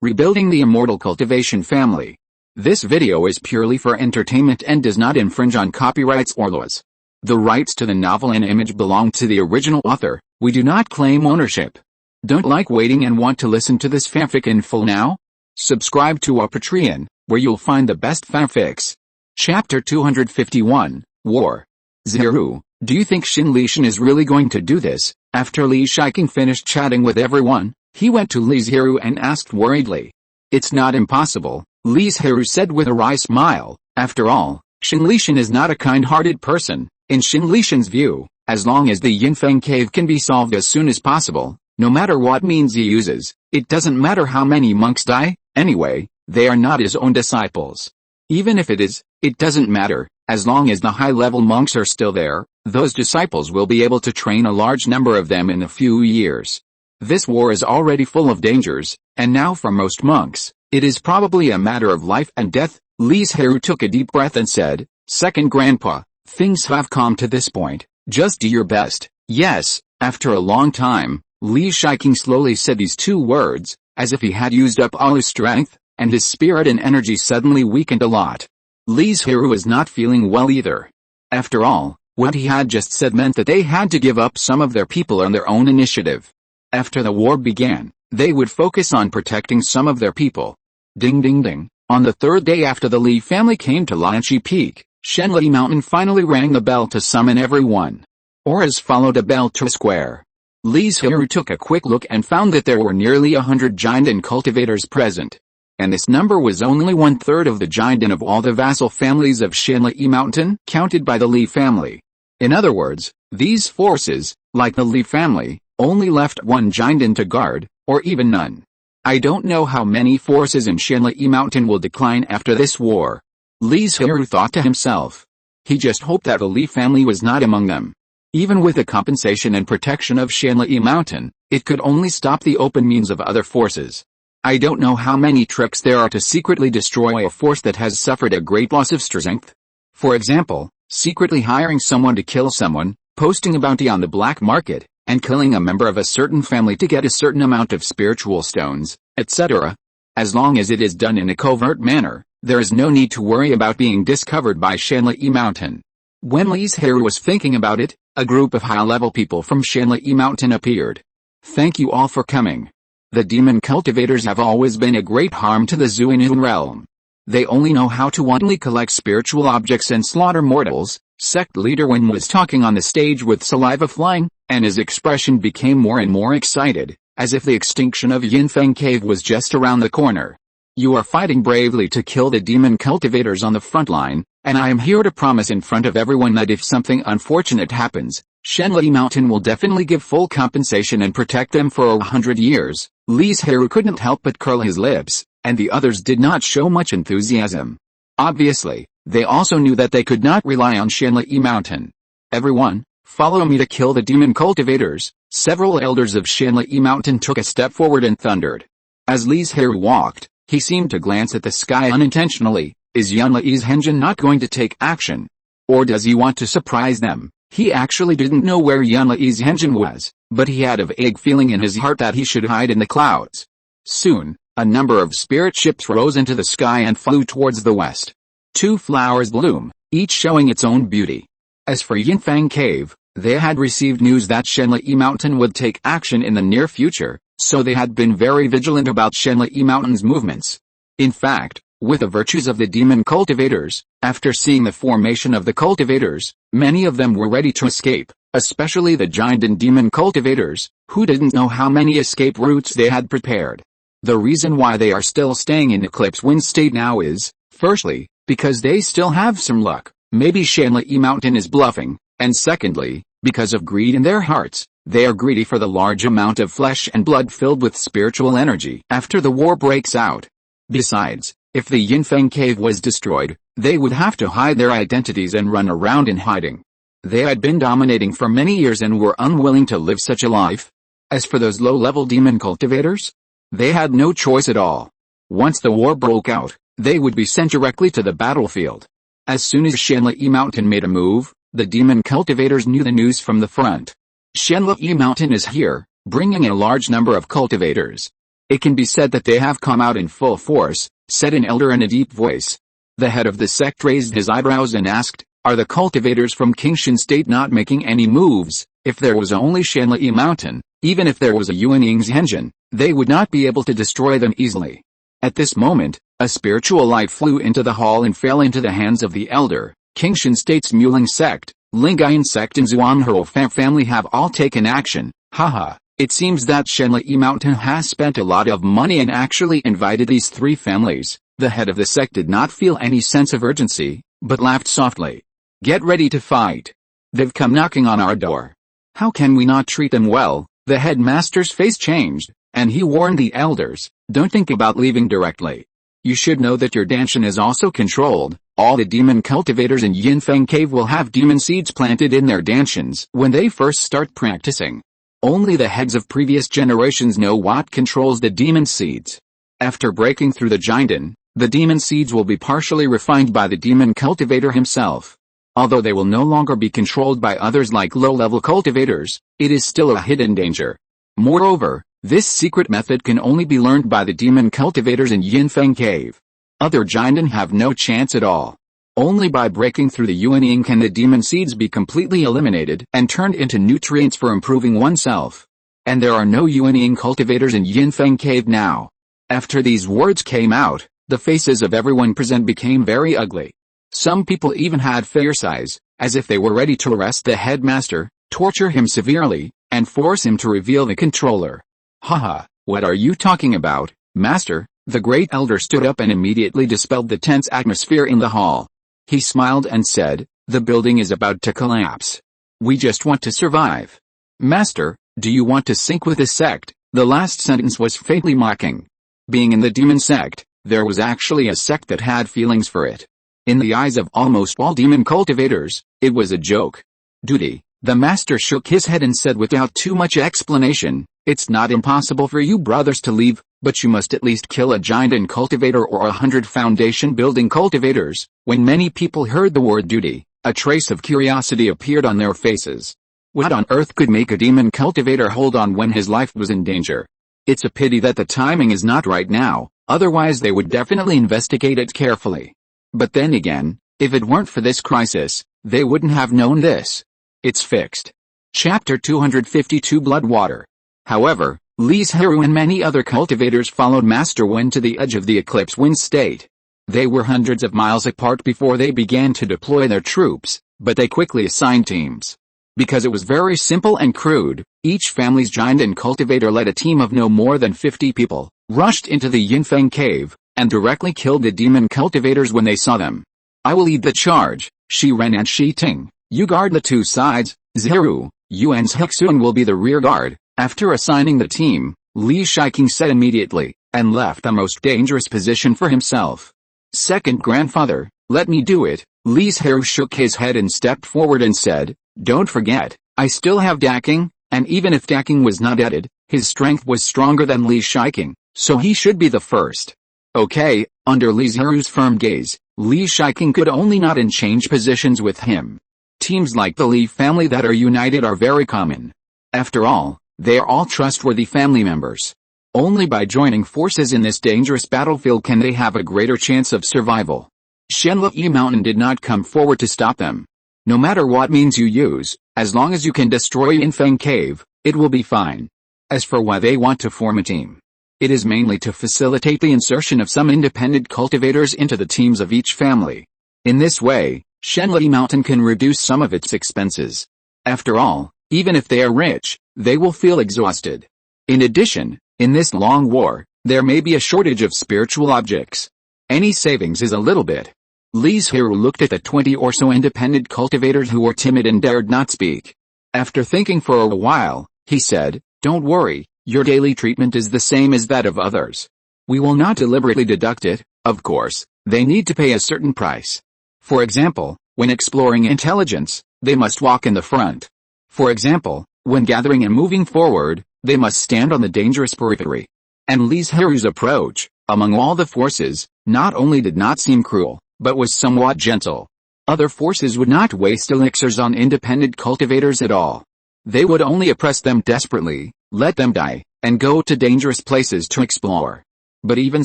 Rebuilding the Immortal Cultivation family. This video is purely for entertainment and does not infringe on copyrights or laws. The rights to the novel and image belong to the original author. We do not claim ownership. Don't like waiting and want to listen to this fanfic in full now? Subscribe to our Patreon, where you'll find the best fanfics. Chapter 251, War. Zhirui, do you think Xin Lishan is really going to do this? After Li Zhirui finished chatting with everyone, he went to Li Zhirui and asked worriedly. It's not impossible, Li Zhirui said with a wry smile. After all, Xin Lishan is not a kind-hearted person. In Xin Lishan's view, as long as the Yinfeng cave can be solved as soon as possible, no matter what means he uses, it doesn't matter how many monks die. Anyway, they are not his own disciples. Even if it is, it doesn't matter, as long as the high-level monks are still there, those disciples will be able to train a large number of them in a few years. This war is already full of dangers, and now for most monks, it is probably a matter of life and death. Li Zhirui took a deep breath and said, Second Grandpa, things have come to this point, just do your best. Yes. After a long time, Li Zhirui slowly said these two words, as if he had used up all his strength, and his spirit and energy suddenly weakened a lot. Li Zhirui was not feeling well either. After all, what he had just said meant that they had to give up some of their people on their own initiative. After the war began, they would focus on protecting some of their people. Ding ding ding. On the third day after the Li family came to Lianchi Peak, Shenli Mountain finally rang the bell to summon everyone. Auras followed a bell to a square. Li Zhirui took a quick look and found that there were nearly 100 giant cultivators present. And this number was only 1/3 of the giant of all the vassal families of Shenli Mountain, counted by the Li family. In other words, these forces, like the Li family, only left one giant to guard, or even none. I don't know how many forces in Shenli Mountain will decline after this war. Li Zhirui thought to himself. He just hoped that the Li family was not among them. Even with the compensation and protection of Shenli Mountain, it could only stop the open means of other forces. I don't know how many tricks there are to secretly destroy a force that has suffered a great loss of strength. For example, secretly hiring someone to kill someone, posting a bounty on the black market, and killing a member of a certain family to get a certain amount of spiritual stones, etc. As long as it is done in a covert manner, there is no need to worry about being discovered by Shenli Mountain. When Li Zhirui was thinking about it, a group of high-level people from Shenli Mountain appeared. Thank you all for coming. The demon cultivators have always been a great harm to the Zuinian realm. They only know how to wantonly collect spiritual objects and slaughter mortals. Sect leader Wen was talking on the stage with saliva flying, and his expression became more and more excited, as if the extinction of Yinfeng cave was just around the corner. You are fighting bravely to kill the demon cultivators on the front line, and I am here to promise in front of everyone that if something unfortunate happens, Shenli Mountain will definitely give full compensation and protect them for 100 years. Li Zhirui couldn't help but curl his lips, and the others did not show much enthusiasm. Obviously, they also knew that they could not rely on Shenli Mountain. Everyone, follow me to kill the demon cultivators. Several elders of Shenli Mountain took a step forward and thundered. As Li Zhirui walked, he seemed to glance at the sky unintentionally. Is Li's Henjin not going to take action? Or does he want to surprise them? He actually didn't know where Li's Henjin was, but he had a vague feeling in his heart that he should hide in the clouds. Soon, a number of spirit ships rose into the sky and flew towards the west. 2 flowers bloom, each showing its own beauty. As for Yinfeng Cave, they had received news that Shenli Mountain would take action in the near future, so they had been very vigilant about Shenli Mountain's movements. In fact, with the virtues of the demon cultivators, after seeing the formation of the cultivators, many of them were ready to escape, especially the giant and demon cultivators, who didn't know how many escape routes they had prepared. The reason why they are still staying in Eclipse Wind State now is, firstly, because they still have some luck, maybe Shenli Mountain is bluffing, and secondly, because of greed in their hearts, they are greedy for the large amount of flesh and blood filled with spiritual energy after the war breaks out. Besides, if the Yinfeng cave was destroyed, they would have to hide their identities and run around in hiding. They had been dominating for many years and were unwilling to live such a life. As for those low-level demon cultivators, they had no choice at all. Once the war broke out, they would be sent directly to the battlefield. As soon as Shenli Mountain made a move, the demon cultivators knew the news from the front. Shenli Mountain is here, bringing a large number of cultivators. It can be said that they have come out in full force, said an elder in a deep voice. The head of the sect raised his eyebrows and asked, "Are the cultivators from Qingshan State not making any moves? If there was only Shanli Mountain, even if there was a Yuanying's engine, they would not be able to destroy them easily." At this moment, a spiritual light flew into the hall and fell into the hands of the elder. Qingshan State's Muling sect, Lingayan sect and Zhuanghou family have all taken action. Haha, it seems that Shanli Mountain has spent a lot of money and actually invited these three families. The head of the sect did not feel any sense of urgency, but laughed softly. "Get ready to fight. They've come knocking on our door. How can we not treat them well?" The headmaster's face changed, and he warned the elders, "Don't think about leaving directly. You should know that your Danshan is also controlled. All the demon cultivators in Yinfeng Cave will have demon seeds planted in their Danshans when they first start practicing. Only the heads of previous generations know what controls the demon seeds. After breaking through the Jindan, the demon seeds will be partially refined by the demon cultivator himself. Although they will no longer be controlled by others like low-level cultivators, it is still a hidden danger. Moreover, this secret method can only be learned by the demon cultivators in Yinfeng Cave. Other Jindan have no chance at all. Only by breaking through the Yuanying can the demon seeds be completely eliminated and turned into nutrients for improving oneself. And there are no Yuanying cultivators in Yinfeng Cave now." After these words came out, the faces of everyone present became very ugly. Some people even had fierce eyes, as if they were ready to arrest the headmaster, torture him severely, and force him to reveal the controller. "Haha, what are you talking about, master?" The great elder stood up and immediately dispelled the tense atmosphere in the hall. He smiled and said, "The building is about to collapse. We just want to survive." "Master, do you want to sink with this sect?" The last sentence was faintly mocking. Being in the demon sect, there was actually a sect that had feelings for it. In the eyes of almost all demon cultivators, it was a joke. "Duty." The master shook his head and said without too much explanation, "It's not impossible for you brothers to leave, but you must at least kill a Jindan cultivator or 100 foundation building cultivators." When many people heard the word duty, a trace of curiosity appeared on their faces. What on earth could make a demon cultivator hold on when his life was in danger? It's a pity that the timing is not right now, otherwise they would definitely investigate it carefully. But then again, if it weren't for this crisis, they wouldn't have known this. It's fixed. Chapter 252 Bloodwater. However, Li Zhirui and many other cultivators followed Master Wen to the edge of the Eclipse Wind State. They were hundreds of miles apart before they began to deploy their troops, but they quickly assigned teams. Because it was very simple and crude, each family's Jindan cultivator led a team of no more than 50 people, rushed into the Yinfeng Cave, and directly killed the demon cultivators when they saw them. "I will lead the charge, Shi Ren and Shi Ting. You guard the two sides, Zhiru. You and Hixun will be the rear guard." After assigning the team, Li Shiking said immediately, and left the most dangerous position for himself. "Second grandfather, let me do it." Li Zhiru shook his head and stepped forward and said, "Don't forget, I still have Daking, and even if Daking was not added, his strength was stronger than Li Shiking, so he should be the first." Okay, under Li Zhiru's firm gaze, Li Shiking could only nod and change positions with him. Teams like the Li family that are united are very common. After all, they are all trustworthy family members. Only by joining forces in this dangerous battlefield can they have a greater chance of survival. Shanli Mountain did not come forward to stop them. No matter what means you use, as long as you can destroy Yinfeng Cave, it will be fine. As for why they want to form a team, it is mainly to facilitate the insertion of some independent cultivators into the teams of each family. In this way, Shanli Mountain can reduce some of its expenses. After all, even if they are rich, they will feel exhausted. In addition, in this long war, there may be a shortage of spiritual objects. Any savings is a little bit. Li Zhiru looked at the 20 or so independent cultivators who were timid and dared not speak. After thinking for a while, he said, "Don't worry, your daily treatment is the same as that of others. We will not deliberately deduct it. Of course, they need to pay a certain price. For example, when exploring intelligence, they must walk in the front. For example, when gathering and moving forward, they must stand on the dangerous periphery." And Li Zhiru's approach, among all the forces, not only did not seem cruel, but was somewhat gentle. Other forces would not waste elixirs on independent cultivators at all. They would only oppress them desperately, let them die, and go to dangerous places to explore. But even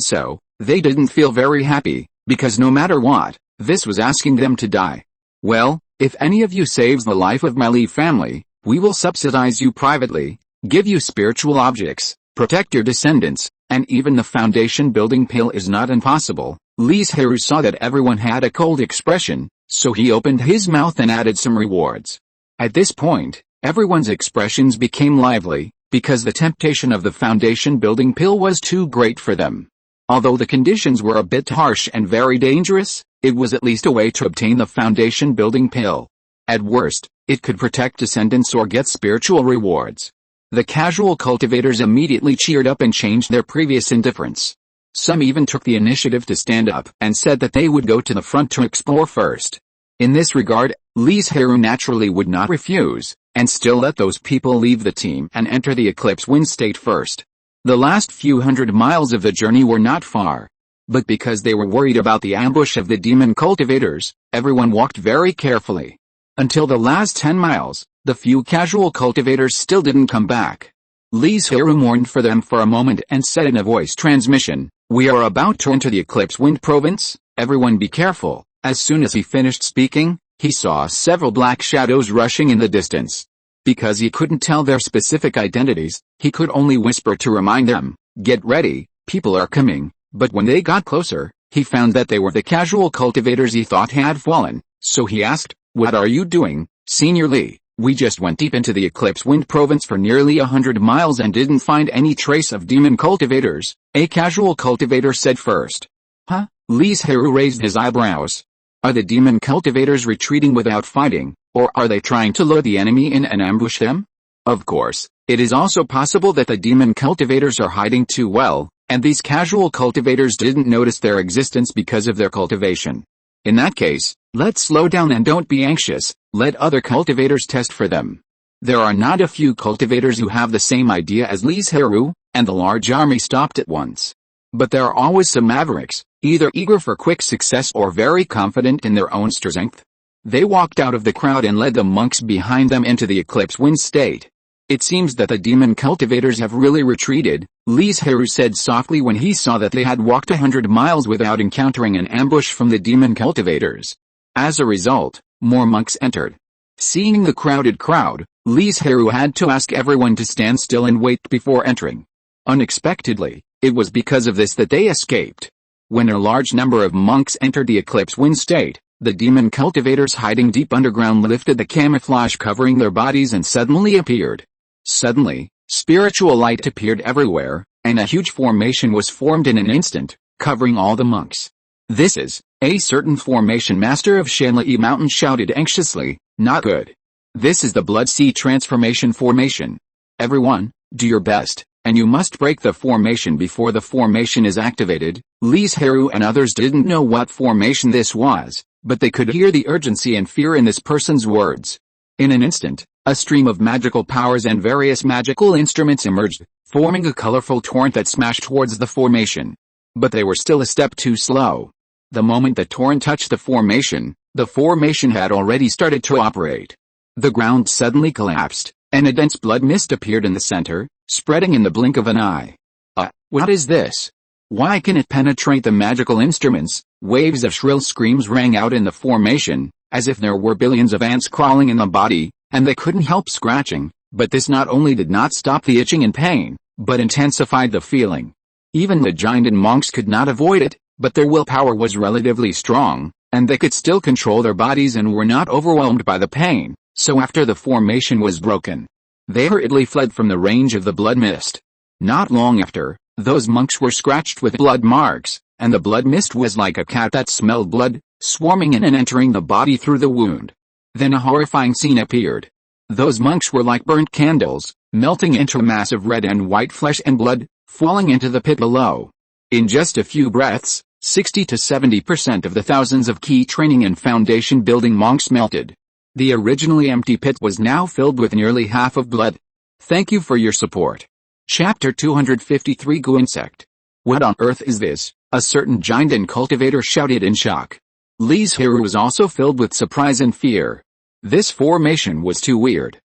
so, they didn't feel very happy, because no matter what, this was asking them to die. Well, if any of you saves the life of my Li family, we will subsidize you privately, give you spiritual objects, protect your descendants, and even the foundation building pill is not impossible. Li Zhirui saw that everyone had a cold expression, so he opened his mouth and added some rewards. At this point, everyone's expressions became lively, because the temptation of the foundation building pill was too great for them. Although the conditions were a bit harsh and very dangerous, it was at least a way to obtain the foundation building pill. At worst, it could protect descendants or get spiritual rewards. The casual cultivators immediately cheered up and changed their previous indifference. Some even took the initiative to stand up and said that they would go to the front to explore first. In this regard, Li Zhirui naturally would not refuse, and still let those people leave the team and enter the eclipse wind state first. The last few hundred miles of the journey were not far. But because they were worried about the ambush of the demon cultivators, everyone walked very carefully. Until the last 10 miles, the few casual cultivators still didn't come back. Li Zhirui mourned for them for a moment and said in a voice transmission, "We are about to enter the eclipse wind province, everyone be careful." As soon as he finished speaking, he saw several black shadows rushing in the distance. Because he couldn't tell their specific identities, he could only whisper to remind them, "Get ready, people are coming." But when they got closer, he found that they were the casual cultivators he thought had fallen, so he asked, "What are you doing, Senior Li? We just went deep into the eclipse wind province for nearly 100 miles and didn't find any trace of demon cultivators," a casual cultivator said first. "Huh?" Li Zhirui raised his eyebrows. Are the demon cultivators retreating without fighting, or are they trying to lure the enemy in and ambush them? Of course, it is also possible that the demon cultivators are hiding too well, and these casual cultivators didn't notice their existence because of their cultivation. In that case, let's slow down and don't be anxious, let other cultivators test for them. There are not a few cultivators who have the same idea as Li Zhirui, and the large army stopped at once. But there are always some mavericks, either eager for quick success or very confident in their own strength. They walked out of the crowd and led the monks behind them into the eclipse wind state. "It seems that the demon cultivators have really retreated," Li Zhirui said softly when he saw that they had walked 100 miles without encountering an ambush from the demon cultivators. As a result, more monks entered. Seeing the crowded crowd, Li Zhirui had to ask everyone to stand still and wait before entering. Unexpectedly, it was because of this that they escaped. When a large number of monks entered the eclipse wind state, the demon cultivators hiding deep underground lifted the camouflage covering their bodies and suddenly appeared. Suddenly, spiritual light appeared everywhere, and a huge formation was formed in an instant, covering all the monks. "This is," a certain formation master of Shanli Mountain shouted anxiously, "not good. This is the Blood Sea transformation formation. Everyone, do your best, and you must break the formation before the formation is activated." Li Zhirui and others didn't know what formation this was, but they could hear the urgency and fear in this person's words. In an instant, a stream of magical powers and various magical instruments emerged, forming a colorful torrent that smashed towards the formation. But they were still a step too slow. The moment the torrent touched the formation had already started to operate. The ground suddenly collapsed, and a dense blood mist appeared in the center, spreading in the blink of an eye. What is this? Why can it penetrate the magical instruments? Waves of shrill screams rang out in the formation, as if there were billions of ants crawling in the body, and they couldn't help scratching, but this not only did not stop the itching and pain, but intensified the feeling. Even the giant and monks could not avoid it, but their willpower was relatively strong, and they could still control their bodies and were not overwhelmed by the pain, so after the formation was broken, they hurriedly fled from the range of the blood mist. Not long after, those monks were scratched with blood marks, and the blood mist was like a cat that smelled blood, swarming in and entering the body through the wound. Then a horrifying scene appeared. Those monks were like burnt candles, melting into a mass of red and white flesh and blood, falling into the pit below. In just a few breaths, 60 to 70% of the thousands of key training and foundation building monks melted. The originally empty pit was now filled with nearly half of blood. Thank you for your support. Chapter 253 Gu Insect. What on earth is this? A certain giant and cultivator shouted in shock. Li Zhirui was also filled with surprise and fear. This formation was too weird.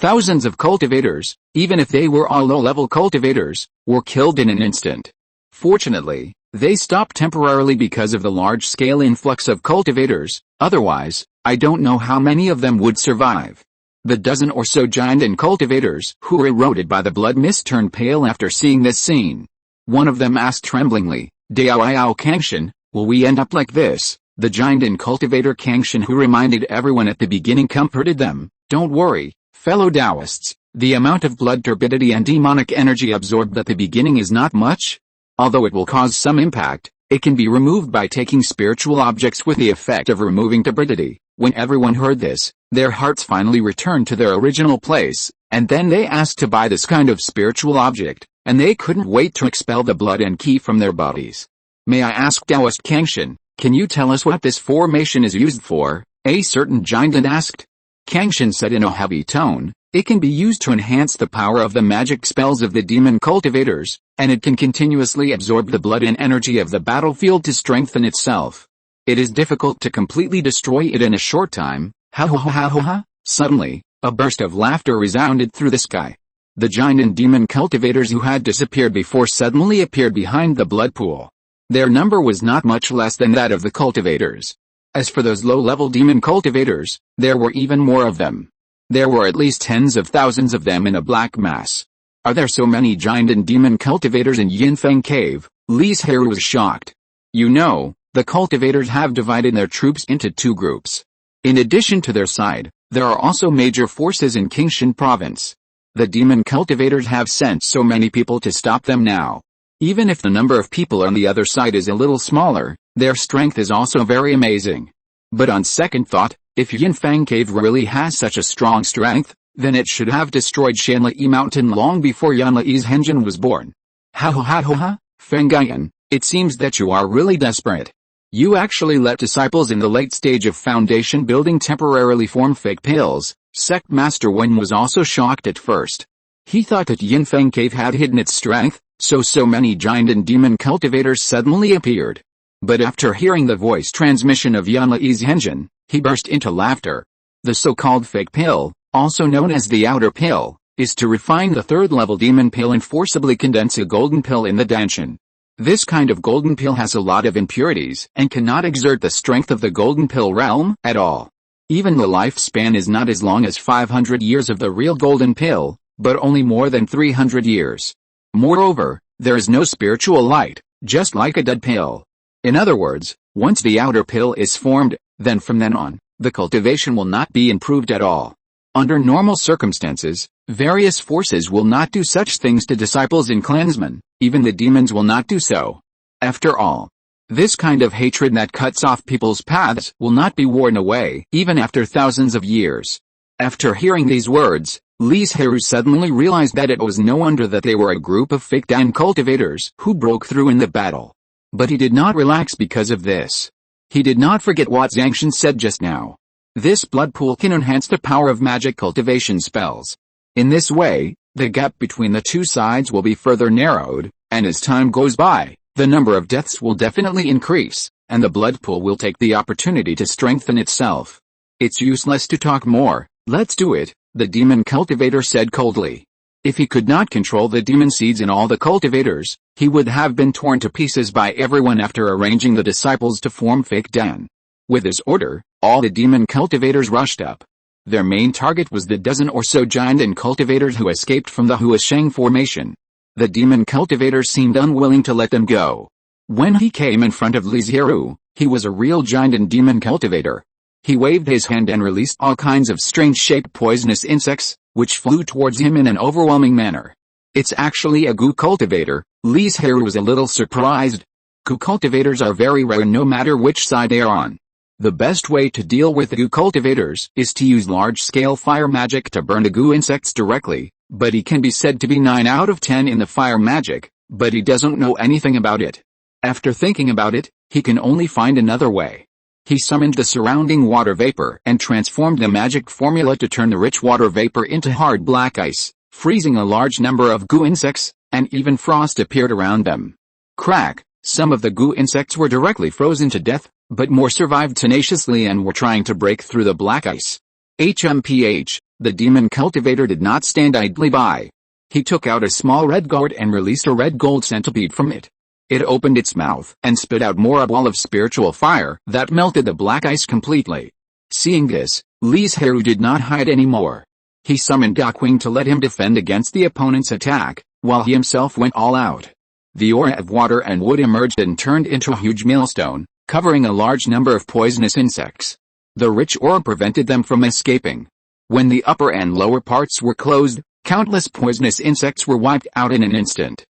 Thousands of cultivators, even if they were all low-level cultivators, were killed in an instant. Fortunately, they stopped temporarily because of the large-scale influx of cultivators, otherwise, I don't know how many of them would survive. The dozen or so giant and cultivators who were eroded by the blood mist turned pale after seeing this scene. One of them asked tremblingly, Dao Kangshan, will we end up like this? The giant and cultivator Kangshan, who reminded everyone at the beginning, comforted them, don't worry, fellow Taoists, the amount of blood turbidity and demonic energy absorbed at the beginning is not much. Although it will cause some impact, it can be removed by taking spiritual objects with the effect of removing turbidity. When everyone heard this, their hearts finally returned to their original place, and then they asked to buy this kind of spiritual object, and they couldn't wait to expel the blood and ki from their bodies. May I ask Taoist Kangshan, can you tell us what this formation is used for? A certain giant asked. Kangshan said in a heavy tone, it can be used to enhance the power of the magic spells of the demon cultivators, and it can continuously absorb the blood and energy of the battlefield to strengthen itself. It is difficult to completely destroy it in a short time. Ha ha ha ha ha. Suddenly, a burst of laughter resounded through the sky. The giant and demon cultivators who had disappeared before suddenly appeared behind the blood pool. Their number was not much less than that of the cultivators. As for those low-level demon cultivators, there were even more of them. There were at least tens of thousands of them in a black mass. Are there so many giant and demon cultivators in Yinfeng Cave? Li Zhirui was shocked. You know, the cultivators have divided their troops into two groups. In addition to their side, there are also major forces in Qingshan province. The demon cultivators have sent so many people to stop them now. Even if the number of people on the other side is a little smaller, their strength is also very amazing. But on second thought, if Yinfeng Cave really has such a strong strength, then it should have destroyed Shanli Mountain long before Yanli's Henjin was born. Ha ha ha ha ha, Fengyan, it seems that you are really desperate. You actually let disciples in the late stage of foundation building temporarily form fake pills. Sect Master Wen was also shocked at first. He thought that Yinfeng Cave had hidden its strength, so many giant and demon cultivators suddenly appeared. But after hearing the voice transmission of Yanli's Henjin, he burst into laughter. The so-called fake pill, also known as the outer pill, is to refine the third-level demon pill and forcibly condense a golden pill in the danshan. This kind of golden pill has a lot of impurities and cannot exert the strength of the golden pill realm at all. Even the lifespan is not as long as 500 years of the real golden pill, but only more than 300 years. Moreover, there is no spiritual light, just like a dead pill. In other words, once the outer pill is formed, then from then on, the cultivation will not be improved at all. Under normal circumstances, various forces will not do such things to disciples and clansmen, even the demons will not do so. After all, this kind of hatred that cuts off people's paths will not be worn away, even after thousands of years. After hearing these words, Li Zhirui suddenly realized that it was no wonder that they were a group of fake Dan cultivators who broke through in the battle. But he did not relax because of this. He did not forget what Zangshan said just now. This blood pool can enhance the power of magic cultivation spells. In this way, the gap between the two sides will be further narrowed, and as time goes by, the number of deaths will definitely increase, and the blood pool will take the opportunity to strengthen itself. It's useless to talk more, let's do it, the demon cultivator said coldly. If he could not control the demon seeds in all the cultivators, he would have been torn to pieces by everyone after arranging the disciples to form fake Dan. With this order, all the demon cultivators rushed up. Their main target was the dozen or so giant and cultivators who escaped from the Huasheng formation. The demon cultivators seemed unwilling to let them go. When he came in front of Li Zhirui, he was a real giant and demon cultivator. He waved his hand and released all kinds of strange-shaped poisonous insects, which flew towards him in an overwhelming manner. It's actually a goo cultivator. Li Zhirui was a little surprised. Goo cultivators are very rare no matter which side they are on. The best way to deal with the goo cultivators is to use large-scale fire magic to burn the goo insects directly, but he can be said to be 9 out of 10 in the fire magic, but he doesn't know anything about it. After thinking about it, he can only find another way. He summoned the surrounding water vapor and transformed the magic formula to turn the rich water vapor into hard black ice, freezing a large number of goo insects, and even frost appeared around them. Crack! Some of the goo insects were directly frozen to death, but more survived tenaciously and were trying to break through the black ice. HMPH, The demon cultivator did not stand idly by. He took out a small red gourd and released a red gold centipede from it. It opened its mouth and spit out more a ball of spiritual fire that melted the black ice completely. Seeing this, Li Zhirui did not hide anymore. He summoned Gakuing to let him defend against the opponent's attack, while he himself went all out. The aura of water and wood emerged and turned into a huge millstone, covering a large number of poisonous insects. The rich aura prevented them from escaping. When the upper and lower parts were closed, countless poisonous insects were wiped out in an instant.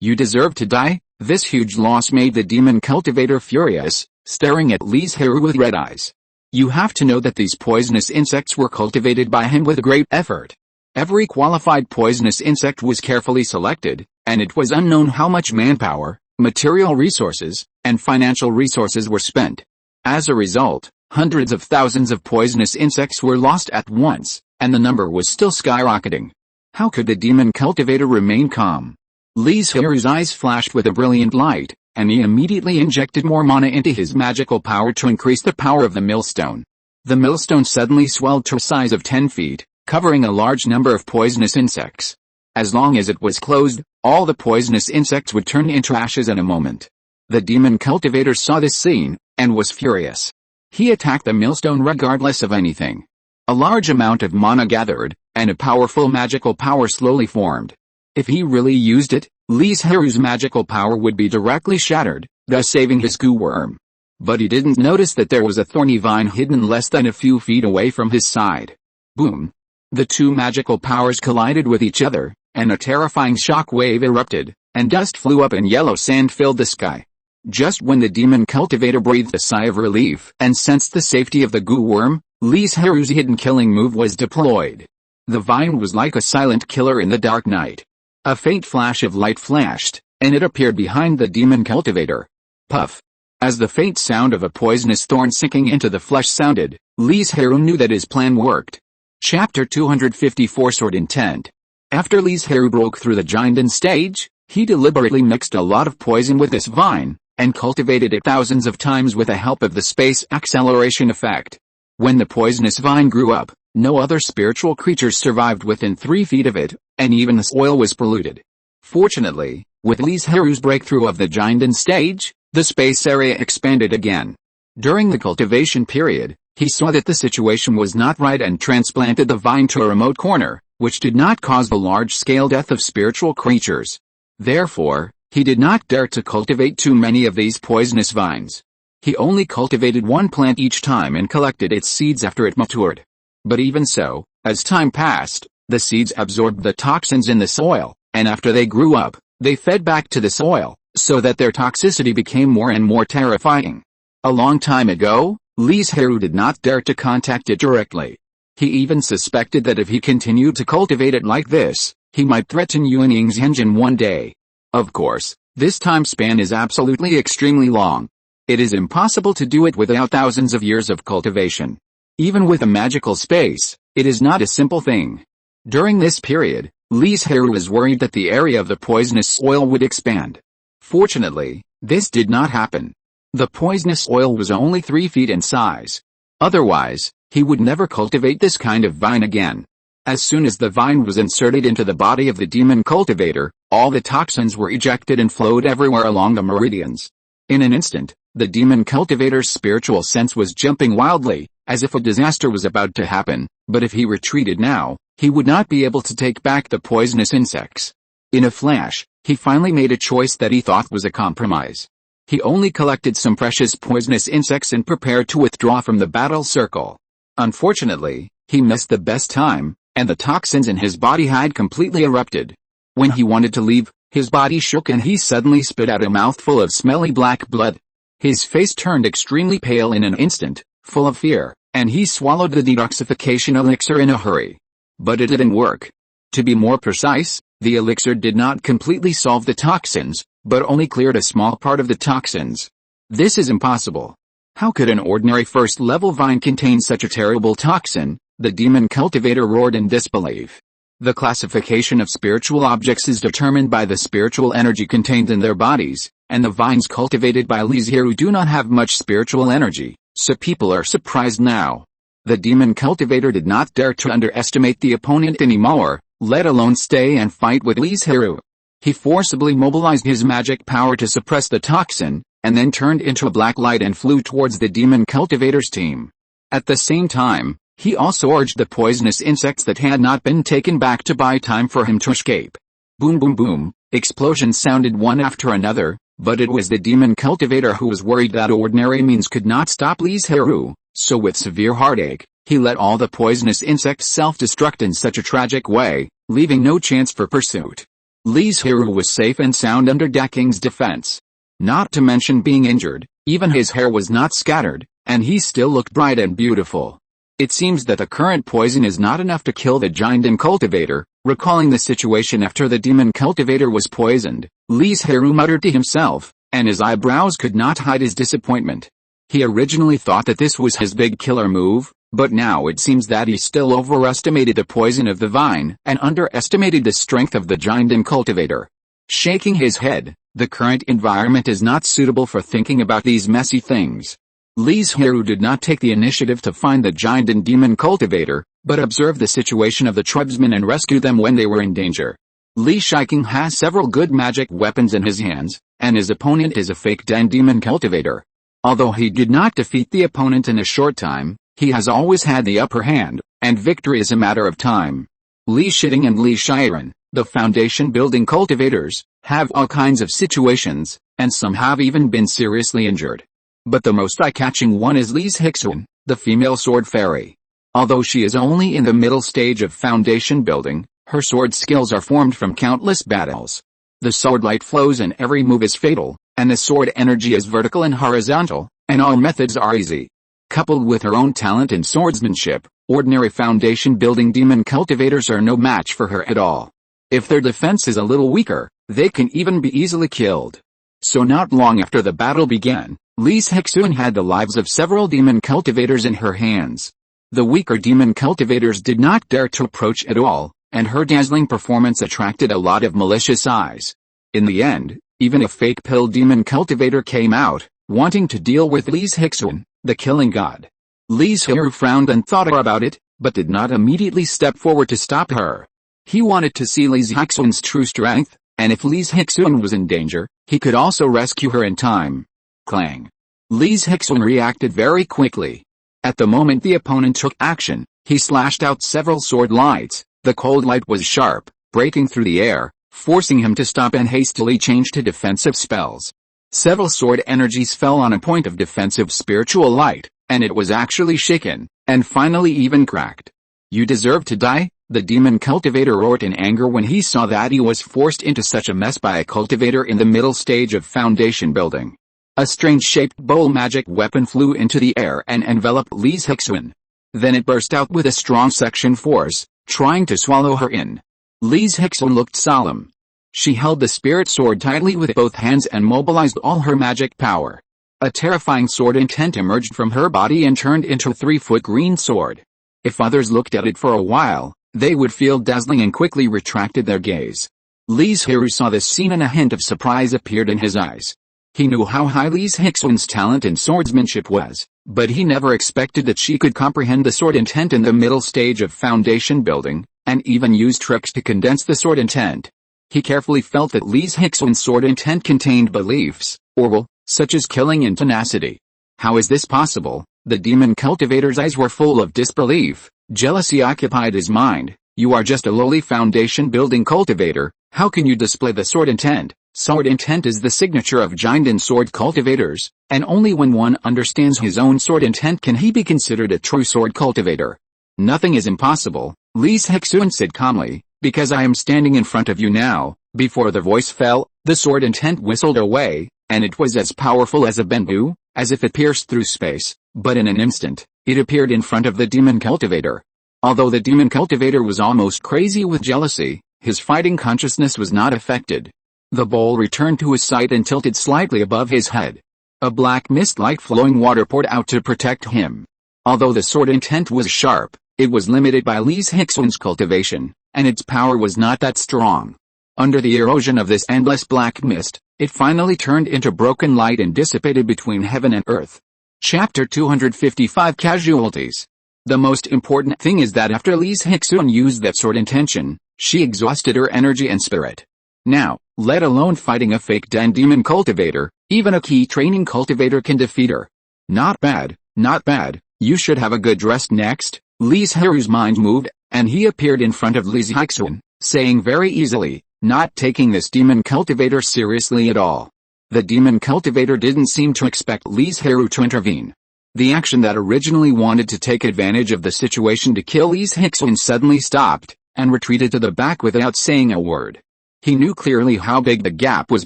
You deserve to die? This huge loss made the demon cultivator furious, staring at Li Zhirui with red eyes. You have to know that these poisonous insects were cultivated by him with great effort. Every qualified poisonous insect was carefully selected, and it was unknown how much manpower, material resources, and financial resources were spent. As a result, hundreds of thousands of poisonous insects were lost at once, and the number was still skyrocketing. How could the demon cultivator remain calm? Li Zhirui's eyes flashed with a brilliant light, and he immediately injected more mana into his magical power to increase the power of the millstone. The millstone suddenly swelled to a size of 10 feet, covering a large number of poisonous insects. As long as it was closed, all the poisonous insects would turn into ashes in a moment. The demon cultivator saw this scene, and was furious. He attacked the millstone regardless of anything. A large amount of mana gathered, and a powerful magical power slowly formed. If he really used it, Li Zhirui's magical power would be directly shattered, thus saving his goo worm. But he didn't notice that there was a thorny vine hidden less than a few feet away from his side. Boom! The two magical powers collided with each other, and a terrifying shock wave erupted, and dust flew up and yellow sand filled the sky. Just when the demon cultivator breathed a sigh of relief and sensed the safety of the goo worm, Li Zhirui's hidden killing move was deployed. The vine was like a silent killer in the dark night. A faint flash of light flashed, and it appeared behind the demon cultivator. Puff! As the faint sound of a poisonous thorn sinking into the flesh sounded, Li Zhirui knew that his plan worked. Chapter 254 Sword Intent. After Li Zhirui broke through the Jinden stage, he deliberately mixed a lot of poison with this vine, and cultivated it thousands of times with the help of the space acceleration effect. When the poisonous vine grew up, no other spiritual creatures survived within 3 feet of it, and even the soil was polluted. Fortunately, with Li Zhirui's breakthrough of the Jinden stage, the space area expanded again. During the cultivation period, he saw that the situation was not right and transplanted the vine to a remote corner, which did not cause the large-scale death of spiritual creatures. Therefore, he did not dare to cultivate too many of these poisonous vines. He only cultivated one plant each time and collected its seeds after it matured. But even so, as time passed, the seeds absorbed the toxins in the soil, and after they grew up, they fed back to the soil, so that their toxicity became more and more terrifying. A long time ago, Li Zhirui did not dare to contact it directly. He even suspected that if he continued to cultivate it like this, he might threaten Yuanying's engine one day. Of course, this time span is absolutely extremely long. It is impossible to do it without thousands of years of cultivation. Even with a magical space, it is not a simple thing. During this period, Li Zhirui was worried that the area of the poisonous soil would expand. Fortunately, this did not happen. The poisonous soil was only 3 feet in size. Otherwise, he would never cultivate this kind of vine again. As soon as the vine was inserted into the body of the demon cultivator, all the toxins were ejected and flowed everywhere along the meridians. In an instant, the demon cultivator's spiritual sense was jumping wildly, as if a disaster was about to happen, but if he retreated now, he would not be able to take back the poisonous insects. In a flash, he finally made a choice that he thought was a compromise. He only collected some precious poisonous insects and prepared to withdraw from the battle circle. Unfortunately, he missed the best time, and the toxins in his body had completely erupted. When he wanted to leave, his body shook and he suddenly spit out a mouthful of smelly black blood. His face turned extremely pale in an instant, full of fear, and he swallowed the detoxification elixir in a hurry. But it didn't work. To be more precise, the elixir did not completely solve the toxins, but only cleared a small part of the toxins. This is impossible. How could an ordinary first-level vine contain such a terrible toxin? The demon cultivator roared in disbelief. The classification of spiritual objects is determined by the spiritual energy contained in their bodies, and the vines cultivated by Li Zhirui do not have much spiritual energy, so people are surprised now. The demon cultivator did not dare to underestimate the opponent anymore, let alone stay and fight with Li Zhirui. He forcibly mobilized his magic power to suppress the toxin, and then turned into a black light and flew towards the demon cultivator's team. At the same time, he also urged the poisonous insects that had not been taken back to buy time for him to escape. Boom boom boom, explosions sounded one after another, but it was the demon cultivator who was worried that ordinary means could not stop Li Zhirui, so with severe heartache, he let all the poisonous insects self-destruct in such a tragic way, leaving no chance for pursuit. Li Zhirui was safe and sound under Da King's defense. Not to mention being injured, even his hair was not scattered, and he still looked bright and beautiful. It seems that the current poison is not enough to kill the giant cultivator. Recalling the situation after the demon cultivator was poisoned, Li Zhirui muttered to himself, and his eyebrows could not hide his disappointment. He originally thought that this was his big killer move, but now it seems that he still overestimated the poison of the vine and underestimated the strength of the giant cultivator. Shaking his head, the current environment is not suitable for thinking about these messy things. Li Zhirui did not take the initiative to find the giant and demon cultivator, but observed the situation of the tribesmen and rescue them when they were in danger. Li Shiking has several good magic weapons in his hands, and his opponent is a fake demon cultivator. Although he did not defeat the opponent in a short time, he has always had the upper hand, and victory is a matter of time. Li Shiting and Li Shiren, the foundation-building cultivators, have all kinds of situations, and some have even been seriously injured. But the most eye-catching one is Li Zhirui, the female sword fairy. Although she is only in the middle stage of foundation building, her sword skills are formed from countless battles. The sword light flows and every move is fatal, and the sword energy is vertical and horizontal, and all methods are easy. Coupled with her own talent in swordsmanship, ordinary foundation building demon cultivators are no match for her at all. If their defense is a little weaker, they can even be easily killed. So not long after the battle began, Li Zhirui had the lives of several demon cultivators in her hands. The weaker demon cultivators did not dare to approach at all, and her dazzling performance attracted a lot of malicious eyes. In the end, even a fake pill demon cultivator came out, wanting to deal with Li Zhirui, the killing god. Li Zhirui frowned and thought about it, but did not immediately step forward to stop her. He wanted to see Li Zhirui's true strength, and if Li Zhirui was in danger, he could also rescue her in time. Clang. Li Zhirui reacted very quickly. At the moment the opponent took action, he slashed out several sword lights. The cold light was sharp, breaking through the air, forcing him to stop and hastily change to defensive spells. Several sword energies fell on a point of defensive spiritual light, and it was actually shaken, and finally even cracked. You deserve to die, the demon cultivator roared in anger when he saw that he was forced into such a mess by a cultivator in the middle stage of foundation building. A strange-shaped bowl magic weapon flew into the air and enveloped Li Zhirui. Then it burst out with a strong suction force, trying to swallow her in. Li Zhirui looked solemn. She held the spirit sword tightly with both hands and mobilized all her magic power. A terrifying sword intent emerged from her body and turned into a 3-foot green sword. If others looked at it for a while, they would feel dazzling and quickly retracted their gaze. Li Zhirui saw this scene and a hint of surprise appeared in his eyes. He knew how high Li Zhirui's talent in swordsmanship was, but he never expected that she could comprehend the sword intent in the middle stage of foundation building, and even use tricks to condense the sword intent. He carefully felt that Li Zhirui's sword intent contained beliefs, or will, such as killing and tenacity. How is this possible? The demon cultivator's eyes were full of disbelief. Jealousy occupied his mind. You are just a lowly foundation building cultivator, how can you display the sword intent? Sword intent is the signature of giant and sword cultivators, and only when one understands his own sword intent can he be considered a true sword cultivator. Nothing is impossible, Li Zhirui said calmly, because I am standing in front of you now. Before the voice fell, the sword intent whistled away, and it was as powerful as a bamboo, as if it pierced through space, but in an instant, it appeared in front of the demon cultivator. Although the demon cultivator was almost crazy with jealousy, his fighting consciousness was not affected. The bowl returned to his sight and tilted slightly above his head. A black mist like flowing water poured out to protect him. Although the sword intent was sharp, it was limited by Li Zhirui's cultivation, and its power was not that strong. Under the erosion of this endless black mist, it finally turned into broken light and dissipated between heaven and earth. Chapter 255 Casualties. The most important thing is that after Li Zhirui used that sword intention, she exhausted her energy and spirit. Now, let alone fighting a fake den demon cultivator, even a key training cultivator can defeat her. Not bad, not bad. You should have a good rest next. Li Zhirui's mind moved, and he appeared in front of Li Zhirui, saying very easily, not taking this demon cultivator seriously at all. The demon cultivator didn't seem to expect Li Zhirui to intervene. The action that originally wanted to take advantage of the situation to kill Li Zhirui suddenly stopped, and retreated to the back without saying a word. He knew clearly how big the gap was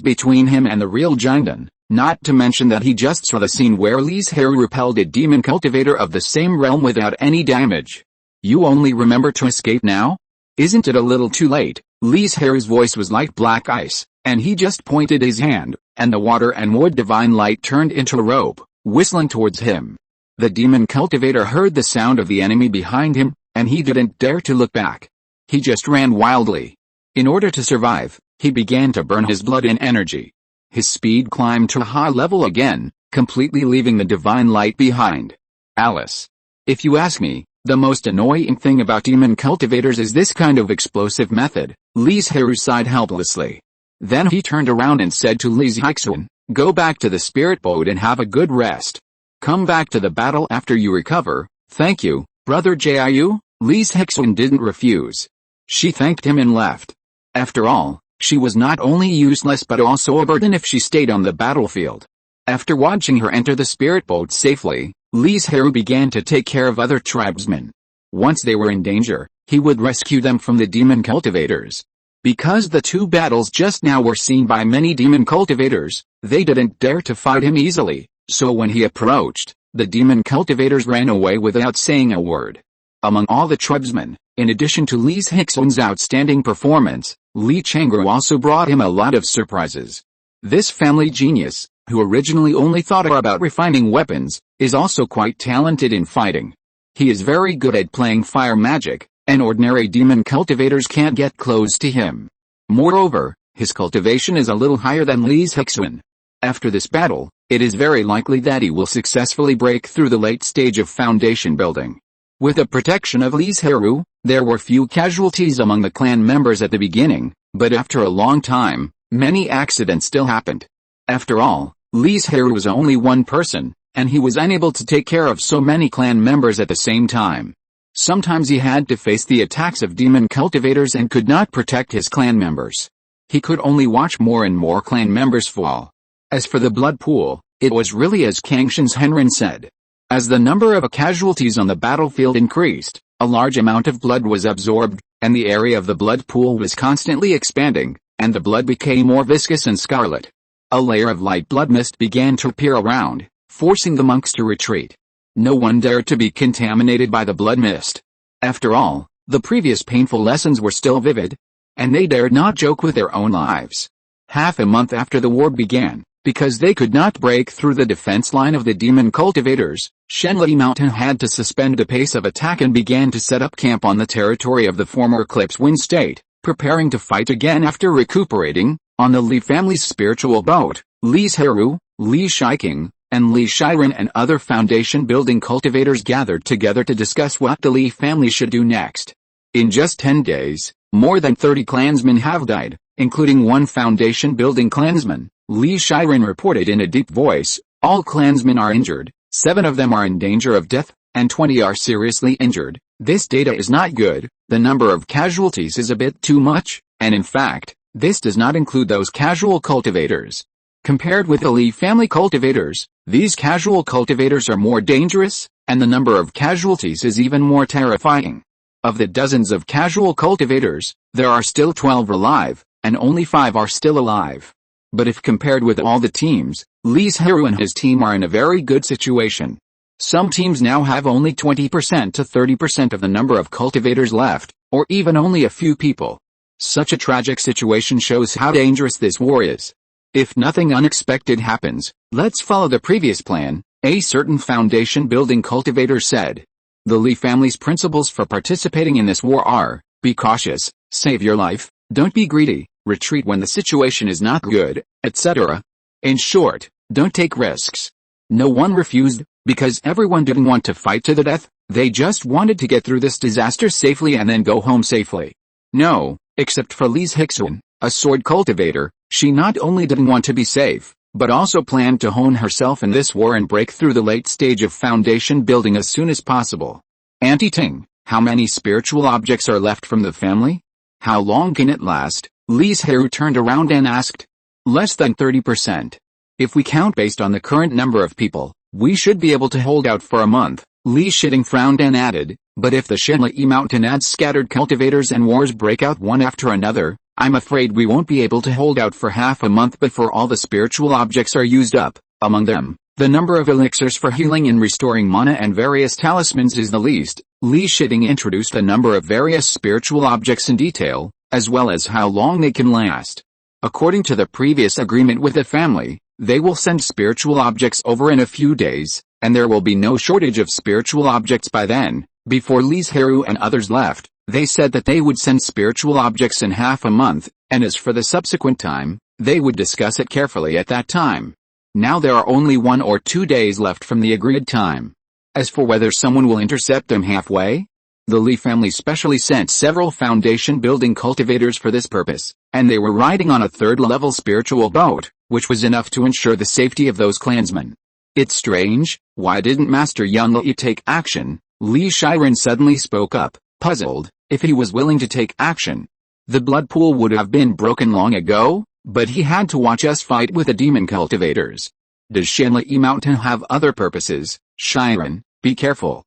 between him and the real giant, not to mention that he just saw the scene where Li Zhirui repelled a demon cultivator of the same realm without any damage. You only remember to escape now? Isn't it a little too late? Li Zhirui's voice was like black ice, and he just pointed his hand, and the water and wood divine light turned into a rope, whistling towards him. The demon cultivator heard the sound of the enemy behind him, and he didn't dare to look back. He just ran wildly. In order to survive, he began to burn his blood and energy. His speed climbed to a high level again, completely leaving the divine light behind. Alice. If you ask me, the most annoying thing about demon cultivators is this kind of explosive method. Li Zhirui sighed helplessly. Then he turned around and said to Li Zhirui, go back to the spirit boat and have a good rest. Come back to the battle after you recover. Thank you, brother Jiu. Li Zhirui didn't refuse. She thanked him and left. After all, she was not only useless but also a burden if she stayed on the battlefield. After watching her enter the spirit boat safely, Li Zhirui began to take care of other tribesmen. Once they were in danger, he would rescue them from the demon cultivators. Because the two battles just now were seen by many demon cultivators, they didn't dare to fight him easily, so when he approached, the demon cultivators ran away without saying a word. Among all the tribesmen, in addition to Li Zhirui's outstanding performance, Li Changru also brought him a lot of surprises. This family genius, who originally only thought about refining weapons, is also quite talented in fighting. He is very good at playing fire magic, and ordinary demon cultivators can't get close to him. Moreover, his cultivation is a little higher than Li Zhirui. After this battle, it is very likely that he will successfully break through the late stage of foundation building. With the protection of Li Zhirui, there were few casualties among the clan members at the beginning, but after a long time, many accidents still happened. After all, Li Zhirui was only one person, and he was unable to take care of so many clan members at the same time. Sometimes he had to face the attacks of demon cultivators and could not protect his clan members. He could only watch more and more clan members fall. As for the blood pool, it was really as Kangshan's Henrin said. As the number of casualties on the battlefield increased, a large amount of blood was absorbed, and the area of the blood pool was constantly expanding, and the blood became more viscous and scarlet. A layer of light blood mist began to appear around, forcing the monks to retreat. No one dared to be contaminated by the blood mist. After all, the previous painful lessons were still vivid, and they dared not joke with their own lives. Half a month after the war began, because they could not break through the defense line of the demon cultivators, Shenli Mountain had to suspend the pace of attack and began to set up camp on the territory of the former Eclipse Wind State, preparing to fight again after recuperating. On the Li family's spiritual boat, Li Zhirui, Li Shiking, and Li Shiren and other foundation-building cultivators gathered together to discuss what the Li family should do next. In just 10 days, more than 30 clansmen have died, including one foundation-building clansman. Li Shiren reported in a deep voice, all clansmen are injured, 7 of them are in danger of death, and 20 are seriously injured. This data is not good, the number of casualties is a bit too much, and in fact, this does not include those casual cultivators. Compared with the Li family cultivators, these casual cultivators are more dangerous, and the number of casualties is even more terrifying. Of the dozens of casual cultivators, there are still 12 alive, and only 5 are still alive. But if compared with all the teams, Li Zhirui and his team are in a very good situation. Some teams now have only 20% to 30% of the number of cultivators left, or even only a few people. Such a tragic situation shows how dangerous this war is. If nothing unexpected happens, let's follow the previous plan, a certain foundation-building cultivator said. The Li family's principles for participating in this war are, be cautious, save your life, don't be greedy, retreat when the situation is not good, etc. In short, don't take risks. No one refused, because everyone didn't want to fight to the death. They just wanted to get through this disaster safely and then go home safely. No, except for Li Zhirui, a sword cultivator. She not only didn't want to be safe, but also planned to hone herself in this war and break through the late stage of foundation building as soon as possible. Auntie Ting, how many spiritual objects are left from the family? How long can it last? Li Zhirui turned around and asked. Less than 30%. If we count based on the current number of people, we should be able to hold out for a month. Li Zhirui frowned and added, but if the Shenli mountain adds scattered cultivators and wars break out one after another, I'm afraid we won't be able to hold out for half a month before all the spiritual objects are used up. Among them, the number of elixirs for healing and restoring mana and various talismans is the least. Li Zhirui introduced a number of various spiritual objects in detail, as well as how long they can last. According to the previous agreement with the family, they will send spiritual objects over in a few days, and there will be no shortage of spiritual objects by then. Before Li Zhirui and others left, they said that they would send spiritual objects in half a month, and as for the subsequent time, they would discuss it carefully at that time. Now there are only 1 or 2 days left from the agreed time. As for whether someone will intercept them halfway, the Li family specially sent several foundation-building cultivators for this purpose, and they were riding on a third-level spiritual boat, which was enough to ensure the safety of those clansmen. It's strange, why didn't Master Yang Li take action? Li Zhirui suddenly spoke up, puzzled. If he was willing to take action, the blood pool would have been broken long ago, but he had to watch us fight with the demon cultivators. Does Shenli Mountain have other purposes? Zhirui, be careful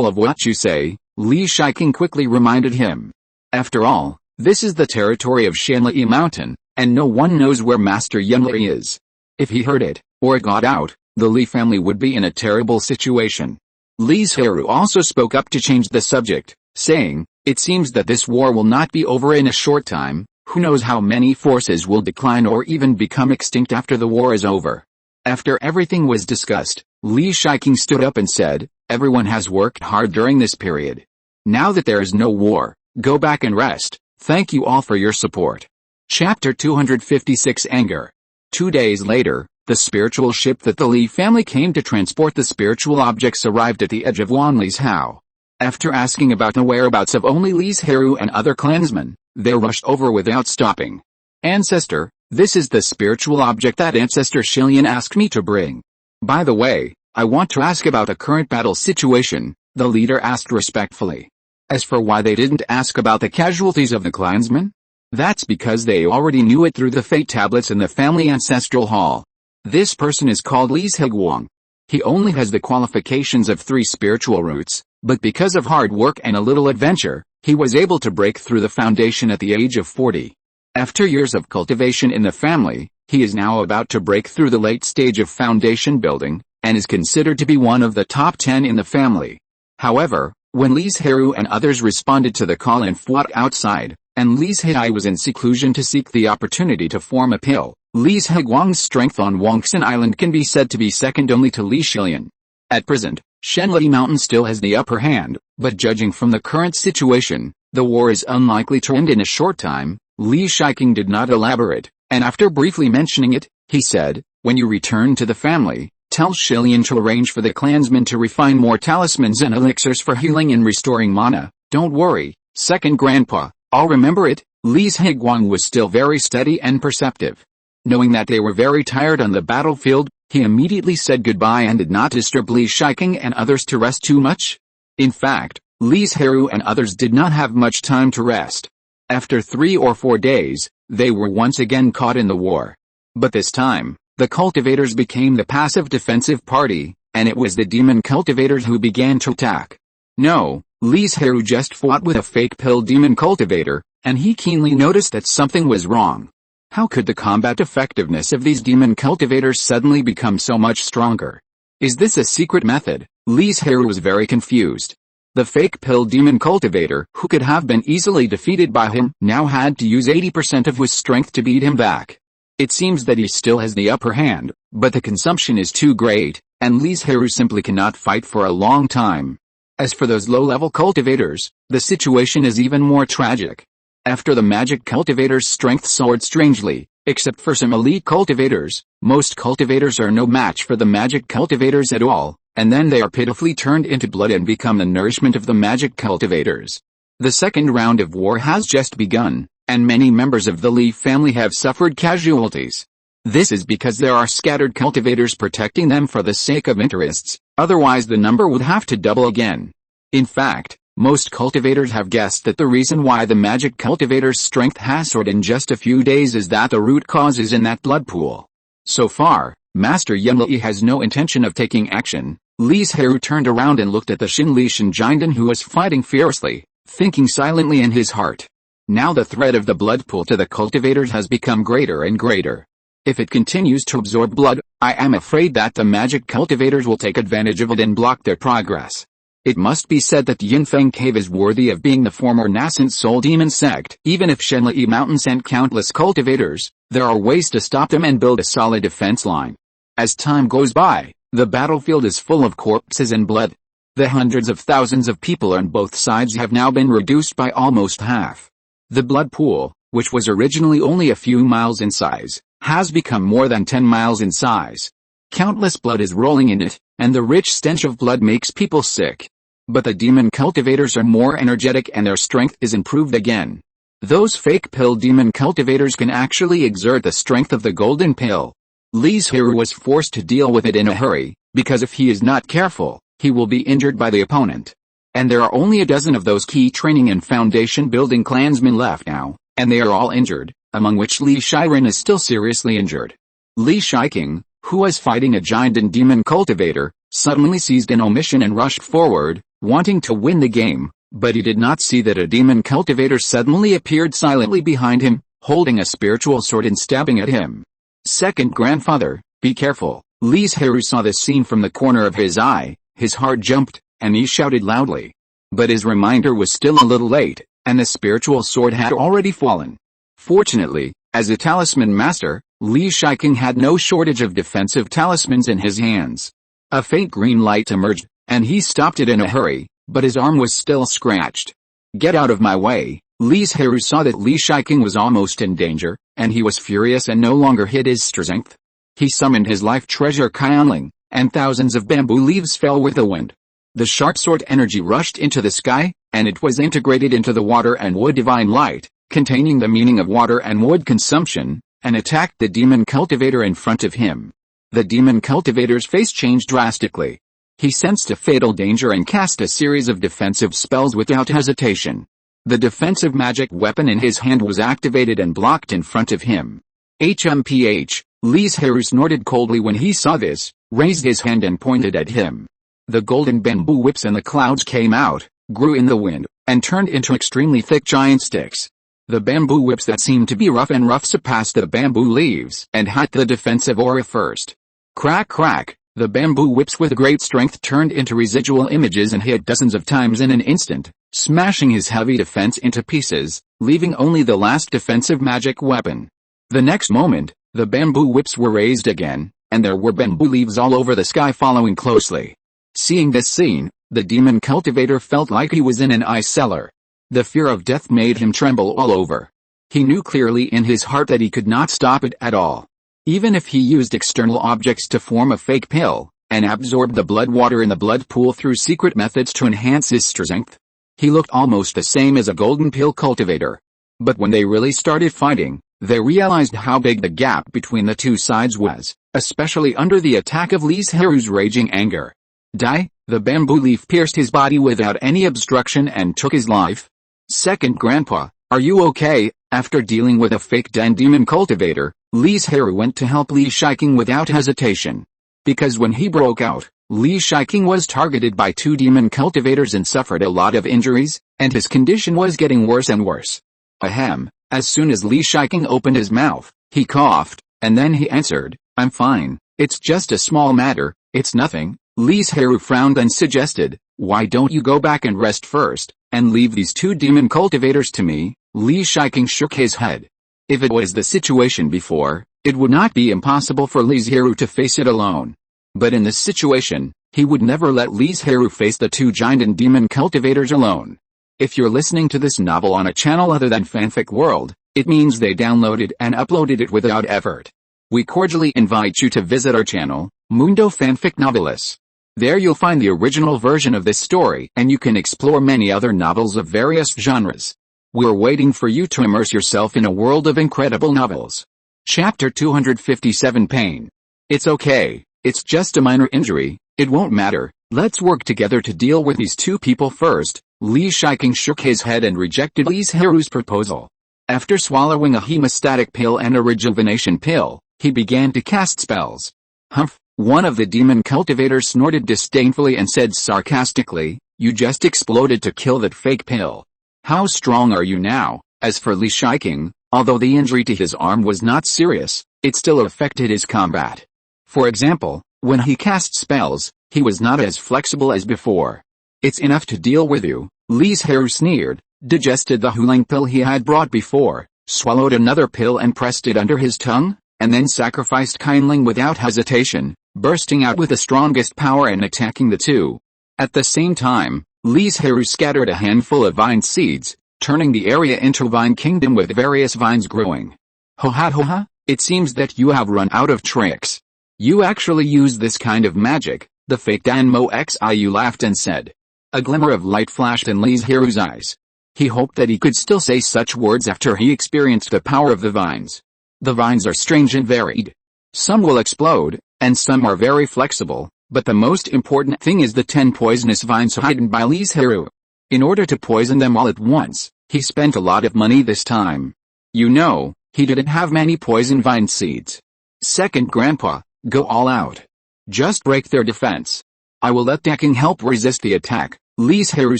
of what you say, Li Zhirui quickly reminded him. After all, this is the territory of Shenli Mountain, and no one knows where Master Yang Li is. If he heard it, or got out, the Li family would be in a terrible situation. Li Zhirui also spoke up to change the subject, saying, it seems that this war will not be over in a short time. Who knows how many forces will decline or even become extinct after the war is over. After everything was discussed, Li Zhirui stood up and said, everyone has worked hard during this period. Now that there is no war, go back and rest. Thank you all for your support. Chapter 256 Anger. 2 days later, the spiritual ship that the Li family came to transport the spiritual objects arrived at the edge of Wan Li's house. After asking about the whereabouts of only Li Zhirui and other clansmen, they rushed over without stopping. Ancestor, this is the spiritual object that Ancestor Shilian asked me to bring. By the way, I want to ask about a current battle situation, the leader asked respectfully. As for why they didn't ask about the casualties of the clansmen, that's because they already knew it through the fate tablets in the family ancestral hall. This person is called Li Zhirui. He only has the qualifications of 3 spiritual roots, but because of hard work and a little adventure, he was able to break through the foundation at the age of 40. After years of cultivation in the family, he is now about to break through the late stage of foundation building, and is considered to be one of the top 10 in the family. However, when Li Zhirui and others responded to the call and fought outside, and Li Zhirui was in seclusion to seek the opportunity to form a pill, Li Zhirui's strength on Wangxin Island can be said to be second only to Li Shilian. At present, Shenli Mountain still has the upper hand, but judging from the current situation, the war is unlikely to end in a short time. Li Zhirui did not elaborate, and after briefly mentioning it, he said, when you return to the family, tell Shilian to arrange for the clansmen to refine more talismans and elixirs for healing and restoring mana. Don't worry, second grandpa, I'll remember it. Li Zhirui was still very steady and perceptive. Knowing that they were very tired on the battlefield, he immediately said goodbye and did not disturb Li Zhirui and others to rest too much. In fact, Li Zhirui and others did not have much time to rest. After 3 or 4 days, they were once again caught in the war. But this time, the cultivators became the passive defensive party, and it was the demon cultivators who began to attack. No, Li Zhirui just fought with a fake pill demon cultivator, and he keenly noticed that something was wrong. How could the combat effectiveness of these demon cultivators suddenly become so much stronger? Is this a secret method? Li Zhirui was very confused. The fake pill demon cultivator, who could have been easily defeated by him, now had to use 80% of his strength to beat him back. It seems that he still has the upper hand, but the consumption is too great, and Li Zhirui simply cannot fight for a long time. As for those low-level cultivators, the situation is even more tragic. After the magic cultivator's strength soared strangely, except for some elite cultivators, most cultivators are no match for the magic cultivators at all. and then they are pitifully turned into blood and become the nourishment of the magic cultivators. The second round of war has just begun, and many members of the Li family have suffered casualties. This is because there are scattered cultivators protecting them for the sake of interests, otherwise the number would have to double again. In fact, most cultivators have guessed that the reason why the magic cultivator's strength has soared in just a few days is that the root cause is in that blood pool. So far, Master Yan Li has no intention of taking action. Li Zhirui turned around and looked at the Xinli Shinjinden who was fighting fiercely, thinking silently in his heart. Now the threat of the blood pool to the cultivators has become greater and greater. If it continues to absorb blood, I am afraid that the magic cultivators will take advantage of it and block their progress. It must be said that Yinfeng Cave is worthy of being the former nascent soul demon sect. Even if Shenli Mountain sent countless cultivators, there are ways to stop them and build a solid defense line. As time goes by, the battlefield is full of corpses and blood. The hundreds of thousands of people on both sides have now been reduced by almost half. The blood pool, which was originally only a few miles in size, has become more than 10 miles in size. Countless blood is rolling in it, and the rich stench of blood makes people sick. But the demon cultivators are more energetic and their strength is improved again. Those fake pill demon cultivators can actually exert the strength of the golden pill. Li Zhirui was forced to deal with it in a hurry, because if he is not careful, he will be injured by the opponent. And there are only a dozen of those key training and foundation building clansmen left now, and they are all injured, among which Li Zhirui is still seriously injured. Li Shiking, who was fighting a giant and demon cultivator, suddenly seized an omission and rushed forward, wanting to win the game, but he did not see that a demon cultivator suddenly appeared silently behind him, holding a spiritual sword and stabbing at him. Second grandfather, be careful. Li Zhirui saw this scene from the corner of his eye, his heart jumped, and he shouted loudly. But his reminder was still a little late, and the spiritual sword had already fallen. Fortunately, as a talisman master, Li Shiking had no shortage of defensive talismans in his hands. A faint green light emerged, and he stopped it in a hurry, but his arm was still scratched. Get out of my way. Li Zhirui saw that Li Shiking was almost in danger, and he was furious and no longer hid his strength. He summoned his life treasure Qianling, and thousands of bamboo leaves fell with the wind. The sharp sword energy rushed into the sky, and it was integrated into the water and wood divine light, containing the meaning of water and wood consumption, and attacked the demon cultivator in front of him. The demon cultivator's face changed drastically. He sensed a fatal danger and cast a series of defensive spells without hesitation. The defensive magic weapon in his hand was activated and blocked in front of him. HMPH, Li Zhirui snorted coldly when he saw this, raised his hand and pointed at him. The golden bamboo whips and the clouds came out, grew in the wind, and turned into extremely thick giant sticks. The bamboo whips that seemed to be rough surpassed the bamboo leaves and hit the defensive aura first. Crack crack, the bamboo whips with great strength turned into residual images and hit dozens of times in an instant, smashing his heavy defense into pieces, leaving only the last defensive magic weapon. The next moment, the bamboo whips were raised again, and there were bamboo leaves all over the sky following closely. Seeing this scene, the demon cultivator felt like he was in an ice cellar. The fear of death made him tremble all over. He knew clearly in his heart that he could not stop it at all. Even if he used external objects to form a fake pill, and absorbed the blood water in the blood pool through secret methods to enhance his strength, he looked almost the same as a golden pill cultivator. But when they really started fighting, they realized how big the gap between the two sides was, especially under the attack of Li Zhirui's raging anger. Die, the bamboo leaf pierced his body without any obstruction and took his life. Second grandpa, are you okay? After dealing with a fake demon cultivator, Li Zhirui went to help Li Shiking without hesitation. Because when he broke out, Li Shiking was targeted by two demon cultivators and suffered a lot of injuries, and his condition was getting worse and worse. Ahem, as soon as Li Shiking opened his mouth, he coughed, and then he answered, I'm fine, it's just a small matter, it's nothing. Li Zhirui frowned and suggested, why don't you go back and rest first, and leave these two demon cultivators to me? Li Shiking shook his head. If it was the situation before, it would not be impossible for Li Zhirui to face it alone. But in this situation, he would never let Li Zhirui face the two giant and demon cultivators alone. If you're listening to this novel on a channel other than Fanfic World, it means they downloaded and uploaded it without effort. We cordially invite you to visit our channel, Mundo Fanfic Novelis. There you'll find the original version of this story, and you can explore many other novels of various genres. We're waiting for you to immerse yourself in a world of incredible novels. Chapter 257 Pain. It's okay, it's just a minor injury, it won't matter, let's work together to deal with these two people first. Li Zhirui shook his head and rejected Li Zhirui's proposal. After swallowing a hemostatic pill and a rejuvenation pill, he began to cast spells. Humph! One of the demon cultivators snorted disdainfully and said sarcastically, "You just exploded to kill that fake pill. How strong are you now?" As for Li Zhirui, although the injury to his arm was not serious, it still affected his combat. For example, when he cast spells, he was not as flexible as before. "It's enough to deal with you," Li Zhirui sneered, digested the hulang pill he had brought before, swallowed another pill and pressed it under his tongue, and then sacrificed kindling without hesitation, bursting out with the strongest power and attacking the two. At the same time, Li Zhirui scattered a handful of vine seeds, turning the area into a vine kingdom with various vines growing. Ho ha, it seems that you have run out of tricks. You actually use this kind of magic, the fake Danmo Xiu laughed and said. A glimmer of light flashed in Li Zhirui's eyes. He hoped that he could still say such words after he experienced the power of the vines. The vines are strange and varied. Some will explode, and some are very flexible, but the most important thing is the 10 poisonous vines hidden by Li Zhirui. In order to poison them all at once, he spent a lot of money this time. You know, he didn't have many poison vine seeds. Second Grandpa, go all out. Just break their defense. I will let Decking help resist the attack, Li Zhirui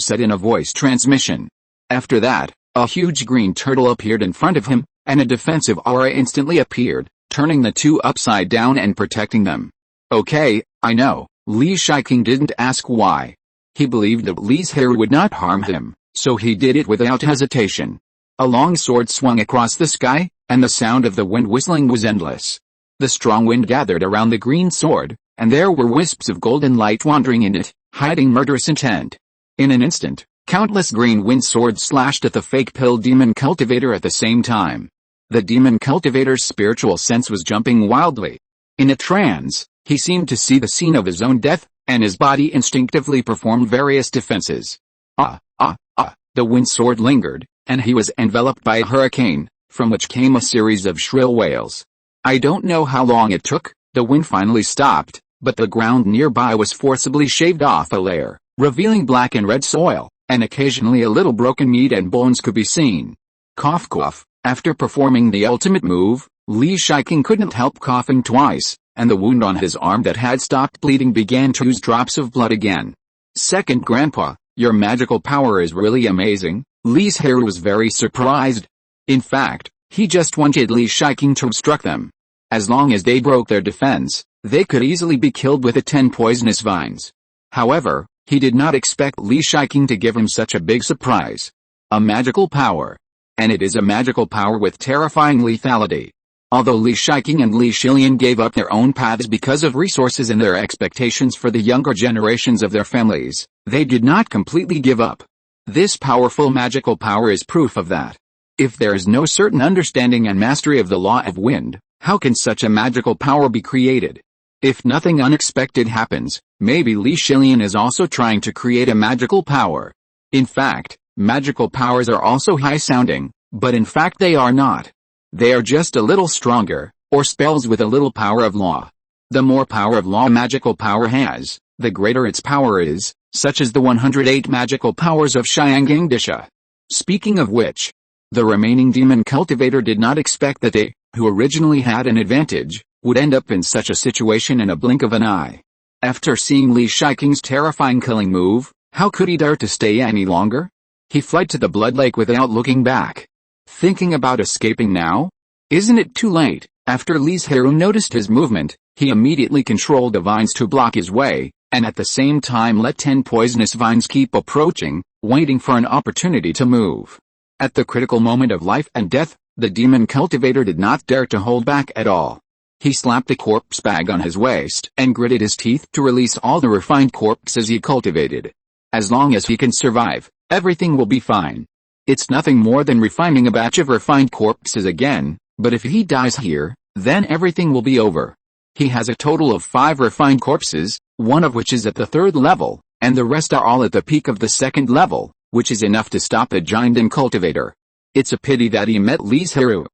said in a voice transmission. After that, a huge green turtle appeared in front of him, and a defensive aura instantly appeared, turning the two upside down and protecting them. Okay, I know, Li Zhirui didn't ask why. He believed that Li Zhirui would not harm him, so he did it without hesitation. A long sword swung across the sky, and the sound of the wind whistling was endless. The strong wind gathered around the green sword, and there were wisps of golden light wandering in it, hiding murderous intent. In an instant, countless green wind swords slashed at the fake pill demon cultivator at the same time. The demon cultivator's spiritual sense was jumping wildly. In a trance, he seemed to see the scene of his own death, and his body instinctively performed various defenses. The wind sword lingered, and he was enveloped by a hurricane, from which came a series of shrill wails. I don't know how long it took, the wind finally stopped, but the ground nearby was forcibly shaved off a layer, revealing black and red soil, and occasionally a little broken meat and bones could be seen. Cough cough. After performing the ultimate move, Li Zhirui couldn't help coughing twice, and the wound on his arm that had stopped bleeding began to ooze drops of blood again. Second Grandpa, your magical power is really amazing, Li Zhirui was very surprised. In fact, he just wanted Li Zhirui to obstruct them. As long as they broke their defense, they could easily be killed with the 10 poisonous vines. However, he did not expect Li Zhirui to give him such a big surprise. A magical power. And it is a magical power with terrifying lethality. Although Li Zhirui and Li Zhilian gave up their own paths because of resources and their expectations for the younger generations of their families, they did not completely give up. This powerful magical power is proof of that. If there is no certain understanding and mastery of the law of wind, how can such a magical power be created? If nothing unexpected happens, maybe Li Zhilian is also trying to create a magical power. In fact, magical powers are also high-sounding, but in fact they are not. They are just a little stronger, or spells with a little power of law. The more power of law a magical power has, the greater its power is, such as the 108 magical powers of Xiangang Disha. Speaking of which, the remaining demon cultivator did not expect that they, who originally had an advantage, would end up in such a situation in a blink of an eye. After seeing Li Zhirui's terrifying killing move, how could he dare to stay any longer? He fled to the blood lake without looking back. Thinking about escaping now? Isn't it too late? After Li Zhirui noticed his movement, he immediately controlled the vines to block his way, and at the same time let 10 poisonous vines keep approaching, waiting for an opportunity to move. At the critical moment of life and death, the demon cultivator did not dare to hold back at all. He slapped a corpse bag on his waist and gritted his teeth to release all the refined corpses he cultivated. As long as he can survive, everything will be fine. It's nothing more than refining a batch of refined corpses again, but if he dies here, then everything will be over. He has a total of 5 refined corpses, one of which is at the 3rd level, and the rest are all at the peak of the 2nd level, which is enough to stop the giant cultivator. It's a pity that he met Li Zhirui.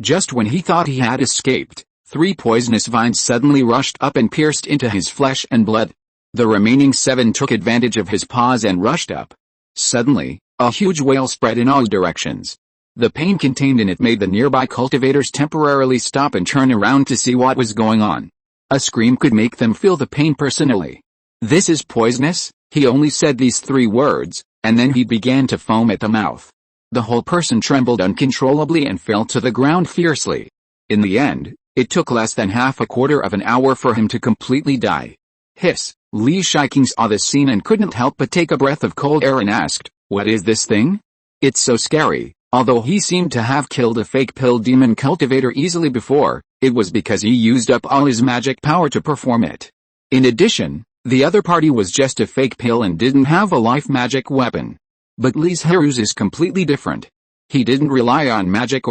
Just when he thought he had escaped, 3 poisonous vines suddenly rushed up and pierced into his flesh and blood. The remaining 7 took advantage of his pause and rushed up. Suddenly, a huge wail spread in all directions. The pain contained in it made the nearby cultivators temporarily stop and turn around to see what was going on. A scream could make them feel the pain personally. "This is poisonous," he only said these 3 words, and then he began to foam at the mouth. The whole person trembled uncontrollably and fell to the ground fiercely. In the end, it took less than half a quarter of an hour for him to completely die. Hiss! Li Zhirui saw the scene and couldn't help but take a breath of cold air and asked, "What is this thing? It's so scary." Although he seemed to have killed a fake pill demon cultivator easily before, it was because he used up all his magic power to perform it. In addition, the other party was just a fake pill and didn't have a life magic weapon. But Li Zhirui's is completely different. He didn't rely on magic,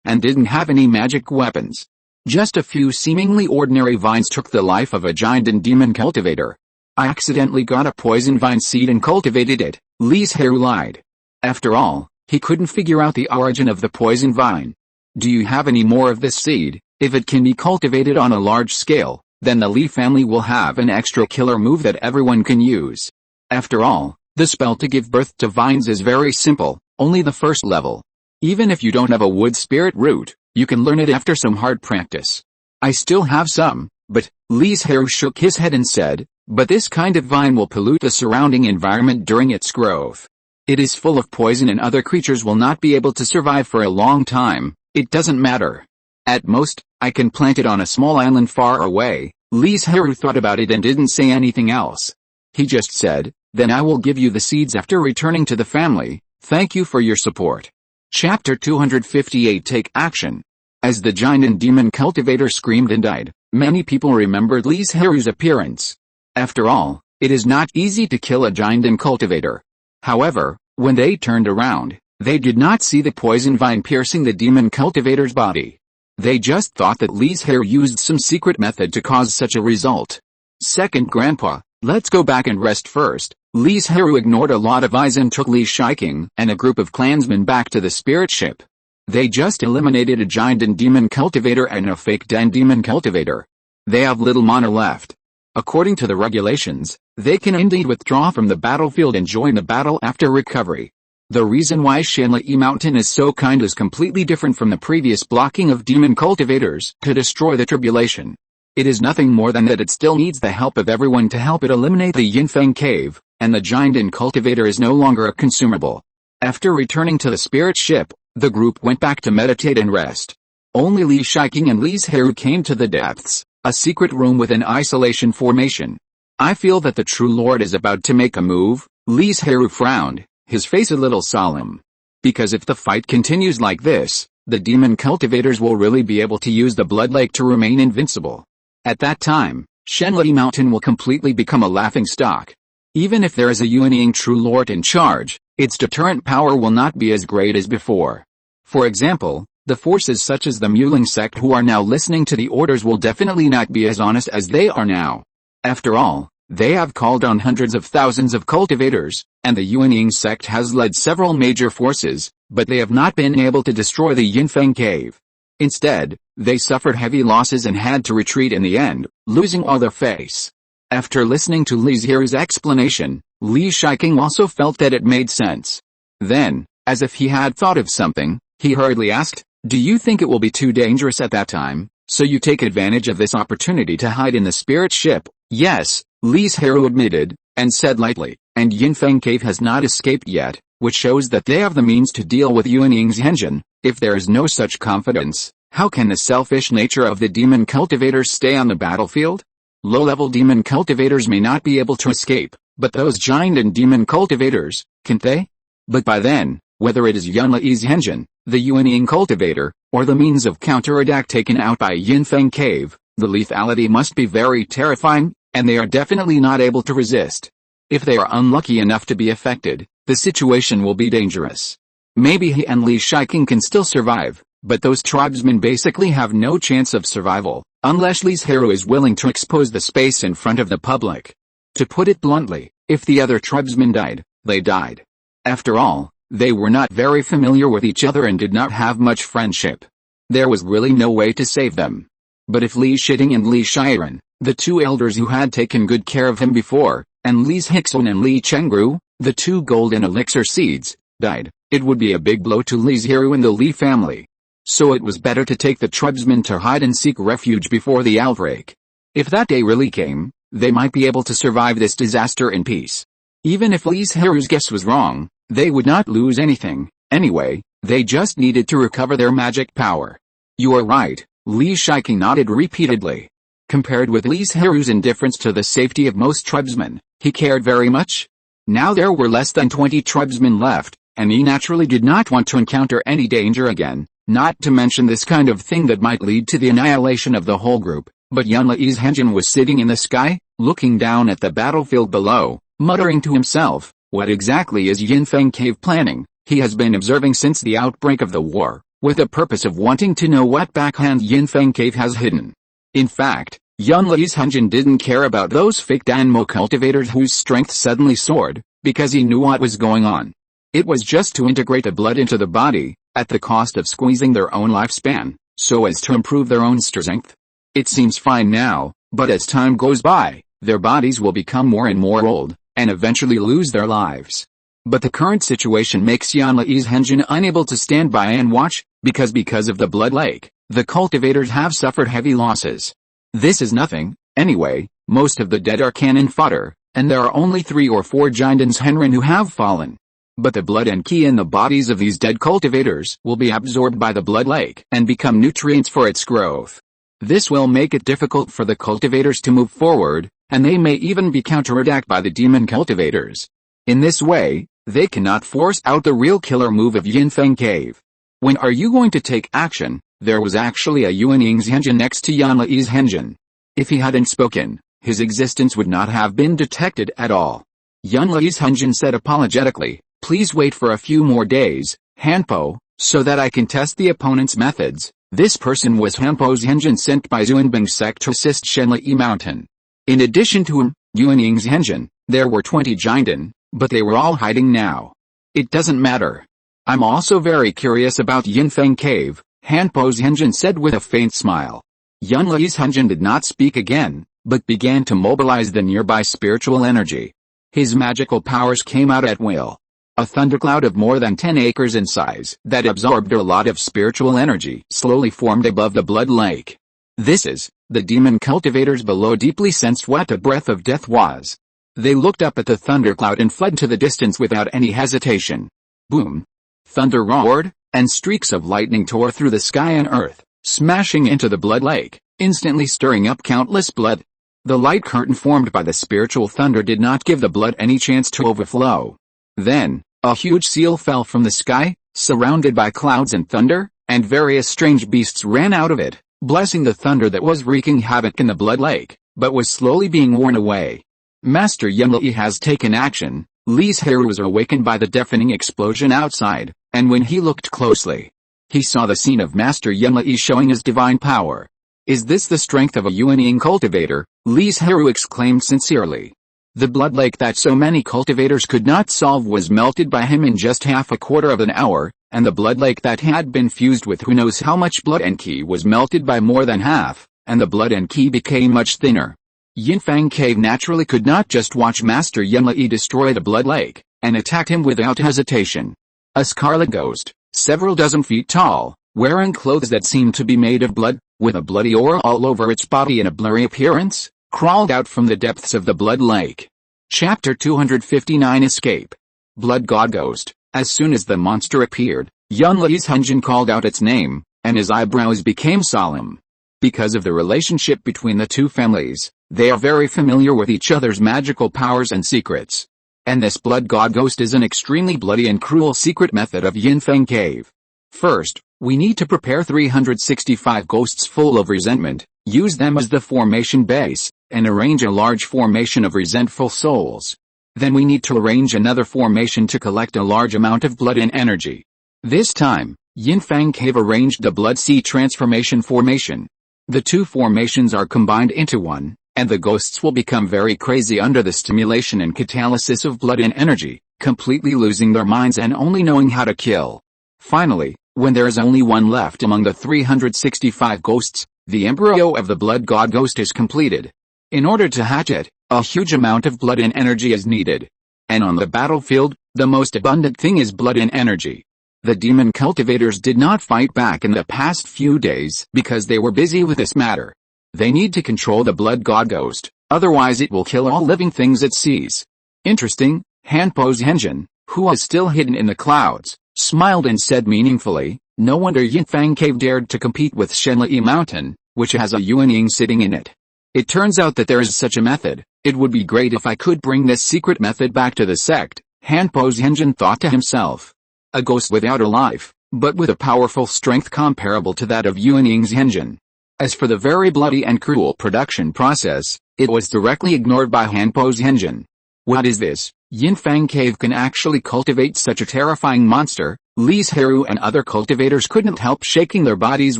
and didn't have any magic weapons. Just a few seemingly ordinary vines took the life of a giant and demon cultivator. "I accidentally got a poison vine seed and cultivated it," Li Zhirui lied. After all, he couldn't figure out the origin of the poison vine. "Do you have any more of this seed? If it can be cultivated on a large scale, then the Li family will have an extra killer move that everyone can use." After all, the spell to give birth to vines is very simple, only the 1st level. Even if you don't have a wood spirit root, you can learn it after some hard practice. "I still have some, but," Li Zhirui shook his head and said, "but this kind of vine will pollute the surrounding environment during its growth. It is full of poison and other creatures will not be able to survive for a long time. It doesn't matter. At most, I can plant it on a small island far away." Li Zhirui thought about it and didn't say anything else. He just said, "Then I will give you the seeds after returning to the family. Thank you for your support." Chapter 258 Take Action. As the giant and demon cultivator screamed and died, many people remembered Li Zhirui's appearance. After all, it is not easy to kill a giant and cultivator. However, when they turned around, they did not see the poison vine piercing the demon cultivator's body. They just thought that Li Zhirui used some secret method to cause such a result. "Second Grandpa, let's go back and rest first." Li Zhirui ignored a lot of eyes and took Li Zhirui and a group of clansmen back to the spirit ship. They just eliminated a giant and demon cultivator and a fake demon cultivator. They have little mana left. According to the regulations, they can indeed withdraw from the battlefield and join the battle after recovery. The reason why Li Mountain is so kind is completely different from the previous blocking of demon cultivators to destroy the tribulation. It is nothing more than that it still needs the help of everyone to help it eliminate the Yinfeng cave, and the giant and cultivator is no longer a consumable. After returning to the spirit ship, the group went back to meditate and rest. Only Li Zhirui and Li Zhirui came to the depths, a secret room with an isolation formation. "I feel that the true Lord is about to make a move." Li Zhirui frowned, his face a little solemn. "Because if the fight continues like this, the demon cultivators will really be able to use the blood lake to remain invincible. At that time, Li Mountain will completely become a laughing stock. Even if there is a Yuanying true Lord in charge, its deterrent power will not be as great as before. For example, the forces such as the Muling sect who are now listening to the orders will definitely not be as honest as they are now. After all, they have called on hundreds of thousands of cultivators, and the Yuanying sect has led several major forces, but they have not been able to destroy the Yinfeng cave. Instead, they suffered heavy losses and had to retreat in the end, losing all their face." After listening to Li Zhirui's explanation, Li Zhirui also felt that it made sense. Then, as if he had thought of something, he hurriedly asked, "Do you think it will be too dangerous at that time, so you take advantage of this opportunity to hide in the spirit ship?" "Yes," Li Zhirui admitted, and said lightly, "and Yinfeng cave has not escaped yet, which shows that they have the means to deal with Yuanying's engine. If there is no such confidence, how can the selfish nature of the demon cultivators stay on the battlefield? Low-level demon cultivators may not be able to escape, but those giant and demon cultivators, can't they? But by then, whether it is Yunli's engine, the Yuanying cultivator, or the means of counterattack taken out by Yinfeng cave, the lethality must be very terrifying, and they are definitely not able to resist. If they are unlucky enough to be affected, the situation will be dangerous. Maybe he and Li Zhirui can still survive, but those tribesmen basically have no chance of survival, unless Li Zhirui is willing to expose the space in front of the public. To put it bluntly, if the other tribesmen died, they died. After all, they were not very familiar with each other and did not have much friendship. There was really no way to save them. But if Li Zhirui and Li Zhirui, the two elders who had taken good care of him before, and Li Zhixun and Li Chengru, the two golden elixir seeds, died, it would be a big blow to Li Zhirui and the Li family. So it was better to take the tribesmen to hide and seek refuge before the outbreak. If that day really came, they might be able to survive this disaster in peace. Even if Li Zhirui's guess was wrong, they would not lose anything. Anyway, they just needed to recover their magic power. You are right, Li Zhirui nodded repeatedly. Compared with Li Zhirui's indifference to the safety of most tribesmen, he cared very much. Now there were less than 20 tribesmen left, and he naturally did not want to encounter any danger again, not to mention this kind of thing that might lead to the annihilation of the whole group. But Li Zhirui was sitting in the sky, looking down at the battlefield below, muttering to himself, what exactly is Yinfeng Cave planning? He has been observing since the outbreak of the war, with the purpose of wanting to know what backhand Yinfeng Cave has hidden. In fact, Li Zhirui didn't care about those fake Danmo cultivators whose strength suddenly soared, because he knew what was going on. It was just to integrate the blood into the body, at the cost of squeezing their own lifespan, so as to improve their own strength. It seems fine now, but as time goes by, their bodies will become more and more old, and eventually lose their lives. But the current situation makes Li Zhirui unable to stand by and watch, because of the blood lake, the cultivators have suffered heavy losses. This is nothing, anyway, most of the dead are cannon fodder, and there are only 3 or 4 Jindans Henrin who have fallen. But the blood and ki in the bodies of these dead cultivators will be absorbed by the blood lake and become nutrients for its growth. This will make it difficult for the cultivators to move forward, and they may even be counterattacked by the demon cultivators. In this way, they cannot force out the real killer move of Yinfeng Cave. When are you going to take action? There was actually a Yuanying Zhenjin next to Li Zhirui. If he hadn't spoken, his existence would not have been detected at all. Li Zhirui said apologetically, please wait for a few more days, Hanpo, so that I can test the opponent's methods. This person was Hanpo Zhenjin sent by Zuanbing sect to assist Shenli Mountain. In addition to him, Yuanying Zhenjin, there were 20 Jindan, but they were all hiding now. It doesn't matter. I'm also very curious about Yinfeng Cave, Hanpo Zhenjin said with a faint smile. Li Zhirui did not speak again, but began to mobilize the nearby spiritual energy. His magical powers came out at will. A thundercloud of more than 10 acres in size that absorbed a lot of spiritual energy slowly formed above the blood lake. The demon cultivators below deeply sensed what a breath of death was. They looked up at the thundercloud and fled to the distance without any hesitation. Boom! Thunder roared, and streaks of lightning tore through the sky and earth, smashing into the blood lake, instantly stirring up countless blood. The light curtain formed by the spiritual thunder did not give the blood any chance to overflow. Then, a huge seal fell from the sky, surrounded by clouds and thunder, and various strange beasts ran out of it, blessing the thunder that was wreaking havoc in the blood lake, but was slowly being worn away. Master Yunli has taken action. Li Zhirui was awakened by the deafening explosion outside, and when he looked closely, he saw the scene of Master Yunli showing his divine power. Is this the strength of a Yuanying cultivator? Li Zhirui exclaimed sincerely. The blood lake that so many cultivators could not solve was melted by him in just half a quarter of an hour, and the blood lake that had been fused with who knows how much blood and ki was melted by more than half, and the blood and ki became much thinner. Yinfeng Cave naturally could not just watch Master Yunli destroy the blood lake, and attacked him without hesitation. A scarlet ghost, several dozen feet tall, wearing clothes that seemed to be made of blood, with a bloody aura all over its body and a blurry appearance, crawled out from the depths of the blood lake. Chapter 259 Escape. Blood God Ghost. As soon as the monster appeared, Li Zhirui called out its name, and his eyebrows became solemn. Because of the relationship between the two families, they are very familiar with each other's magical powers and secrets. And this blood god ghost is an extremely bloody and cruel secret method of Yinfeng Cave. First, we need to prepare 365 ghosts full of resentment, use them as the formation base, and arrange a large formation of resentful souls. Then we need to arrange another formation to collect a large amount of blood and energy. This time, Yinfang Cave arranged the Blood Sea Transformation Formation. The two formations are combined into one, and the ghosts will become very crazy under the stimulation and catalysis of blood and energy, completely losing their minds and only knowing how to kill. Finally, when there is only one left among the 365 ghosts, the embryo of the blood god ghost is completed. In order to hatch it, a huge amount of blood and energy is needed. And on the battlefield, the most abundant thing is blood and energy. The demon cultivators did not fight back in the past few days because they were busy with this matter. They need to control the blood god ghost, otherwise it will kill all living things it sees. Interesting, Hanpo's Henjin, who was still hidden in the clouds, smiled and said meaningfully, no wonder Yinfang Cave dared to compete with Shenlai Mountain, which has a Yuanying sitting in it. It turns out that there is such a method. It would be great if I could bring this secret method back to the sect, Hanpo's Henjin thought to himself. A ghost without a life, but with a powerful strength comparable to that of Yuanying's Henjin. As for the very bloody and cruel production process, it was directly ignored by Hanpo's Henjin. What is this? Yinfang Cave can actually cultivate such a terrifying monster. Li Zhirui and other cultivators couldn't help shaking their bodies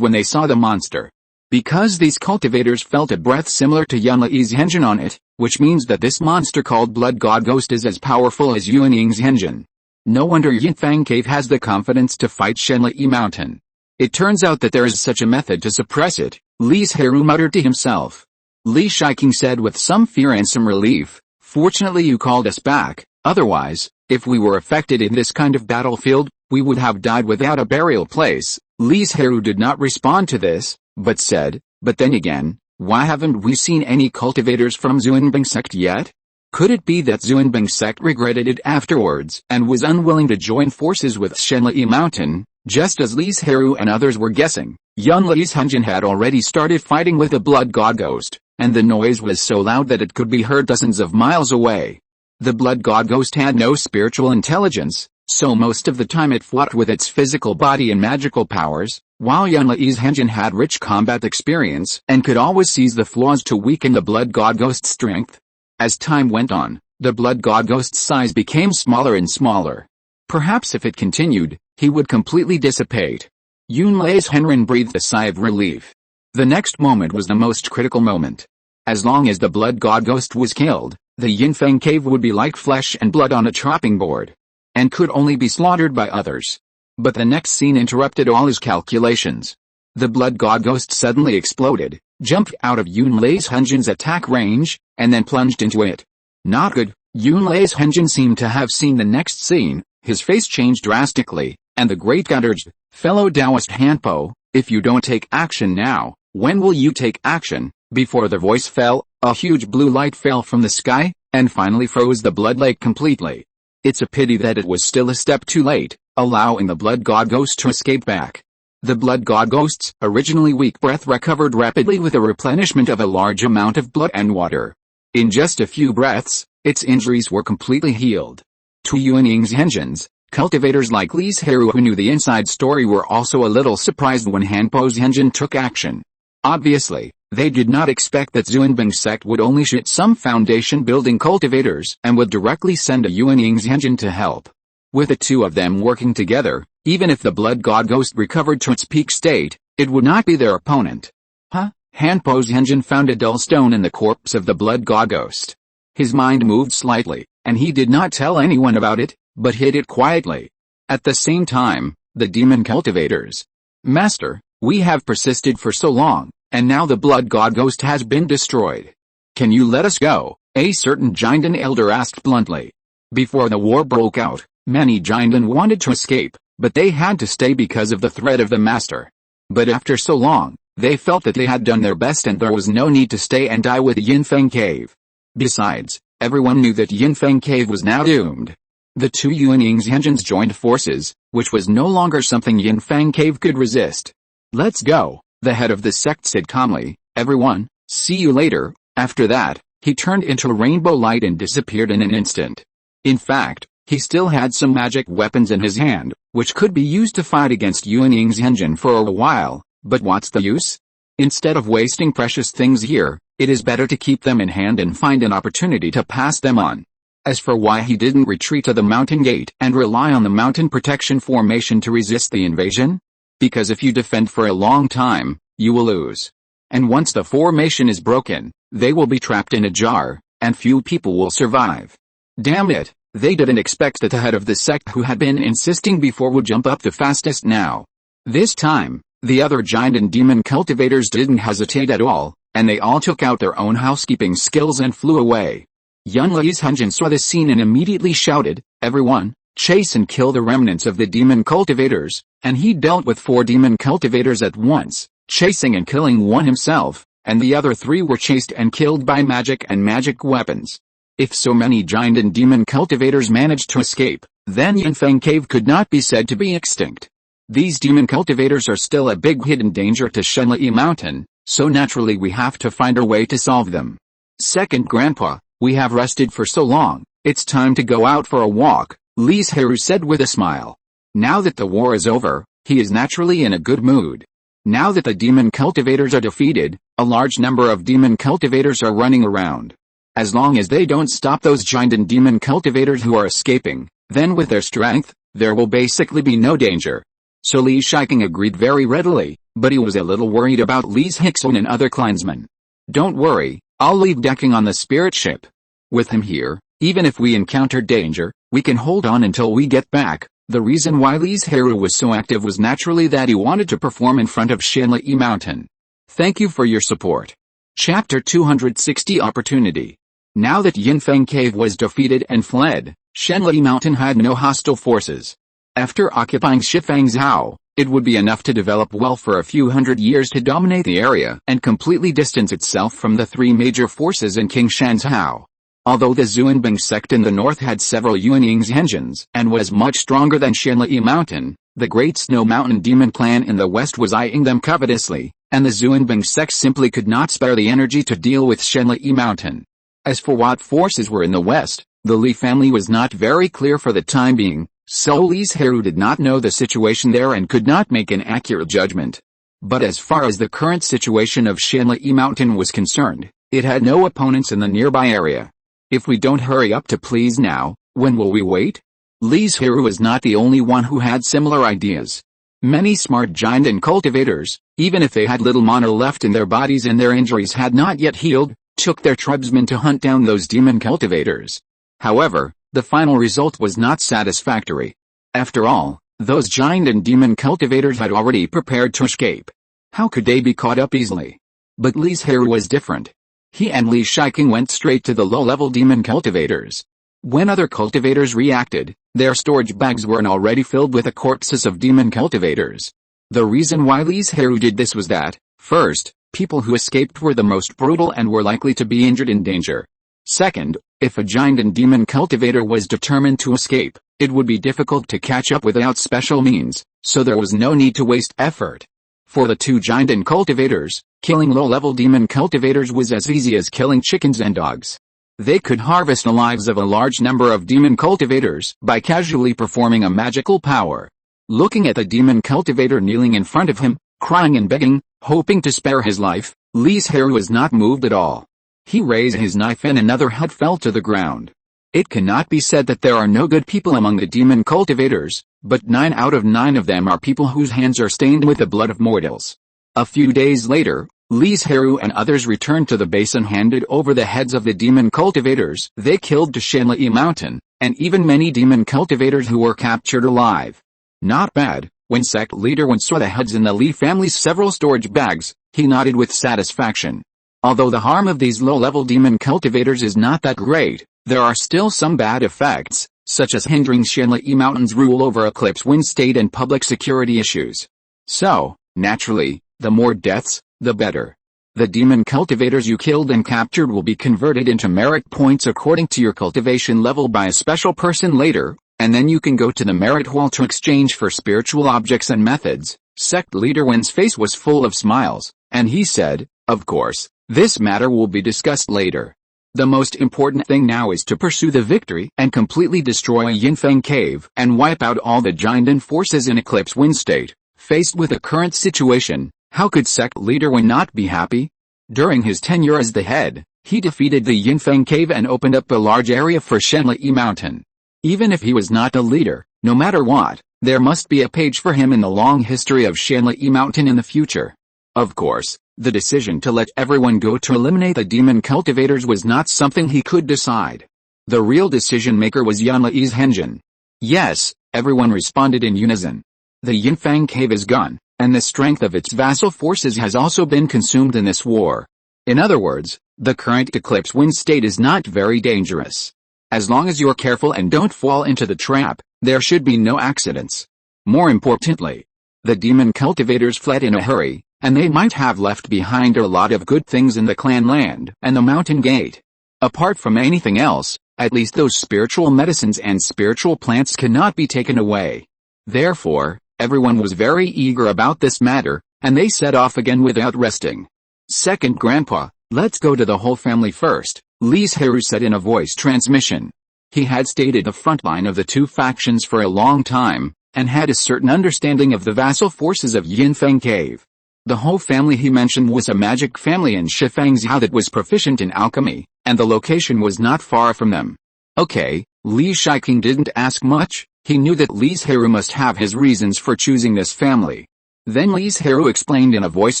when they saw the monster. Because these cultivators felt a breath similar to Yunlai's Henjin on it, which means that this monster called Blood God Ghost is as powerful as Yuanying's Henjin. No wonder Yinfang Cave has the confidence to fight Shenlai Mountain. It turns out that there is such a method to suppress it, Li Zhirui muttered to himself. Li Shiking said with some fear and some relief, fortunately you called us back, otherwise, if we were affected in this kind of battlefield, we would have died without a burial place. Li Zhirui did not respond to this, but said, but then again, why haven't we seen any cultivators from Zhuanbing sect yet? Could it be that Zhuanbing sect regretted it afterwards and was unwilling to join forces with Shenlai Mountain? Just as Li Zhirui and others were guessing, Yunlai's Henjin had already started fighting with the blood god ghost, and the noise was so loud that it could be heard dozens of miles away. The blood god ghost had no spiritual intelligence, so most of the time it fought with its physical body and magical powers, while Yunlai's Henjin had rich combat experience and could always seize the flaws to weaken the blood god ghost's strength. As time went on, the blood god ghost's size became smaller and smaller. Perhaps if it continued, he would completely dissipate. Yunlai's Henjin breathed a sigh of relief. The next moment was the most critical moment. As long as the blood god ghost was killed, the Yinfang Cave would be like flesh and blood on a chopping board, and could only be slaughtered by others. But the next scene interrupted all his calculations. The blood god ghost suddenly exploded, jumped out of Yunlai's Henjin's attack range, and then plunged into it. Not good. Yunlai's Henjin seemed to have seen the next scene. His face changed drastically, and the great god urged, fellow Taoist Hanpo, if you don't take action now, when will you take action? Before the voice fell, a huge blue light fell from the sky, and finally froze the blood lake completely. It's a pity that it was still a step too late, allowing the blood god ghost to escape back. The blood god ghost's originally weak breath recovered rapidly with a replenishment of a large amount of blood and water. In just a few breaths, its injuries were completely healed. To Yuanying's Henjins, cultivators like Li Zhirui who knew the inside story were also a little surprised when Hanpo's Henjin took action. Obviously, they did not expect that Zhuanbing sect would only shoot some foundation-building cultivators and would directly send a Yuanying's Henjin to help. With the two of them working together, even if the blood god ghost recovered to its peak state, it would not be their opponent. Huh? Hanpo's Henjin found a dull stone in the corpse of the blood god ghost. His mind moved slightly, and he did not tell anyone about it, but hid it quietly. At the same time, the demon cultivators. Master, we have persisted for so long, and now the blood god ghost has been destroyed. Can you let us go? A certain Jindan elder asked bluntly. Before the war broke out, many Jindan wanted to escape, but they had to stay because of the threat of the master. But after so long, they felt that they had done their best and there was no need to stay and die with Yinfang Cave. Besides, everyone knew that Yinfang Cave was now doomed. The two Yuanying's Henjins joined forces, which was no longer something Yinfang Cave could resist. Let's go, the head of the sect said calmly, everyone, see you later. After that, he turned into rainbow light and disappeared in an instant. In fact, he still had some magic weapons in his hand, which could be used to fight against Yuanying's Henjin for a while, but what's the use? Instead of wasting precious things here, it is better to keep them in hand and find an opportunity to pass them on. As for why he didn't retreat to the mountain gate and rely on the mountain protection formation to resist the invasion, because if you defend for a long time, you will lose. And once the formation is broken, they will be trapped in a jar, and few people will survive. Damn it, they didn't expect that the head of the sect who had been insisting before would jump up the fastest now. This time, the other giant and demon cultivators didn't hesitate at all, and they all took out their own housekeeping skills and flew away. Young Li Zhirui saw the scene and immediately shouted, "Everyone, chase and kill the remnants of the demon cultivators," and he dealt with 4 demon cultivators at once, chasing and killing one himself, and the other 3 were chased and killed by magic and magic weapons. If so many giant and demon cultivators managed to escape, then Yinfeng Cave could not be said to be extinct. These demon cultivators are still a big hidden danger to Shenli Mountain, so naturally we have to find a way to solve them. Second Grandpa, we have rested for so long, it's time to go out for a walk, Li Zhirui said with a smile. Now that the war is over, he is naturally in a good mood. Now that the demon cultivators are defeated, a large number of demon cultivators are running around. As long as they don't stop those giant and demon cultivators who are escaping, then with their strength, there will basically be no danger. So Li Zhirui agreed very readily, but he was a little worried about Li Zhirui and other clansmen. Don't worry, I'll leave decking on the spirit ship. With him here, even if we encounter danger, we can hold on until we get back. The reason why Li Zhirui was so active was naturally that he wanted to perform in front of Shenli Mountain. Thank you for your support. Chapter 260 Opportunity. Now that Yinfeng Cave was defeated and fled, Shenli Mountain had no hostile forces. After occupying Shifangzhou, it would be enough to develop well for a few hundred years to dominate the area and completely distance itself from the 3 major forces in King Shanzhou. Although the Zhuanbing sect in the north had several Yuanying's engines and was much stronger than Shenli Mountain, the Great Snow Mountain Demon Clan in the west was eyeing them covetously, and the Zhuanbing sect simply could not spare the energy to deal with Shenli Mountain. As for what forces were in the west, the Li family was not very clear for the time being, so Li Zhirui did not know the situation there and could not make an accurate judgment. But as far as the current situation of Shenli Mountain was concerned, it had no opponents in the nearby area. If we don't hurry up to please now, when will we wait? Li Zhirui was not the only one who had similar ideas. Many smart giant and cultivators, even if they had little mana left in their bodies and their injuries had not yet healed, took their tribesmen to hunt down those demon cultivators. However, the final result was not satisfactory. After all, those giant and demon cultivators had already prepared to escape. How could they be caught up easily? But Li Zhirui was different. He and Li Zhirui went straight to the low-level demon cultivators. When other cultivators reacted, their storage bags were already filled with the corpses of demon cultivators. The reason why Li Zhirui did this was that, first, people who escaped were the most brutal and were likely to be injured in danger. Second, if a giant and demon cultivator was determined to escape, it would be difficult to catch up without special means, so there was no need to waste effort. For the 2 giant and cultivators, killing low-level demon cultivators was as easy as killing chickens and dogs. They could harvest the lives of a large number of demon cultivators by casually performing a magical power. Looking at the demon cultivator kneeling in front of him, crying and begging, hoping to spare his life, Li Zhirui was not moved at all. He raised his knife and another head fell to the ground. It cannot be said that there are no good people among the demon cultivators, but 9 out of 9 of them are people whose hands are stained with the blood of mortals. A few days later, Li Zhirui and others returned to the base and handed over the heads of the demon cultivators they killed to Shenli Mountain, and even many demon cultivators who were captured alive. Not bad. When sect leader Wen saw the heads in the Li family's several storage bags, he nodded with satisfaction. Although the harm of these low-level demon cultivators is not that great, there are still some bad effects, such as hindering Shenli Mountain's rule over Eclipse Wind State and public security issues. So, naturally, the more deaths, the better. The demon cultivators you killed and captured will be converted into merit points according to your cultivation level by a special person later, and then you can go to the merit hall to exchange for spiritual objects and methods. Sect leader Wen's face was full of smiles, and he said, "Of course, this matter will be discussed later. The most important thing now is to pursue the victory and completely destroy Yinfeng Cave and wipe out all the giant forces in Eclipse Wind State." Faced with the current situation, how could sect leader Wen not be happy? During his tenure as the head, he defeated the Yinfeng Cave and opened up a large area for Shenli Mountain. Even if he was not the leader, no matter what, There must be a page for him in the long history of Shanli Mountain in the future. Of course, the decision to let everyone go to eliminate the demon cultivators was not something he could decide. The real decision-maker was Yanli's Henjin. Yes, everyone responded in unison. The Yinfang cave is gone, and the strength of its vassal forces has also been consumed in this war. In other words, the current eclipse wind state is not very dangerous. As long as you're careful and don't fall into the trap, there should be no accidents. More importantly, the demon cultivators fled in a hurry, and they might have left behind a lot of good things in the clan land and the mountain gate. Apart from anything else, at least those spiritual medicines and spiritual plants cannot be taken away. Therefore, everyone was very eager about this matter, and they set off again without resting. Second Grandpa, let's go to the whole family first, Li Zhirui said in a voice transmission. He had stayed at the front line of the two factions for a long time, and had a certain understanding of the vassal forces of Yinfeng Cave. The whole family he mentioned was a magic family in Shifangzhou that was proficient in alchemy, and the location was not far from them. Okay, Li Shiking didn't ask much. He knew that Li Zhirui must have his reasons for choosing this family. Then Li Zhirui explained in a voice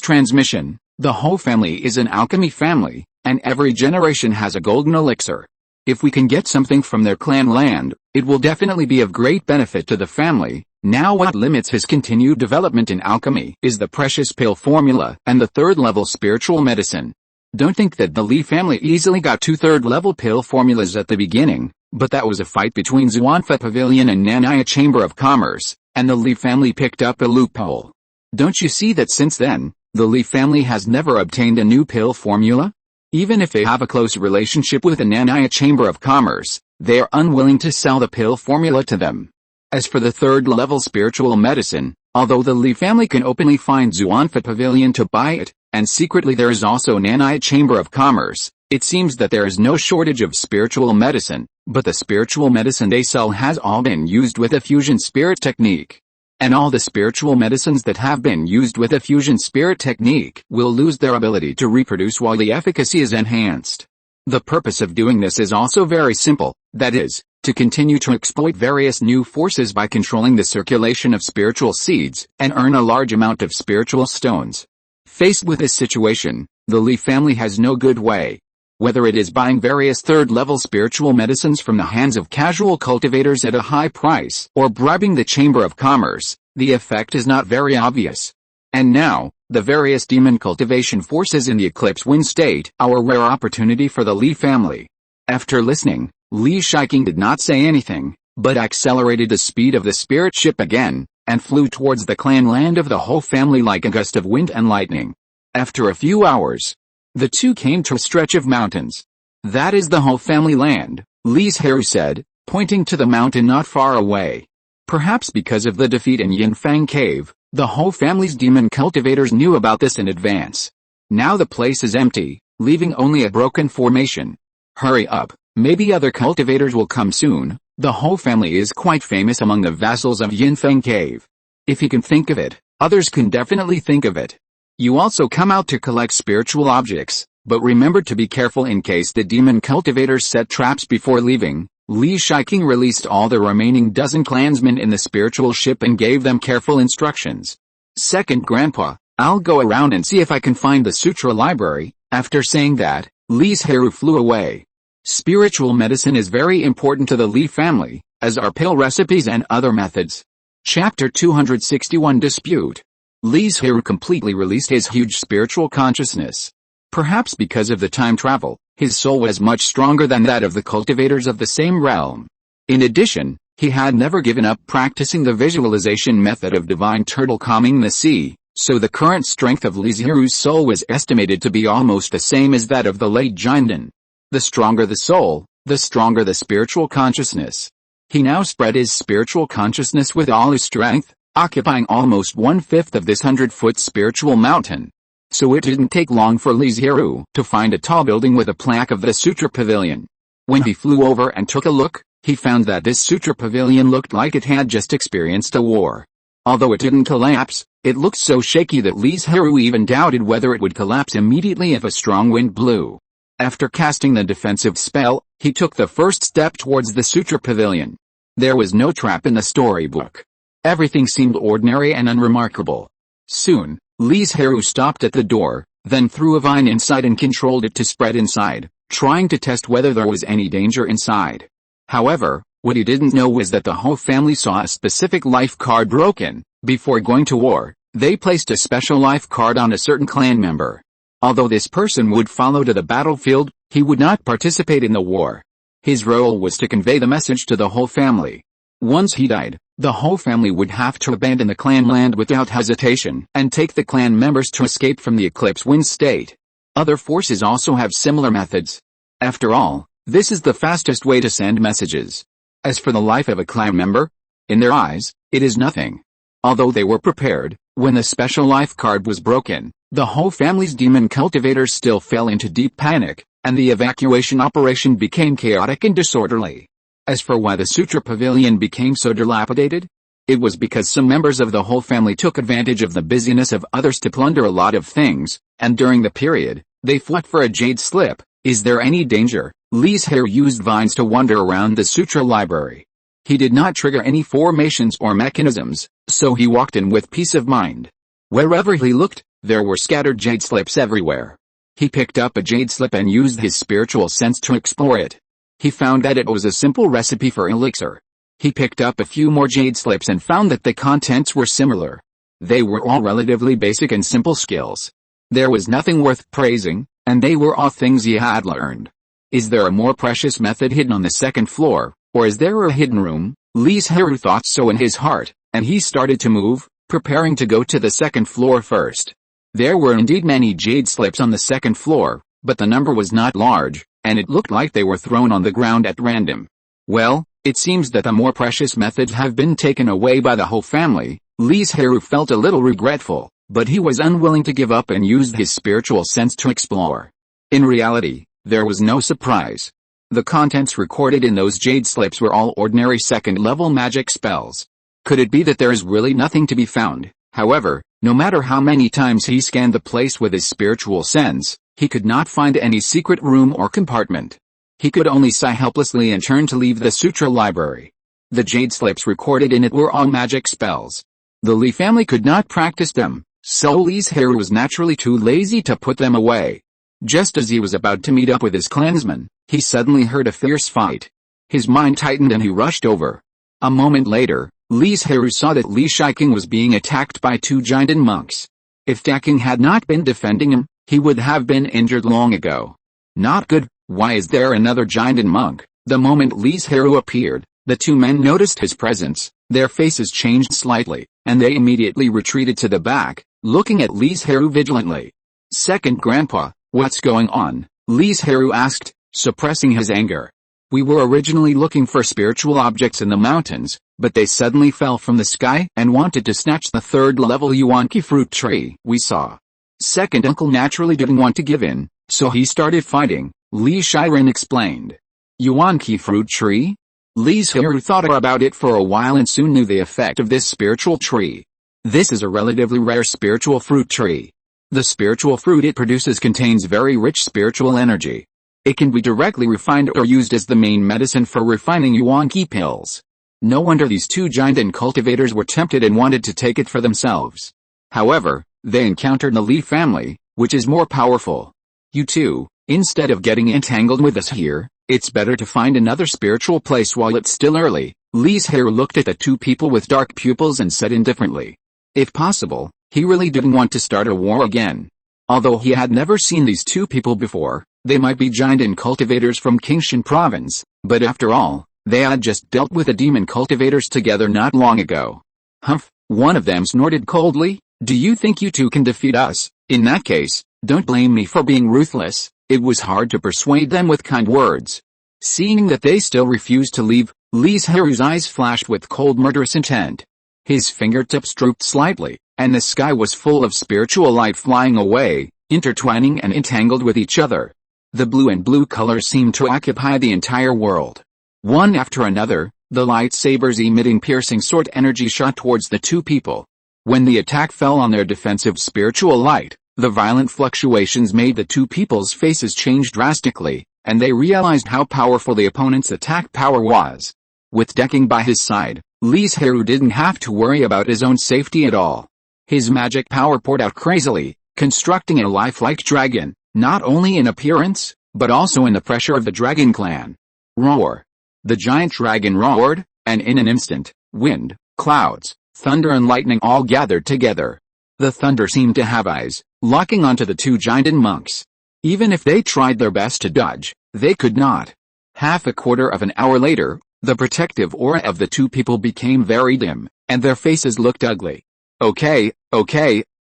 transmission, the whole family is an alchemy family, and every generation has a golden elixir. If we can get something from their clan land, it will definitely be of great benefit to the family. Now what limits his continued development in alchemy is the precious pill formula and the third-level spiritual medicine. Don't think that the Li family easily got two third-level pill formulas at the beginning, but that was a fight between Xuanfa Pavilion and Nanaya Chamber of Commerce, and the Li family picked up a loophole. Don't you see that since then, the Li family has never obtained a new pill formula? Even if they have a close relationship with the Nanaya Chamber of Commerce, they are unwilling to sell the pill formula to them. As for the third-level spiritual medicine, although the Li family can openly find Xuanfa Pavilion to buy it, and secretly there is also Nanaya Chamber of Commerce, it seems that there is no shortage of spiritual medicine, but the spiritual medicine they sell has all been used with a fusion spirit technique. And all the spiritual medicines that have been used with a fusion spirit technique will lose their ability to reproduce while the efficacy is enhanced. The purpose of doing this is also very simple, that is, to continue to exploit various new forces by controlling the circulation of spiritual seeds, and earn a large amount of spiritual stones. Faced with this situation, the Li family has no good way. Whether it is buying various third-level spiritual medicines from the hands of casual cultivators at a high price, or bribing the Chamber of Commerce, the effect is not very obvious. And now, the various demon cultivation forces in the eclipse wind state are a rare opportunity for the Li family. After listening, Li Shiking did not say anything, but accelerated the speed of the spirit ship again, and flew towards the clan land of the whole family like a gust of wind and lightning. After a few hours, the two came to a stretch of mountains. That is the whole family land, Li Zhirui said, pointing to the mountain not far away. Perhaps because of the defeat in Yinfang Cave, the whole family's demon cultivators knew about this in advance. Now the place is empty, leaving only a broken formation. Hurry up, maybe other cultivators will come soon. The whole family is quite famous among the vassals of Yinfang Cave. If he can think of it, others can definitely think of it. You also come out to collect spiritual objects, but remember to be careful in case the demon cultivators set traps before leaving. Li Shiking released all the remaining dozen clansmen in the spiritual ship and gave them careful instructions. Second Grandpa, I'll go around and see if I can find the Sutra library. After saying that, Li Zhirui flew away. Spiritual medicine is very important to the Li family, as are pill recipes and other methods. Chapter 261 Dispute. Li Zhirui completely released his huge spiritual consciousness. Perhaps because of the time travel, his soul was much stronger than that of the cultivators of the same realm. In addition, he had never given up practicing the visualization method of divine turtle calming the sea, so the current strength of Li Zhirui's soul was estimated to be almost the same as that of the late Jinden. The stronger the soul, the stronger the spiritual consciousness. He now spread his spiritual consciousness with all his strength, occupying almost 1/5 of this 100-foot spiritual mountain. So it didn't take long for Li Zhirui to find a tall building with a plaque of the Sutra Pavilion. When he flew over and took a look, he found that this Sutra Pavilion looked like it had just experienced a war. Although it didn't collapse, it looked so shaky that Li Zhirui even doubted whether it would collapse immediately if a strong wind blew. After casting the defensive spell, he took the first step towards the Sutra Pavilion. There was no trap in the storybook. Everything seemed ordinary and unremarkable. Soon, Li Zhirui stopped at the door, then threw a vine inside and controlled it to spread inside, trying to test whether there was any danger inside. However, what he didn't know was that the whole family saw a specific life card broken. Before going to war, they placed a special life card on a certain clan member. Although this person would follow to the battlefield, he would not participate in the war. His role was to convey the message to the whole family. Once he died, the whole family would have to abandon the clan land without hesitation and take the clan members to escape from the eclipse wind state. Other forces also have similar methods. After all, this is the fastest way to send messages. As for the life of a clan member, in their eyes, it is nothing. Although they were prepared, when the special life card was broken, the whole family's demon cultivators still fell into deep panic, and the evacuation operation became chaotic and disorderly. As for why the Sutra Pavilion became so dilapidated, it was because some members of the whole family took advantage of the busyness of others to plunder a lot of things, and during the period, they fought for a jade slip. Is there any danger? Li Zhirui used vines to wander around the Sutra library. He did not trigger any formations or mechanisms, so he walked in with peace of mind. Wherever he looked, there were scattered jade slips everywhere. He picked up a jade slip and used his spiritual sense to explore it. He found that it was a simple recipe for elixir. He picked up a few more jade slips and found that the contents were similar. They were all relatively basic and simple skills. There was nothing worth praising, and they were all things he had learned. Is there a more precious method hidden on the second floor, or is there a hidden room? Li Zhirui thought so in his heart, and he started to move, preparing to go to the second floor first. There were indeed many jade slips on the second floor, but the number was not large, and it looked like they were thrown on the ground at random. Well, it seems that the more precious methods have been taken away by the whole family. Li Zhirui felt a little regretful, but he was unwilling to give up and used his spiritual sense to explore. In reality, there was no surprise. The contents recorded in those jade slips were all ordinary second-level magic spells. Could it be that there is really nothing to be found? However, no matter how many times he scanned the place with his spiritual sense, he could not find any secret room or compartment. He could only sigh helplessly and turn to leave the Sutra library. The jade slips recorded in it were all magic spells. The Li family could not practice them, so Li Zhirui was naturally too lazy to put them away. Just as he was about to meet up with his clansmen, he suddenly heard a fierce fight. His mind tightened and he rushed over. A moment later, Li Zhirui saw that Li Shiking was being attacked by two giant monks. If Daking had not been defending him, he would have been injured long ago. Not good. Why is there another giant monk? The moment Li Zhirui appeared, the two men noticed his presence, their faces changed slightly, and they immediately retreated to the back, looking at Li Zhirui vigilantly. Second Grandpa, what's going on? Li Zhirui asked, suppressing his anger. We were originally looking for spiritual objects in the mountains, but they suddenly fell from the sky and wanted to snatch the third-level yuan-ki fruit tree we saw. Second uncle naturally didn't want to give in, so he started fighting, Li Shiren explained. Yuan-ki fruit tree? Li Zhirui thought about it for a while and soon knew the effect of this spiritual tree. This is a relatively rare spiritual fruit tree. The spiritual fruit it produces contains very rich spiritual energy. It can be directly refined or used as the main medicine for refining yuan-ki pills. No wonder these two giant cultivators were tempted and wanted to take it for themselves. However, they encountered the Li family, which is more powerful. You two, instead of getting entangled with us here, it's better to find another spiritual place while it's still early. Li Zhirui looked at the two people with dark pupils and said indifferently. If possible, he really didn't want to start a war again. Although he had never seen these two people before, they might be giant cultivators from Qingshan province, but after all, they had just dealt with the demon cultivators together not long ago. Humph, one of them snorted coldly. Do you think you two can defeat us? In that case, don't blame me for being ruthless. It was hard to persuade them with kind words. Seeing that they still refused to leave, Li Zhirui's eyes flashed with cold murderous intent. His fingertips drooped slightly, and the sky was full of spiritual light flying away, intertwining and entangled with each other. The blue and blue colors seemed to occupy the entire world. One after another, the lightsabers emitting piercing sword energy shot towards the two people. When the attack fell on their defensive spiritual light, the violent fluctuations made the two people's faces change drastically, and they realized how powerful the opponent's attack power was. With Daking by his side, Li Zhirui didn't have to worry about his own safety at all. His magic power poured out crazily, constructing a lifelike dragon, not only in appearance, but also in the pressure of the dragon clan. Roar! The giant dragon roared, and in an instant, wind, clouds, thunder and lightning all gathered together. The thunder seemed to have eyes, locking onto the two giant monks. Even if they tried their best to dodge, they could not. Half a quarter of an hour later, the protective aura of the two people became very dim, and their faces looked ugly. Okay,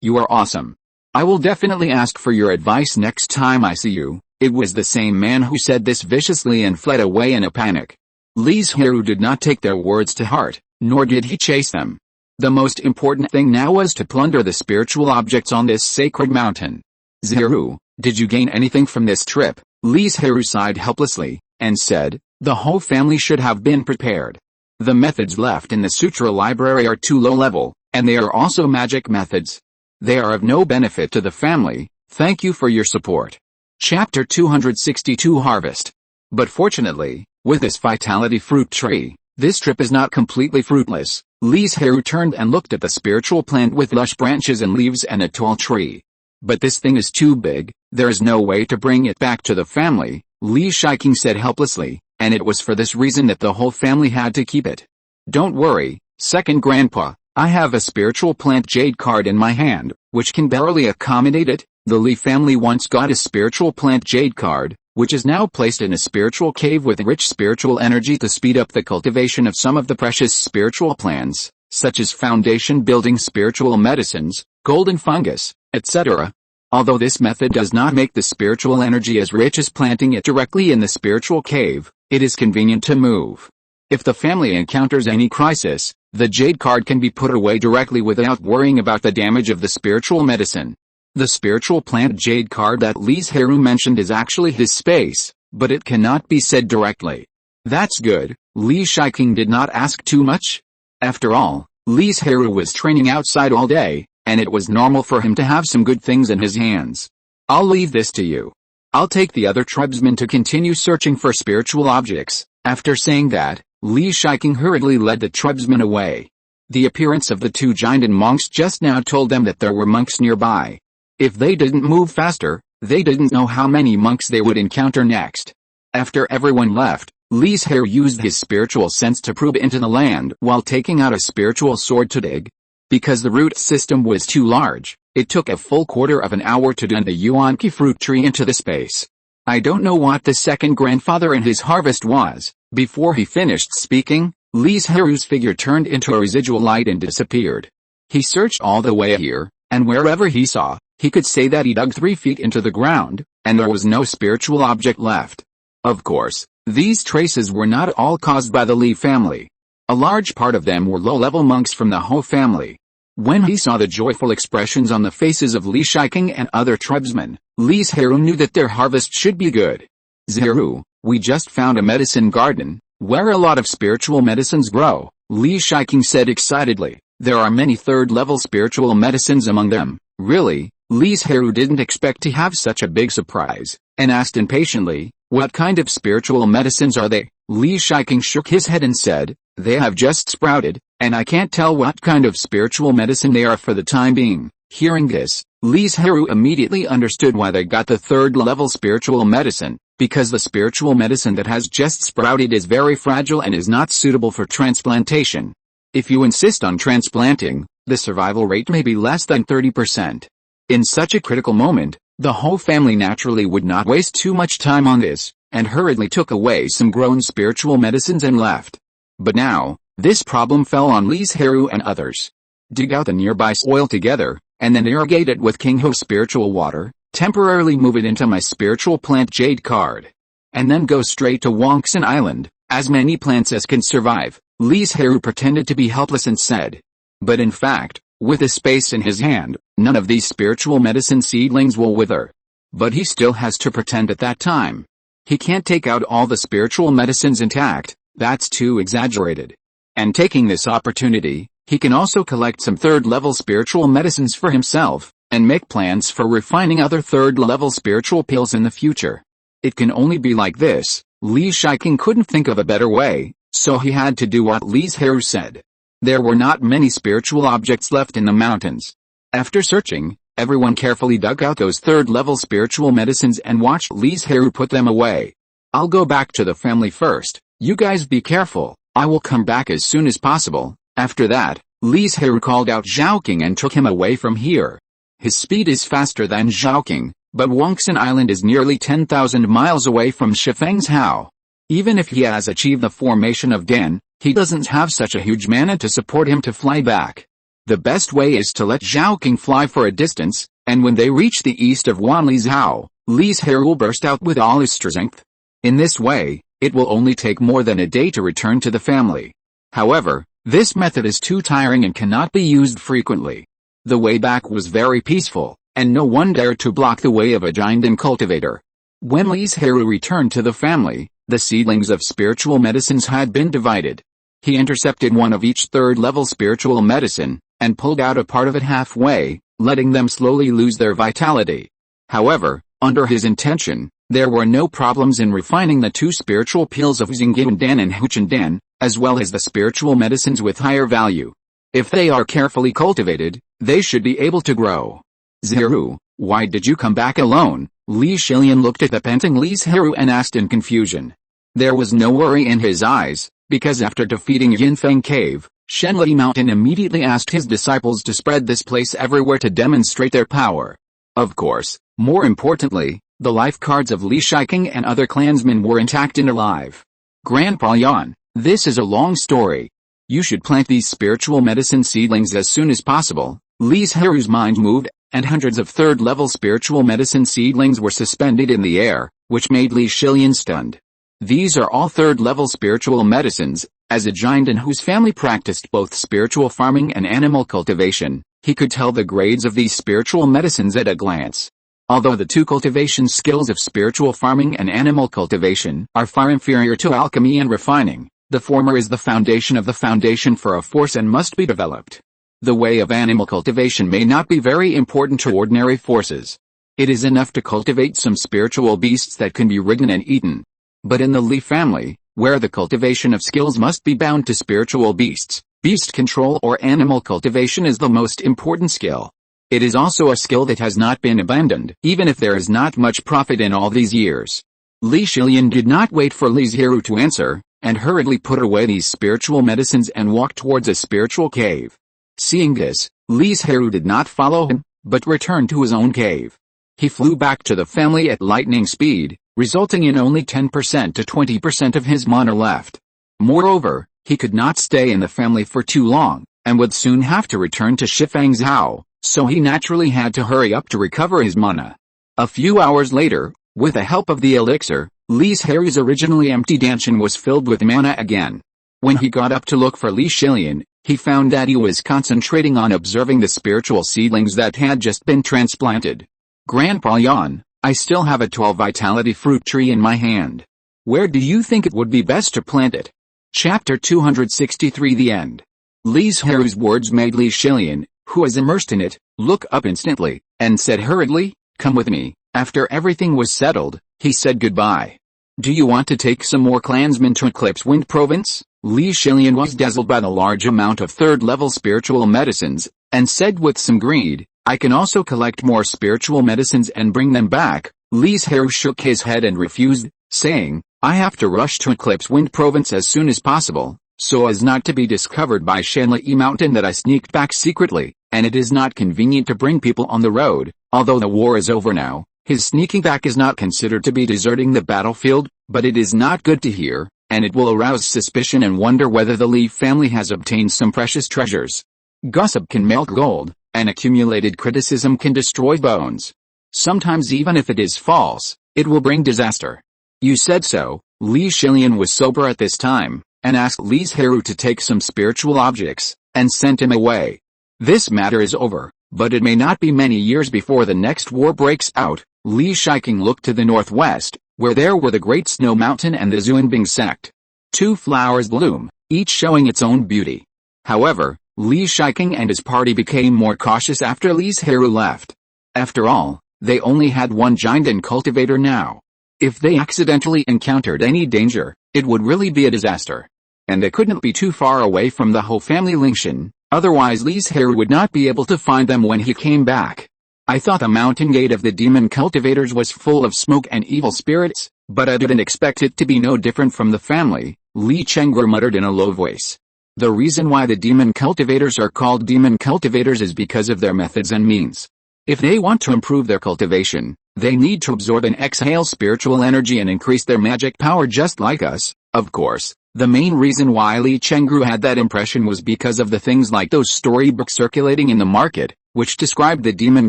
you are awesome. I will definitely ask for your advice next time I see you. It was the same man who said this viciously and fled away in a panic. Li Zhirui did not take their words to heart, nor did he chase them. The most important thing now was to plunder the spiritual objects on this sacred mountain. Zhirui, did you gain anything from this trip? Li Zhirui sighed helplessly, and said, the whole family should have been prepared. The methods left in the Sutra library are too low level, and they are also magic methods. They are of no benefit to the family. Thank you for your support. Chapter 262 Harvest. But fortunately, with this vitality fruit tree, this trip is not completely fruitless. Li Zhirui turned and looked at the spiritual plant with lush branches and leaves and a tall tree. But this thing is too big, there is no way to bring it back to the family, Li Zhirui said helplessly, and it was for this reason that the whole family had to keep it. Don't worry, second grandpa, I have a spiritual plant jade card in my hand, which can barely accommodate it. The Li family once got a spiritual plant jade card, which is now placed in a spiritual cave with rich spiritual energy to speed up the cultivation of some of the precious spiritual plants, such as foundation building spiritual medicines, golden fungus, etc. Although this method does not make the spiritual energy as rich as planting it directly in the spiritual cave, it is convenient to move. If the family encounters any crisis, the jade card can be put away directly without worrying about the damage of the spiritual medicine. The spiritual plant jade card that Li Zhirui mentioned is actually his space, but it cannot be said directly. That's good, Li Zhirui did not ask too much. After all, Li Zhirui was training outside all day, and it was normal for him to have some good things in his hands. I'll leave this to you. I'll take the other tribesmen to continue searching for spiritual objects. After saying that, Li Zhirui hurriedly led the tribesmen away. The appearance of the two giant monks just now told them that there were monks nearby. If they didn't move faster, they didn't know how many monks they would encounter next. After everyone left, Li Zhirui used his spiritual sense to probe into the land while taking out a spiritual sword to dig. Because the root system was too large, it took a full quarter of an hour to turn the yuanqi fruit tree into the space. I don't know what the second grandfather in his harvest was. Before he finished speaking, Li Zhirui's figure turned into a residual light and disappeared. He searched all the way here, and wherever he saw, he could say that he dug 3 feet into the ground, and there was no spiritual object left. Of course, these traces were not all caused by the Li family. A large part of them were low-level monks from the Ho family. When he saw the joyful expressions on the faces of Li Zhirui and other tribesmen, Li Zhirui knew that their harvest should be good. Zhirui, we just found a medicine garden, where a lot of spiritual medicines grow, Li Zhirui said excitedly. There are many third-level spiritual medicines among them. Really? Li Zhirui didn't expect to have such a big surprise, and asked impatiently, what kind of spiritual medicines are they? Li Zhirui shook his head and said, they have just sprouted, and I can't tell what kind of spiritual medicine they are for the time being. Hearing this, Li Zhirui immediately understood why they got the third-level spiritual medicine, because the spiritual medicine that has just sprouted is very fragile and is not suitable for transplantation. If you insist on transplanting, the survival rate may be less than 30%. In such a critical moment, the whole family naturally would not waste too much time on this, and hurriedly took away some grown spiritual medicines and left. But now, this problem fell on Li Zhirui and others. Dig out the nearby soil together, and then irrigate it with King Ho spiritual water, temporarily move it into my spiritual plant jade card. And then go straight to Banyan Island, as many plants as can survive. Li Zhirui pretended to be helpless and said. But in fact, with a space in his hand, none of these spiritual medicine seedlings will wither. But he still has to pretend at that time. He can't take out all the spiritual medicines intact, that's too exaggerated. And taking this opportunity, he can also collect some third-level spiritual medicines for himself, and make plans for refining other third-level spiritual pills in the future. It can only be like this. Li Zhirui couldn't think of a better way, so he had to do what Li Zhirui said. There were not many spiritual objects left in the mountains. After searching, everyone carefully dug out those third-level spiritual medicines and watched Li Zhirui put them away. "I'll go back to the family first. You guys be careful. I will come back as soon as possible." After that, Li Zhirui called out Zhaoqing and took him away from here. His speed is faster than Zhaoqing, but Wangxin Island is nearly 10,000 miles away from Shifeng's Hao. Even if he has achieved the formation of Dan, he doesn't have such a huge mana to support him to fly back. The best way is to let Zhaoqing fly for a distance, and when they reach the east of Wanli's Hao, Li Zhirui will burst out with all his strength. In this way, it will only take more than a day to return to the family. However, this method is too tiring and cannot be used frequently. The way back was very peaceful, and no one dared to block the way of a giant cultivator. When Li Zhirui returned to the family, the seedlings of spiritual medicines had been divided. He intercepted one of each third-level spiritual medicine, and pulled out a part of it halfway, letting them slowly lose their vitality. However, under his intention, there were no problems in refining the two spiritual peels of Xingyan Dan and Huchen Dan, as well as the spiritual medicines with higher value. If they are carefully cultivated, they should be able to grow. "Zhirui, why did you come back alone?" Li Zhilian looked at the panting Li Zhirui and asked in confusion. There was no worry in his eyes, because after defeating Yinfeng Cave, Shenli Mountain immediately asked his disciples to spread this place everywhere to demonstrate their power. Of course, more importantly, the life cards of Li Shiking and other clansmen were intact and alive. "Grandpa Yan, this is a long story. You should plant these spiritual medicine seedlings as soon as possible." Li Zhirui's mind moved, and hundreds of third-level spiritual medicine seedlings were suspended in the air, which made Li Zhilian stunned. These are all third-level spiritual medicines. As a giant in whose family practiced both spiritual farming and animal cultivation, he could tell the grades of these spiritual medicines at a glance. Although the two cultivation skills of spiritual farming and animal cultivation are far inferior to alchemy and refining, the former is the foundation of the foundation for a force and must be developed. The way of animal cultivation may not be very important to ordinary forces. It is enough to cultivate some spiritual beasts that can be ridden and eaten. But in the Li family, where the cultivation of skills must be bound to spiritual beasts, beast control or animal cultivation is the most important skill. It is also a skill that has not been abandoned, even if there is not much profit in all these years. Li Zhilian did not wait for Li Zhirui to answer, and hurriedly put away these spiritual medicines and walked towards a spiritual cave. Seeing this, Li Zhirui did not follow him, but returned to his own cave. He flew back to the family at lightning speed, resulting in only 10% to 20% of his mana left. Moreover, he could not stay in the family for too long, and would soon have to return to Shifeng's Hao, so he naturally had to hurry up to recover his mana. A few hours later, with the help of the elixir, Li Zhirui's originally empty danshan was filled with mana again. When he got up to look for Li Zhilian, he found that he was concentrating on observing the spiritual seedlings that had just been transplanted. "Grandpa Yan, I still have a 12 vitality fruit tree in my hand. Where do you think it would be best to plant it?" Chapter 263 The End. Li Zhirui's words made Li Zhilian, who was immersed in it, look up instantly, and said hurriedly, "Come with me." After everything was settled, he said goodbye. "Do you want to take some more clansmen to Eclipse Wind Province?" Li Zhilian was dazzled by the large amount of third-level spiritual medicines, and said with some greed, "I can also collect more spiritual medicines and bring them back." Li Zhirui shook his head and refused, saying, "I have to rush to Eclipse Wind Province as soon as possible, so as not to be discovered by Shanli Mountain that I sneaked back secretly, and it is not convenient to bring people on the road." Although the war is over now, his sneaking back is not considered to be deserting the battlefield, but it is not good to hear, and it will arouse suspicion and wonder whether the Li family has obtained some precious treasures. Gossip can melt gold, and accumulated criticism can destroy bones. Sometimes even if it is false, it will bring disaster. "You said so." Li Zhilian was sober at this time, and asked Li Zhirui to take some spiritual objects, and sent him away. This matter is over, but it may not be many years before the next war breaks out. Li Shiking looked to the northwest, where there were the Great Snow Mountain and the Xuanbing sect. Two flowers bloom, each showing its own beauty. However, Li Shiking and his party became more cautious after Li Zhirui left. After all, they only had one giant and cultivator now. If they accidentally encountered any danger, it would really be a disaster. and they couldn't be too far away from the whole family Lingshan, otherwise Li Zhirui would not be able to find them when he came back. I thought the mountain gate of the demon cultivators was full of smoke and evil spirits, but I didn't expect it to be no different from the family, Li Zhirui muttered in a low voice. The reason why the demon cultivators are called demon cultivators is because of their methods and means. If they want to improve their cultivation, they need to absorb and exhale spiritual energy and increase their magic power just like us. Of course, the main reason why Li Zhirui had that impression was because of the things like those storybooks circulating in the market, which described the demon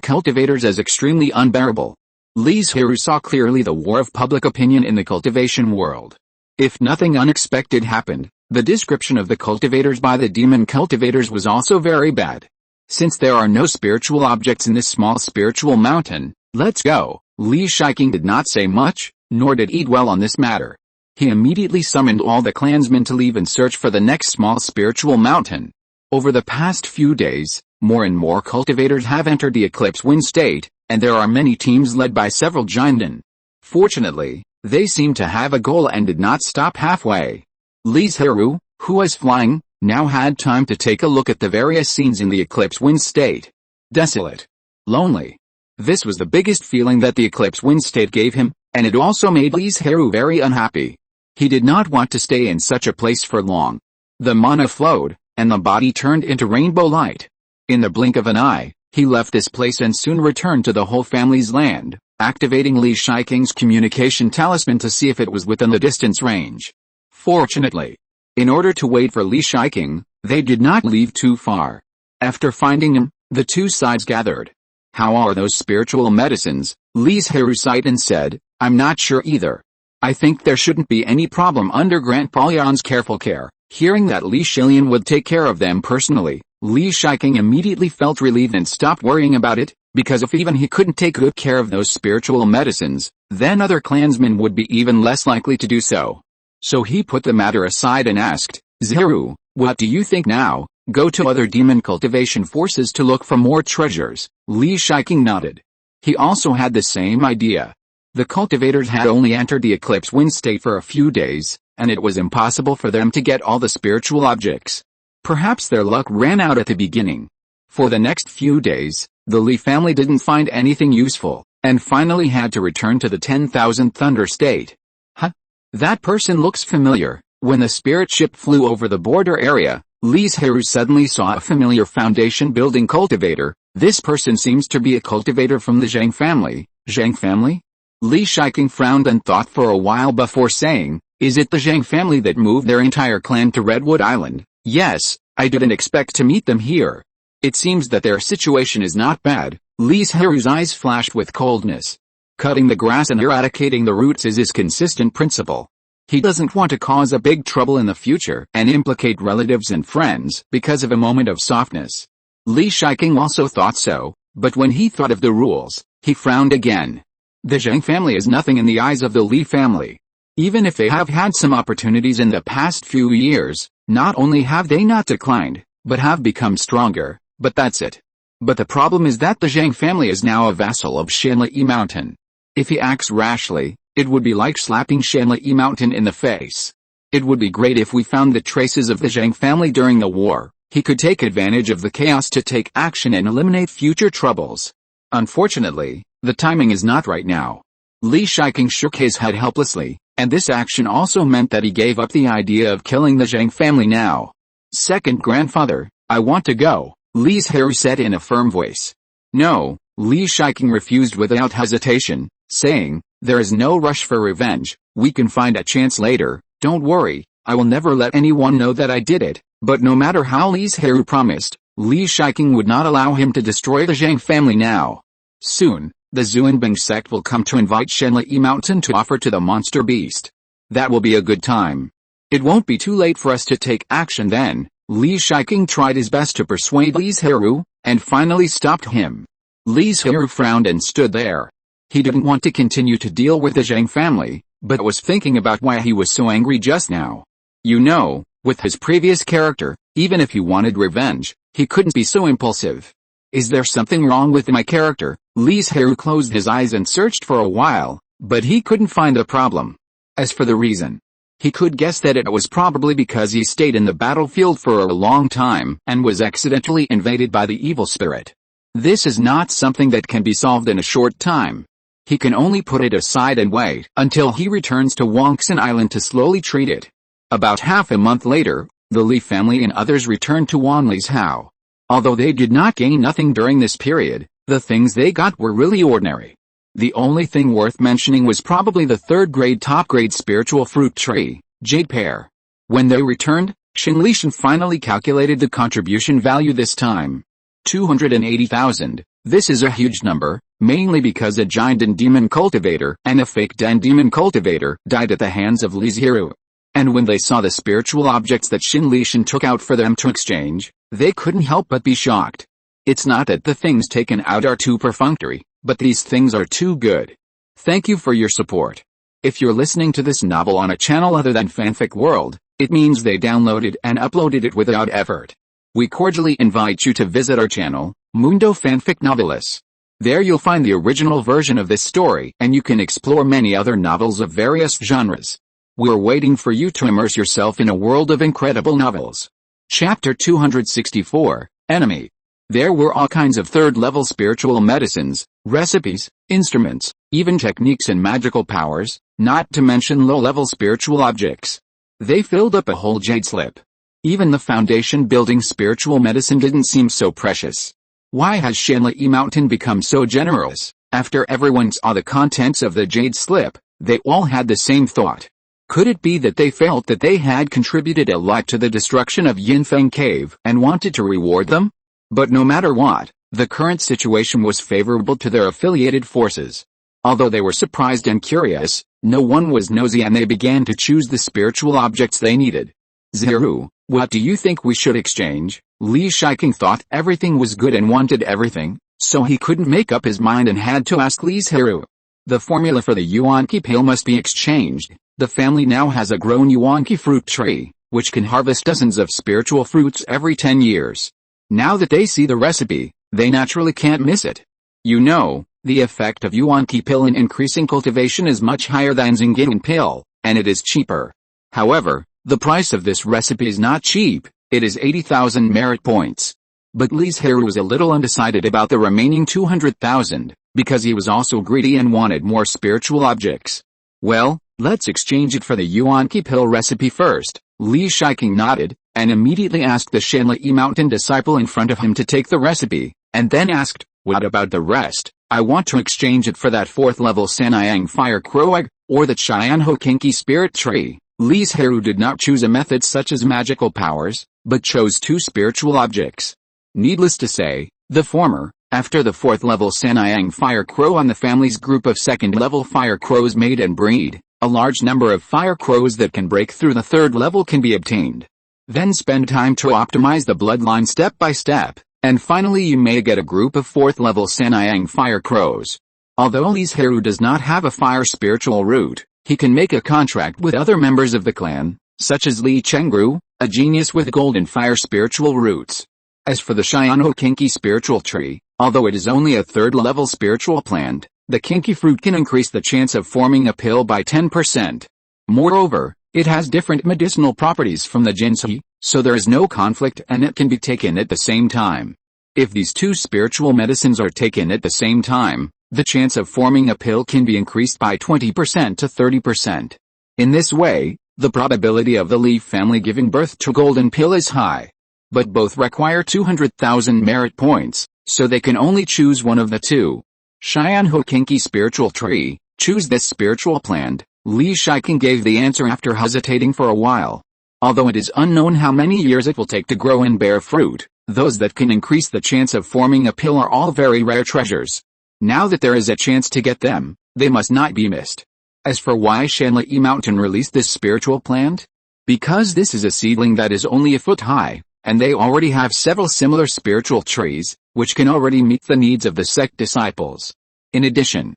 cultivators as extremely unbearable. Li Zhirui saw clearly the war of public opinion in the cultivation world. If nothing unexpected happened, the description of the cultivators by the demon cultivators was also very bad. Since there are no spiritual objects in this small spiritual mountain, let's go. Li Zhirui did not say much, nor did he dwell on this matter. He immediately summoned all the clansmen to leave and search for the next small spiritual mountain. Over the past few days, more and more cultivators have entered the eclipse wind state, and there are many teams led by several Jinden. Fortunately, they seemed to have a goal and did not stop halfway. Li Zhirui, who was flying, now had time to take a look at the various scenes in the eclipse wind state. Desolate. Lonely. This was the biggest feeling that the eclipse wind state gave him, and it also made Li Zhirui very unhappy. He did not want to stay in such a place for long. The mana flowed, and the body turned into rainbow light. In the blink of an eye, he left this place and soon returned to the whole family's land, activating Li Zhirui's communication talisman to see if it was within the distance range. Fortunately, in order to wait for Li Zhirui, they did not leave too far. After finding him, the two sides gathered. How are those spiritual medicines? Li Zhirui sighed and said, I'm not sure either. I think there shouldn't be any problem under Grandpa Yan's careful care. Hearing that Li Zhilian would take care of them personally, Li Zhirui immediately felt relieved and stopped worrying about it, because if even he couldn't take good care of those spiritual medicines, then other clansmen would be even less likely to do so. So he put the matter aside and asked, Zhirui, what do you think now? Go to other demon cultivation forces to look for more treasures. Li Zhirui nodded. He also had the same idea. The cultivators had only entered the eclipse wind state for a few days, and it was impossible for them to get all the spiritual objects. Perhaps their luck ran out at the beginning. For the next few days, the Li family didn't find anything useful, and finally had to return to the 10,000 Thunder state. Huh? That person looks familiar. When the spirit ship flew over the border area, Li Zhirui suddenly saw a familiar foundation building cultivator. This person seems to be a cultivator from the Zhang family. Zhang family? Li Zhirui frowned and thought for a while before saying, is it the Zhang family that moved their entire clan to Redwood Island? Yes, I didn't expect to meet them here. It seems that their situation is not bad. Li Zhirui's eyes flashed with coldness. Cutting the grass and eradicating the roots is his consistent principle. He doesn't want to cause a big trouble in the future and implicate relatives and friends because of a moment of softness. Li Zhirui also thought so, but when he thought of the rules, he frowned again. The Zhang family is nothing in the eyes of the Li family. Even if they have had some opportunities in the past few years, not only have they not declined, but have become stronger, but that's it. But the problem is that the Zhang family is now a vassal of Shanli Mountain. If he acts rashly, it would be like slapping Shanli Mountain in the face. It would be great if we found the traces of the Zhang family during the war. He could take advantage of the chaos to take action and eliminate future troubles. Unfortunately, the timing is not right now. Li Zhirui shook his head helplessly, and this action also meant that he gave up the idea of killing the Zhang family now. Second grandfather, I want to go, Li Zhirui said in a firm voice. No, Li Zhirui refused without hesitation, saying, there is no rush for revenge, we can find a chance later, don't worry, I will never let anyone know that I did it. But no matter how Li Zhirui promised, Li Zhirui would not allow him to destroy the Zhang family now. Soon, the Zuanbing sect will come to invite Shanli Mountain to offer to the monster beast. That will be a good time. It won't be too late for us to take action then. Li Zhirui tried his best to persuade Li Zhirui, and finally stopped him. Li Zhirui frowned and stood there. He didn't want to continue to deal with the Zhang family, but was thinking about why he was so angry just now. You know, with his previous character, even if he wanted revenge, he couldn't be so impulsive. Is there something wrong with my character? Li Zhirui closed his eyes and searched for a while, but he couldn't find a problem. As for the reason, He could guess that it was probably because he stayed in the battlefield for a long time and was accidentally invaded by the evil spirit. This is not something that can be solved in a short time. He can only put it aside and wait until he returns to Banyan Island to slowly treat it. About half a month later, the Li family and others returned to Wan Li's house. Although they did not gain nothing during this period, the things they got were really ordinary. The only thing worth mentioning was probably the third-grade top-grade spiritual fruit tree, jade pear. When they returned, Li finally calculated the contribution value this time. 280,000. This is a huge number, mainly because a giant and demon cultivator and a fake demon cultivator died at the hands of Li Zhirui. And when they saw the spiritual objects that Li took out for them to exchange, they couldn't help but be shocked. It's not that the things taken out are too perfunctory, but these things are too good. Thank you for your support. If you're listening to this novel on a channel other than Fanfic World, it means they downloaded and uploaded it without effort. We cordially invite you to visit our channel, Mundo Fanfic Novelis. There you'll find the original version of this story and you can explore many other novels of various genres. We're waiting for you to immerse yourself in a world of incredible novels. Chapter 264, Enemy. There were all kinds of third-level spiritual medicines, recipes, instruments, even techniques and magical powers, not to mention low-level spiritual objects. They filled up a whole jade slip. Even the foundation-building spiritual medicine didn't seem so precious. Why has Li Mountain become so generous? After everyone saw the contents of the jade slip, they all had the same thought. Could it be that they felt that they had contributed a lot to the destruction of Yinfeng Cave and wanted to reward them? But no matter what, the current situation was favorable to their affiliated forces. Although they were surprised and curious, no one was nosy and they began to choose the spiritual objects they needed. Zhirui, what do you think we should exchange? Li Shiking thought everything was good and wanted everything, so he couldn't make up his mind and had to ask Li Zhirui. The formula for the Yuanqi pale must be exchanged. The family now has a grown Yuanqi fruit tree, which can harvest dozens of spiritual fruits every 10 years. Now that they see the recipe, they naturally can't miss it. You know, the effect of Yuanqi pill in increasing cultivation is much higher than Zingin pill, and it is cheaper. However, the price of this recipe is not cheap, it is 80,000 merit points. But Li Zhirui was a little undecided about the remaining 200,000, because he was also greedy and wanted more spiritual objects. Well, let's exchange it for the Yuanqi pill recipe first. Li Shiking nodded, and immediately asked the Li Mountain disciple in front of him to take the recipe, and then asked, what about the rest? I want to exchange it for that 4th level Sanyang fire crow egg, or the Cheyenne Hokinki spirit tree. Li Zhirui did not choose a method such as magical powers, but chose 2 spiritual objects. Needless to say, the former, after the 4th level Sanyang fire crow on the family's group of 2nd level fire crows made and breed, a large number of fire crows that can break through the 3rd level can be obtained. Then spend time to optimize the bloodline step by step, and finally you may get a group of 4th level Sanyang fire crows. Although Li Zhirui does not have a fire spiritual root, he can make a contract with other members of the clan, such as Li Chengru, a genius with golden fire spiritual roots. As for the Cheyenne Kinki spiritual tree, although it is only a 3rd level spiritual plant, the kinky fruit can increase the chance of forming a pill by 10%. Moreover, it has different medicinal properties from the Jinsui, so there is no conflict and it can be taken at the same time. If these 2 spiritual medicines are taken at the same time, the chance of forming a pill can be increased by 20% to 30%. In this way, the probability of the Li family giving birth to golden pill is high. But both require 200,000 merit points, so they can only choose one of the 2. Cheyenne Hokinki spiritual tree, choose this spiritual plant. Li Shiking gave the answer after hesitating for a while. Although it is unknown how many years it will take to grow and bear fruit, those that can increase the chance of forming a pill are all very rare treasures. Now that there is a chance to get them, they must not be missed. As for why Li Mountain released this spiritual plant? Because this is a seedling that is only a foot high, and they already have several similar spiritual trees, which can already meet the needs of the sect disciples. In addition,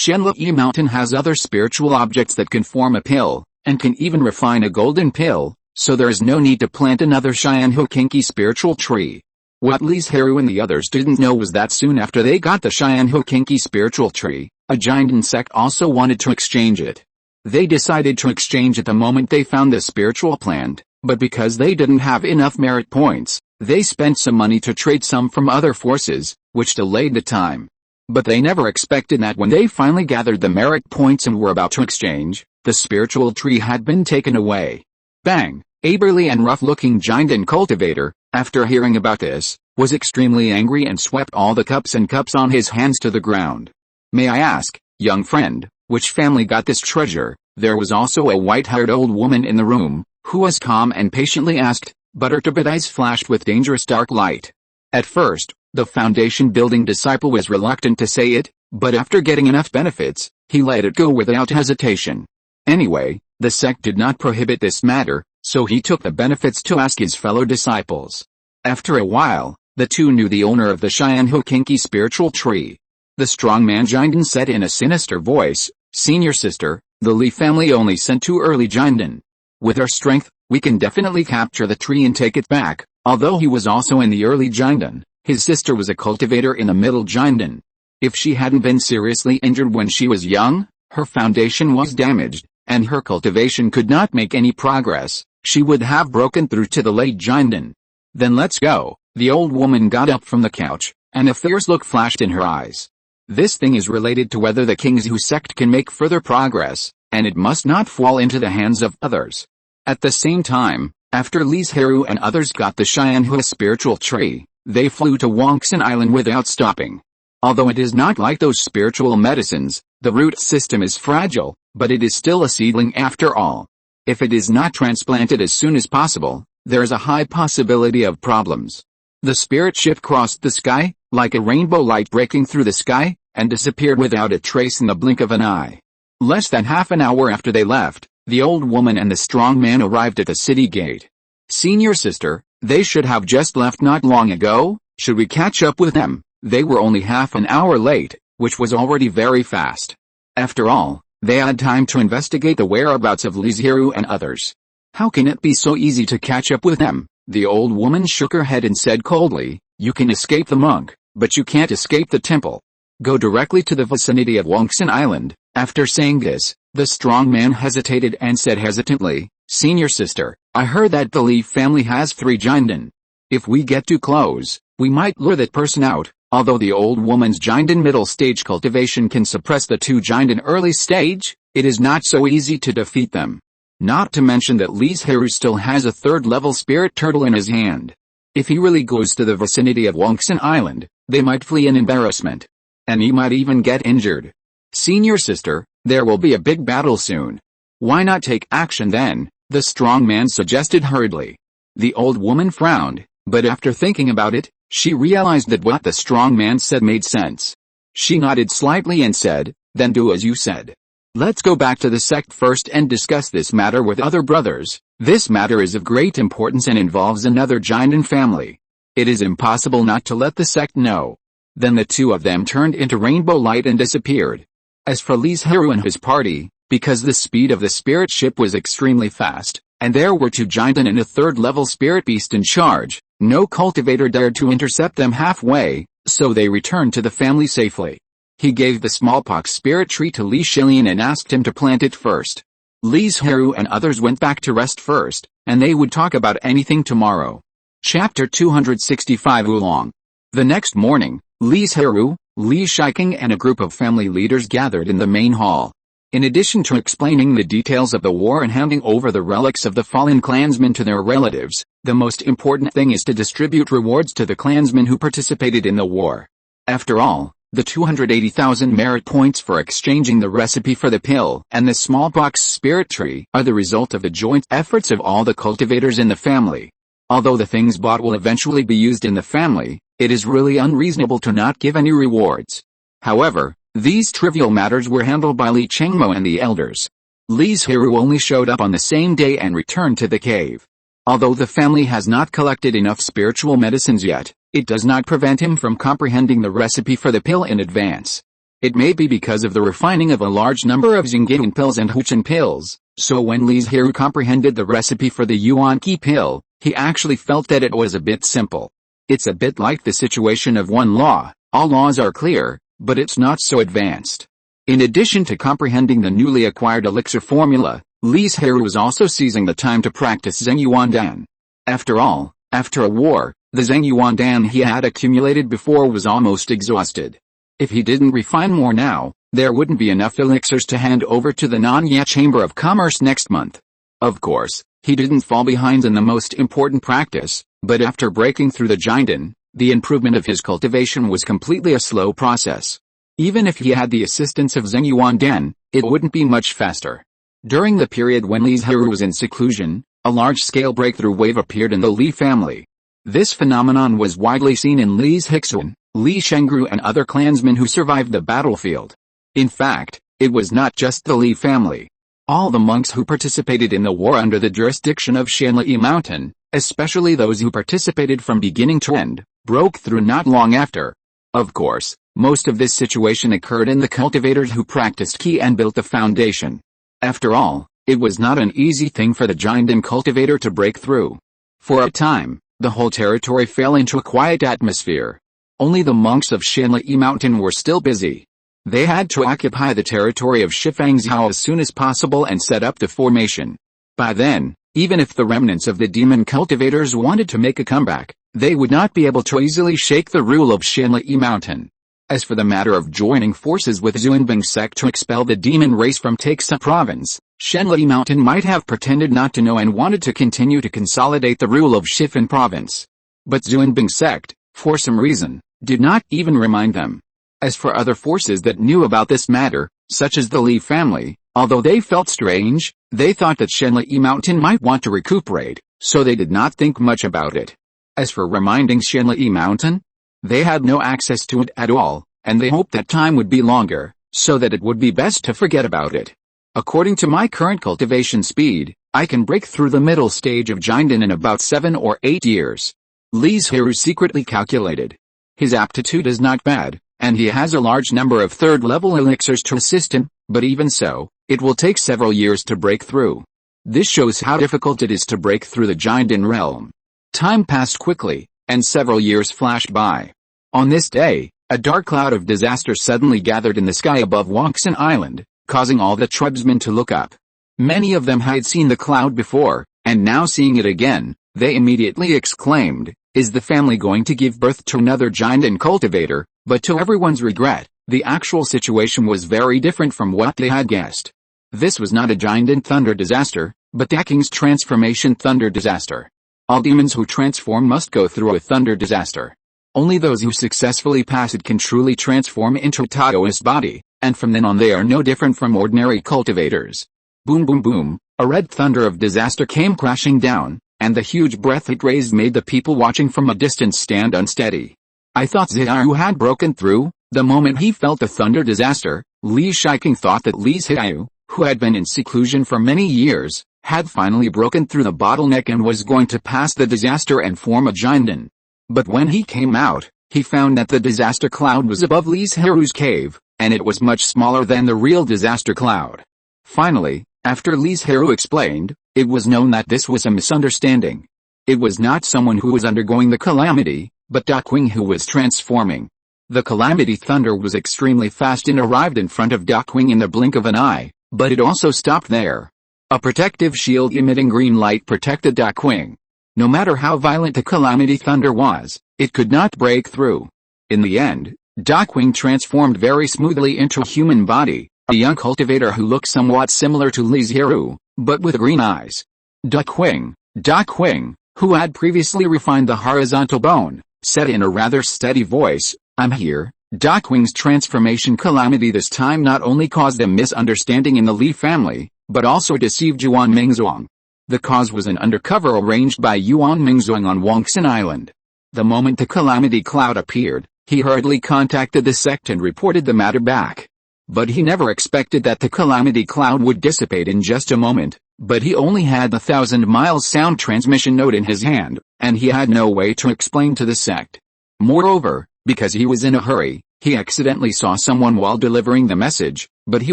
Li Mountain has other spiritual objects that can form a pill, and can even refine a golden pill, so there is no need to plant another Cheyenne Hokinki spiritual tree. What Li Zhirui and the others didn't know was that soon after they got the Cheyenne Hokinki spiritual tree, a giant insect also wanted to exchange it. They decided to exchange at the moment they found the spiritual plant, but because they didn't have enough merit points, they spent some money to trade some from other forces, which delayed the time. But they never expected that when they finally gathered the merit points and were about to exchange, the spiritual tree had been taken away. Bang! A burly and rough-looking giant and cultivator, after hearing about this, was extremely angry and swept all the cups and cups on his hands to the ground. May I ask, young friend, which family got this treasure? There was also a white-haired old woman in the room, who was calm and patiently asked, but her turbid eyes flashed with dangerous dark light. At first, the foundation-building disciple was reluctant to say it, but after getting enough benefits, he let it go without hesitation. Anyway, the sect did not prohibit this matter, so he took the benefits to ask his fellow disciples. After a while, the two knew the owner of the Xianhu Kinky spiritual tree. The strongman Jinden said in a sinister voice, "Senior sister, the Li family only sent two early Jinden. With our strength, we can definitely capture the tree and take it back." Although he was also in the early Jinden, his sister was a cultivator in the middle Jinden. If she hadn't been seriously injured when she was young, her foundation was damaged, and her cultivation could not make any progress, she would have broken through to the late Jinden. "Then let's go." The old woman got up from the couch, and a fierce look flashed in her eyes. This thing is related to whether the King's Hu sect can make further progress, and it must not fall into the hands of others. At the same time, after Li Zhirui and others got the Xianhu spiritual tree, they flew to Banyan Island without stopping. Although it is not like those spiritual medicines, the root system is fragile, but it is still a seedling after all. If it is not transplanted as soon as possible, there is a high possibility of problems. The spirit ship crossed the sky, like a rainbow light breaking through the sky, and disappeared without a trace in the blink of an eye. Less than half an hour after they left, the old woman and the strong man arrived at the city gate. "Senior sister, they should have just left not long ago. Should we catch up with them?" They were only half an hour late, which was already very fast. After all, they had time to investigate the whereabouts of Li Zhirui and others. "How can it be so easy to catch up with them?" The old woman shook her head and said coldly, "You can escape the monk, but you can't escape the temple. Go directly to the vicinity of Banyan Island." After saying this, the strong man hesitated and said hesitantly, "Senior sister, I heard that the Li family has 3 Jinden. If we get too close, we might lure that person out." Although the old woman's Jinden middle stage cultivation can suppress the 2 Jinden early stage, it is not so easy to defeat them. Not to mention that Li Zhirui still has a 3rd level spirit turtle in his hand. If he really goes to the vicinity of Banyan Island, they might flee in embarrassment. And he might even get injured. "Senior sister, there will be a big battle soon. Why not take action then?" the strong man suggested hurriedly. The old woman frowned, but after thinking about it, she realized that what the strong man said made sense. She nodded slightly and said, "Then do as you said. Let's go back to the sect first and discuss this matter with other brothers. This matter is of great importance and involves another Jinden family. It is impossible not to let the sect know." Then the two of them turned into rainbow light and disappeared. As for Li Zhirui and his party, because the speed of the spirit ship was extremely fast, and there were 2 Jinden and a 3rd level spirit beast in charge, no cultivator dared to intercept them halfway, so they returned to the family safely. He gave the smallpox spirit tree to Li Zhilian and asked him to plant it first. Li Zhirui and others went back to rest first, and they would talk about anything tomorrow. Chapter 265 Oolong. The next morning, Li Zhirui, Li Shiking and a group of family leaders gathered in the main hall. In addition to explaining the details of the war and handing over the relics of the fallen clansmen to their relatives, the most important thing is to distribute rewards to the clansmen who participated in the war. After all, the 280,000 merit points for exchanging the recipe for the pill and the smallpox spirit tree are the result of the joint efforts of all the cultivators in the family. Although the things bought will eventually be used in the family, it is really unreasonable to not give any rewards. However, these trivial matters were handled by Li Chengmo and the elders. Li Zhirui only showed up on the same day and returned to the cave. Although the family has not collected enough spiritual medicines yet, it does not prevent him from comprehending the recipe for the pill in advance. It may be because of the refining of a large number of Xingyin pills and Huchen pills, so when Li Zhirui comprehended the recipe for the Yuan-Qi pill, he actually felt that it was a bit simple. It's a bit like the situation of one law, all laws are clear, but it's not so advanced. In addition to comprehending the newly acquired elixir formula, Li Zhirui was also seizing the time to practice Zhengyuandan. After all, after a war, the Zhengyuandan he had accumulated before was almost exhausted. If he didn't refine more now, there wouldn't be enough elixirs to hand over to the Nanya Chamber of Commerce next month. Of course, he didn't fall behind in the most important practice, but after breaking through the Jindan, the improvement of his cultivation was completely a slow process. Even if he had the assistance of Zhengyuandan, it wouldn't be much faster. During the period when Li Zhirui was in seclusion, a large-scale breakthrough wave appeared in the Li family. This phenomenon was widely seen in Li Zhixuan, Li Shengru and other clansmen who survived the battlefield. In fact, it was not just the Li family. All the monks who participated in the war under the jurisdiction of Shanli Mountain, especially those who participated from beginning to end, broke through not long after. Of course, most of this situation occurred in the cultivators who practiced Qi and built the foundation. After all, it was not an easy thing for the Jindan cultivator to break through. For a time, the whole territory fell into a quiet atmosphere. Only the monks of Shanli Mountain were still busy. They had to occupy the territory of Shifangzhou as soon as possible and set up the formation. By then, even if the remnants of the demon cultivators wanted to make a comeback, they would not be able to easily shake the rule of Shanli Mountain. As for the matter of joining forces with Xuanbing sect to expel the demon race from Taixia province, Shanli Mountain might have pretended not to know and wanted to continue to consolidate the rule of Shifan province. But Xuanbing sect, for some reason, did not even remind them. As for other forces that knew about this matter, such as the Li family, although they felt strange, they thought that Shanli Mountain might want to recuperate, so they did not think much about it. As for reminding Shanli Mountain, they had no access to it at all, and they hoped that time would be longer, so that it would be best to forget about it. According to my current cultivation speed, I can break through the middle stage of Jindan in about 7 or 8 years. Li Zhirui secretly calculated. His aptitude is not bad, and he has a large number of third-level elixirs to assist him, but even so, it will take several years to break through. This shows how difficult it is to break through the Jindan realm. Time passed quickly, and several years flashed by. On this day, a dark cloud of disaster suddenly gathered in the sky above Banyan Island, causing all the tribesmen to look up. Many of them had seen the cloud before, and now seeing it again, they immediately exclaimed, "Is the family going to give birth to another Jindan cultivator?" But to everyone's regret, the actual situation was very different from what they had guessed. This was not a Jindan thunder disaster, but Daking's transformation thunder disaster. All demons who transform must go through a thunder disaster. Only those who successfully pass it can truly transform into a Taoist body, and from then on they are no different from ordinary cultivators. Boom boom boom, a red thunder of disaster came crashing down, and the huge breath it raised made the people watching from a distance stand unsteady. I thought Zhirui had broken through. The moment he felt the thunder disaster, Li Shiking thought that Li Zhirui, who had been in seclusion for many years, had finally broken through the bottleneck and was going to pass the disaster and form a Jindan. But when he came out, he found that the disaster cloud was above Li Zhirui's cave, and it was much smaller than the real disaster cloud. Finally, after Li Zhirui explained, it was known that this was a misunderstanding. It was not someone who was undergoing the calamity, but Daqing who was transforming. The calamity thunder was extremely fast and arrived in front of Daqing in the blink of an eye, but it also stopped there. A protective shield emitting green light protected Daqing. No matter how violent the calamity thunder was, it could not break through. In the end, Daqing transformed very smoothly into a human body, a young cultivator who looked somewhat similar to Li Zhirui, but with green eyes. Daqing, who had previously refined the horizontal bone, said in a rather steady voice, "I'm here." Daqing's transformation calamity this time not only caused a misunderstanding in the Li family, but also deceived Yuan Mingzuang. The cause was an undercover arranged by Yuan Mingzuang on Banyan Island. The moment the calamity cloud appeared, he hurriedly contacted the sect and reported the matter back. But he never expected that the calamity cloud would dissipate in just a moment, but he only had the 1,000-mile sound transmission node in his hand, and he had no way to explain to the sect. Moreover, because he was in a hurry, he accidentally saw someone while delivering the message, but he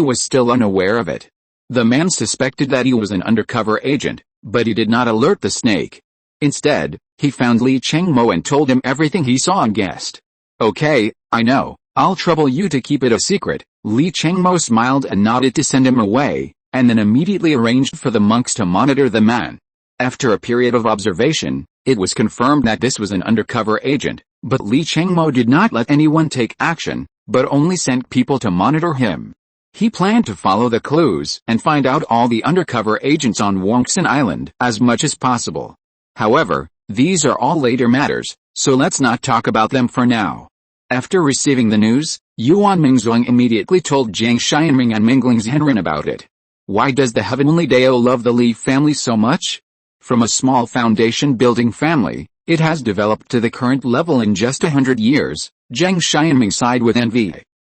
was still unaware of it. The man suspected that he was an undercover agent, but he did not alert the snake. Instead, he found Li Chengmo and told him everything he saw and guessed. "Okay, I know, I'll trouble you to keep it a secret." Li Changmo smiled and nodded to send him away, and then immediately arranged for the monks to monitor the man. After a period of observation, it was confirmed that this was an undercover agent, but Li Changmo did not let anyone take action, but only sent people to monitor him. He planned to follow the clues and find out all the undercover agents on Banyan Island as much as possible. However, these are all later matters, so let's not talk about them for now. After receiving the news, Yuan Mingzhuang immediately told Jiang Xianming and Mingling Zhenren about it. Why does the heavenly Dao love the Li family so much? From a small foundation-building family, it has developed to the current level in just 100 years, Jiang Xianming sighed with envy.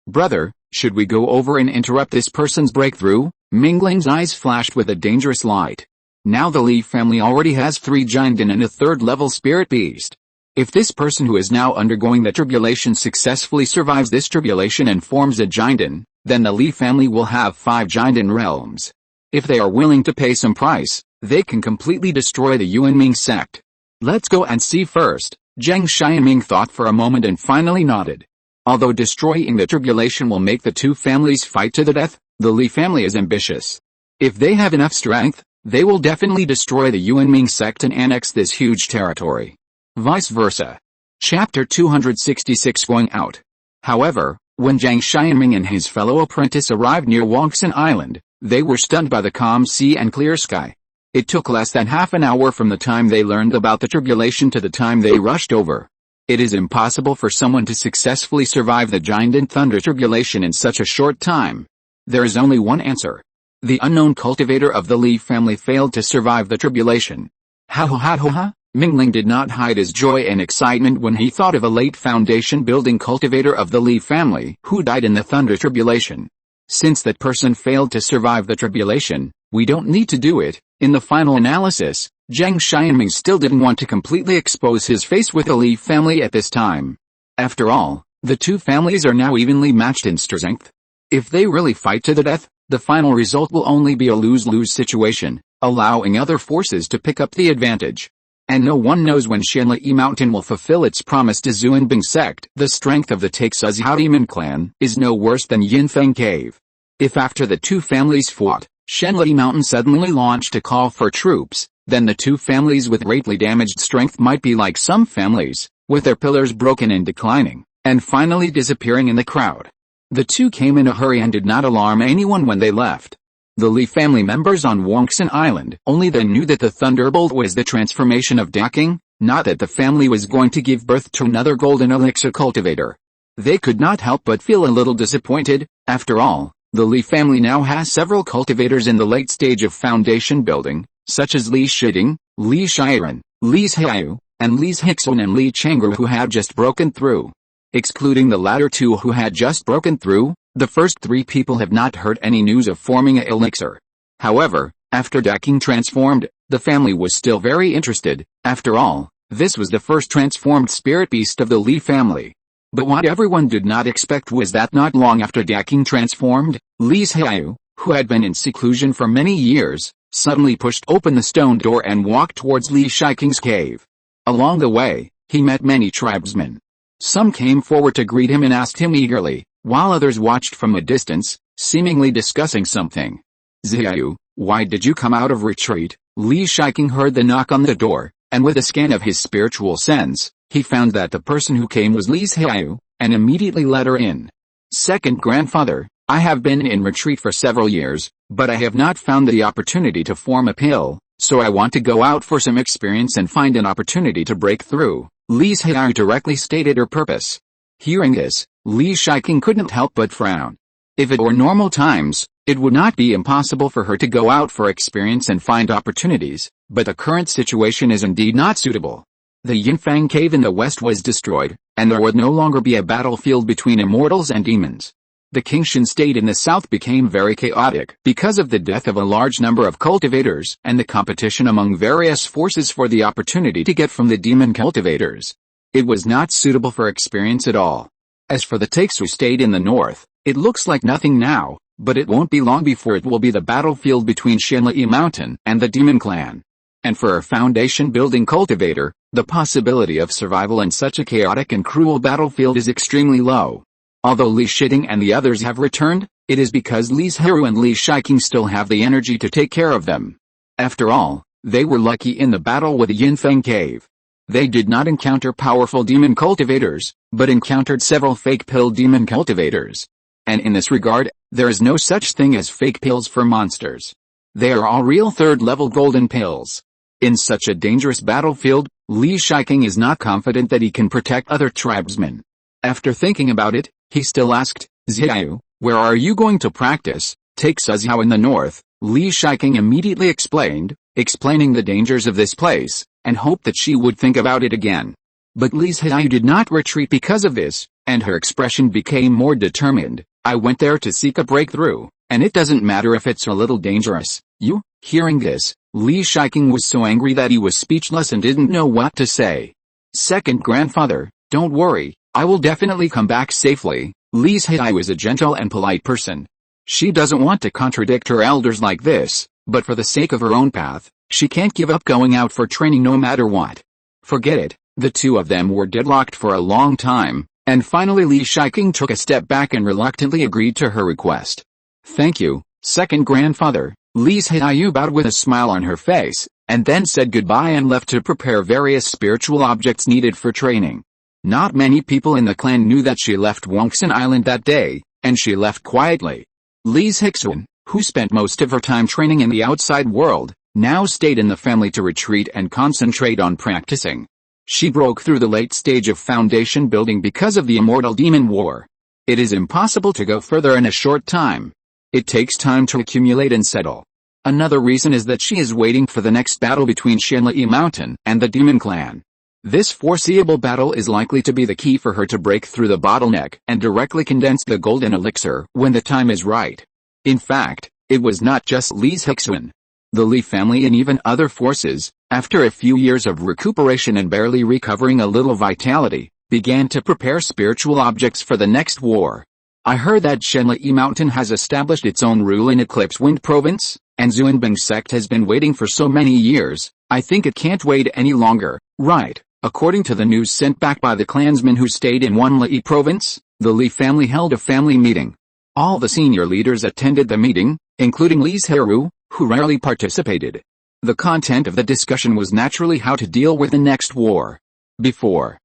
Brother, should we go over and interrupt this person's breakthrough? Mingling's eyes flashed with a dangerous light. Now the Li family already has 3 Jinden and a 3rd-level spirit beast. If this person who is now undergoing the tribulation successfully survives this tribulation and forms a Jinden, then the Li family will have 5 Jinden realms. If they are willing to pay some price, they can completely destroy the Yuanming sect. Let's go and see first. Jiang Xianming thought for a moment and finally nodded. Although destroying the tribulation will make the 2 families fight to the death, the Li family is ambitious. If they have enough strength, they will definitely destroy the Yuanming sect and annex this huge territory. Vice versa. Chapter 266 Going Out. However, when Jiang Xianming and his fellow apprentice arrived near Banyan Island, they were stunned by the calm sea and clear sky. It took less than half an hour from the time they learned about the tribulation to the time they rushed over. It is impossible for someone to successfully survive the Jinden Thunder tribulation in such a short time. There is only one answer. The unknown cultivator of the Li family failed to survive the tribulation. Ha. Mingling did not hide his joy and excitement when he thought of a late foundation-building cultivator of the Li family who died in the Thunder tribulation. Since that person failed to survive the tribulation, we don't need to do it. In the final analysis, Jiang Xianming still didn't want to completely expose his face with the Li family at this time. After all, the 2 families are now evenly matched in strength. If they really fight to the death, the final result will only be a lose-lose situation, allowing other forces to pick up the advantage. And no one knows when Shanli Mountain will fulfill its promise to Zuanbing sect. The strength of the Taixuzhao Demon clan is no worse than Yinfeng Cave. If after the 2 families fought, Shanli Mountain suddenly launched a call for troops, then the 2 families with greatly damaged strength might be like some families, with their pillars broken and declining, and finally disappearing in the crowd. The 2 came in a hurry and did not alarm anyone when they left. The Li family members on Banyan Island only then knew that the Thunderbolt was the transformation of Daking, not that the family was going to give birth to another golden elixir cultivator. They could not help but feel a little disappointed. After all, the Li family now has several cultivators in the late stage of foundation building, such as Li Shiding, Li Shiren, Li Zhirui, and Li Zhixun and Li Changru who had just broken through. Excluding the latter 2 who had just broken through, the first 3 people have not heard any news of forming an elixir. However, after Daking transformed, the family was still very interested. After all, this was the first transformed spirit beast of the Li family. But what everyone did not expect was that not long after Daking transformed, Li Zhirui, who had been in seclusion for many years, suddenly pushed open the stone door and walked towards Li Shiking's cave. Along the way, he met many tribesmen. Some came forward to greet him and asked him eagerly, while others watched from a distance, seemingly discussing something. Zhirui, why did you come out of retreat? Li Shiking heard the knock on the door, and with a scan of his spiritual sense, he found that the person who came was Li Zhirui, and immediately let her in. Second grandfather, I have been in retreat for several years, but I have not found the opportunity to form a pill, so I want to go out for some experience and find an opportunity to break through. Li Zhirui directly stated her purpose. Hearing this, Li Shiking couldn't help but frown. If it were normal times, it would not be impossible for her to go out for experience and find opportunities, but the current situation is indeed not suitable. The Yinfang cave in the west was destroyed, and there would no longer be a battlefield between immortals and demons. The Qingshan state in the south became very chaotic because of the death of a large number of cultivators and the competition among various forces for the opportunity to get from the demon cultivators. It was not suitable for experience at all. As for the Taixu state in the north, it looks like nothing now, but it won't be long before it will be the battlefield between Shanli Mountain and the demon clan. And for a foundation-building cultivator, the possibility of survival in such a chaotic and cruel battlefield is extremely low. Although Li Zhirui and the others have returned, it is because Li Zhirui and Li Zhirui still have the energy to take care of them. After all, they were lucky in the battle with the Yinfeng cave. They did not encounter powerful demon cultivators, but encountered several fake pill demon cultivators. And in this regard, there is no such thing as fake pills for monsters. They are all real third-level golden pills. In such a dangerous battlefield, Li Zhirui is not confident that he can protect other tribesmen. After thinking about it, he still asked, "Zhirui, where are you going to practice?" "Take Suzhou in the north," Li Zhirui immediately explaining the dangers of this place, and hoped that she would think about it again. But Li Zhirui did not retreat because of this, and her expression became more determined. "I went there to seek a breakthrough, and it doesn't matter if it's a little dangerous." "You?" Hearing this, Li Zhirui was so angry that he was speechless and didn't know what to say. "Second grandfather, don't worry, I will definitely come back safely." Li Zhirui was a gentle and polite person. She doesn't want to contradict her elders like this, but for the sake of her own path, she can't give up going out for training no matter what. Forget it. The two of them were deadlocked for a long time, and finally Li Zhirui took a step back and reluctantly agreed to her request. "Thank you, second grandfather." Li Zhirui bowed with a smile on her face, and then said goodbye and left to prepare various spiritual objects needed for training. Not many people in the clan knew that she left Banyan Island that day, and she left quietly. Li Zhirui, who spent most of her time training in the outside world, now stayed in the family to retreat and concentrate on practicing. She broke through the late stage of foundation building because of the immortal demon war. It is impossible to go further in a short time. It takes time to accumulate and settle. Another reason is that she is waiting for the next battle between Li Mountain and the demon clan. This foreseeable battle is likely to be the key for her to break through the bottleneck and directly condense the golden elixir when the time is right. In fact, it was not just Li Zhirui. The Li family and even other forces, after a few years of recuperation and barely recovering a little vitality, began to prepare spiritual objects for the next war. "I heard that Li Mountain has established its own rule in Eclipse Wind Province, and Zhuanbing sect has been waiting for so many years. I think it can't wait any longer." "Right." According to the news sent back by the clansmen who stayed in Li province, the Li family held a family meeting. All the senior leaders attended the meeting, including Li Zhirui, who rarely participated. The content of the discussion was naturally how to deal with the next war. Before,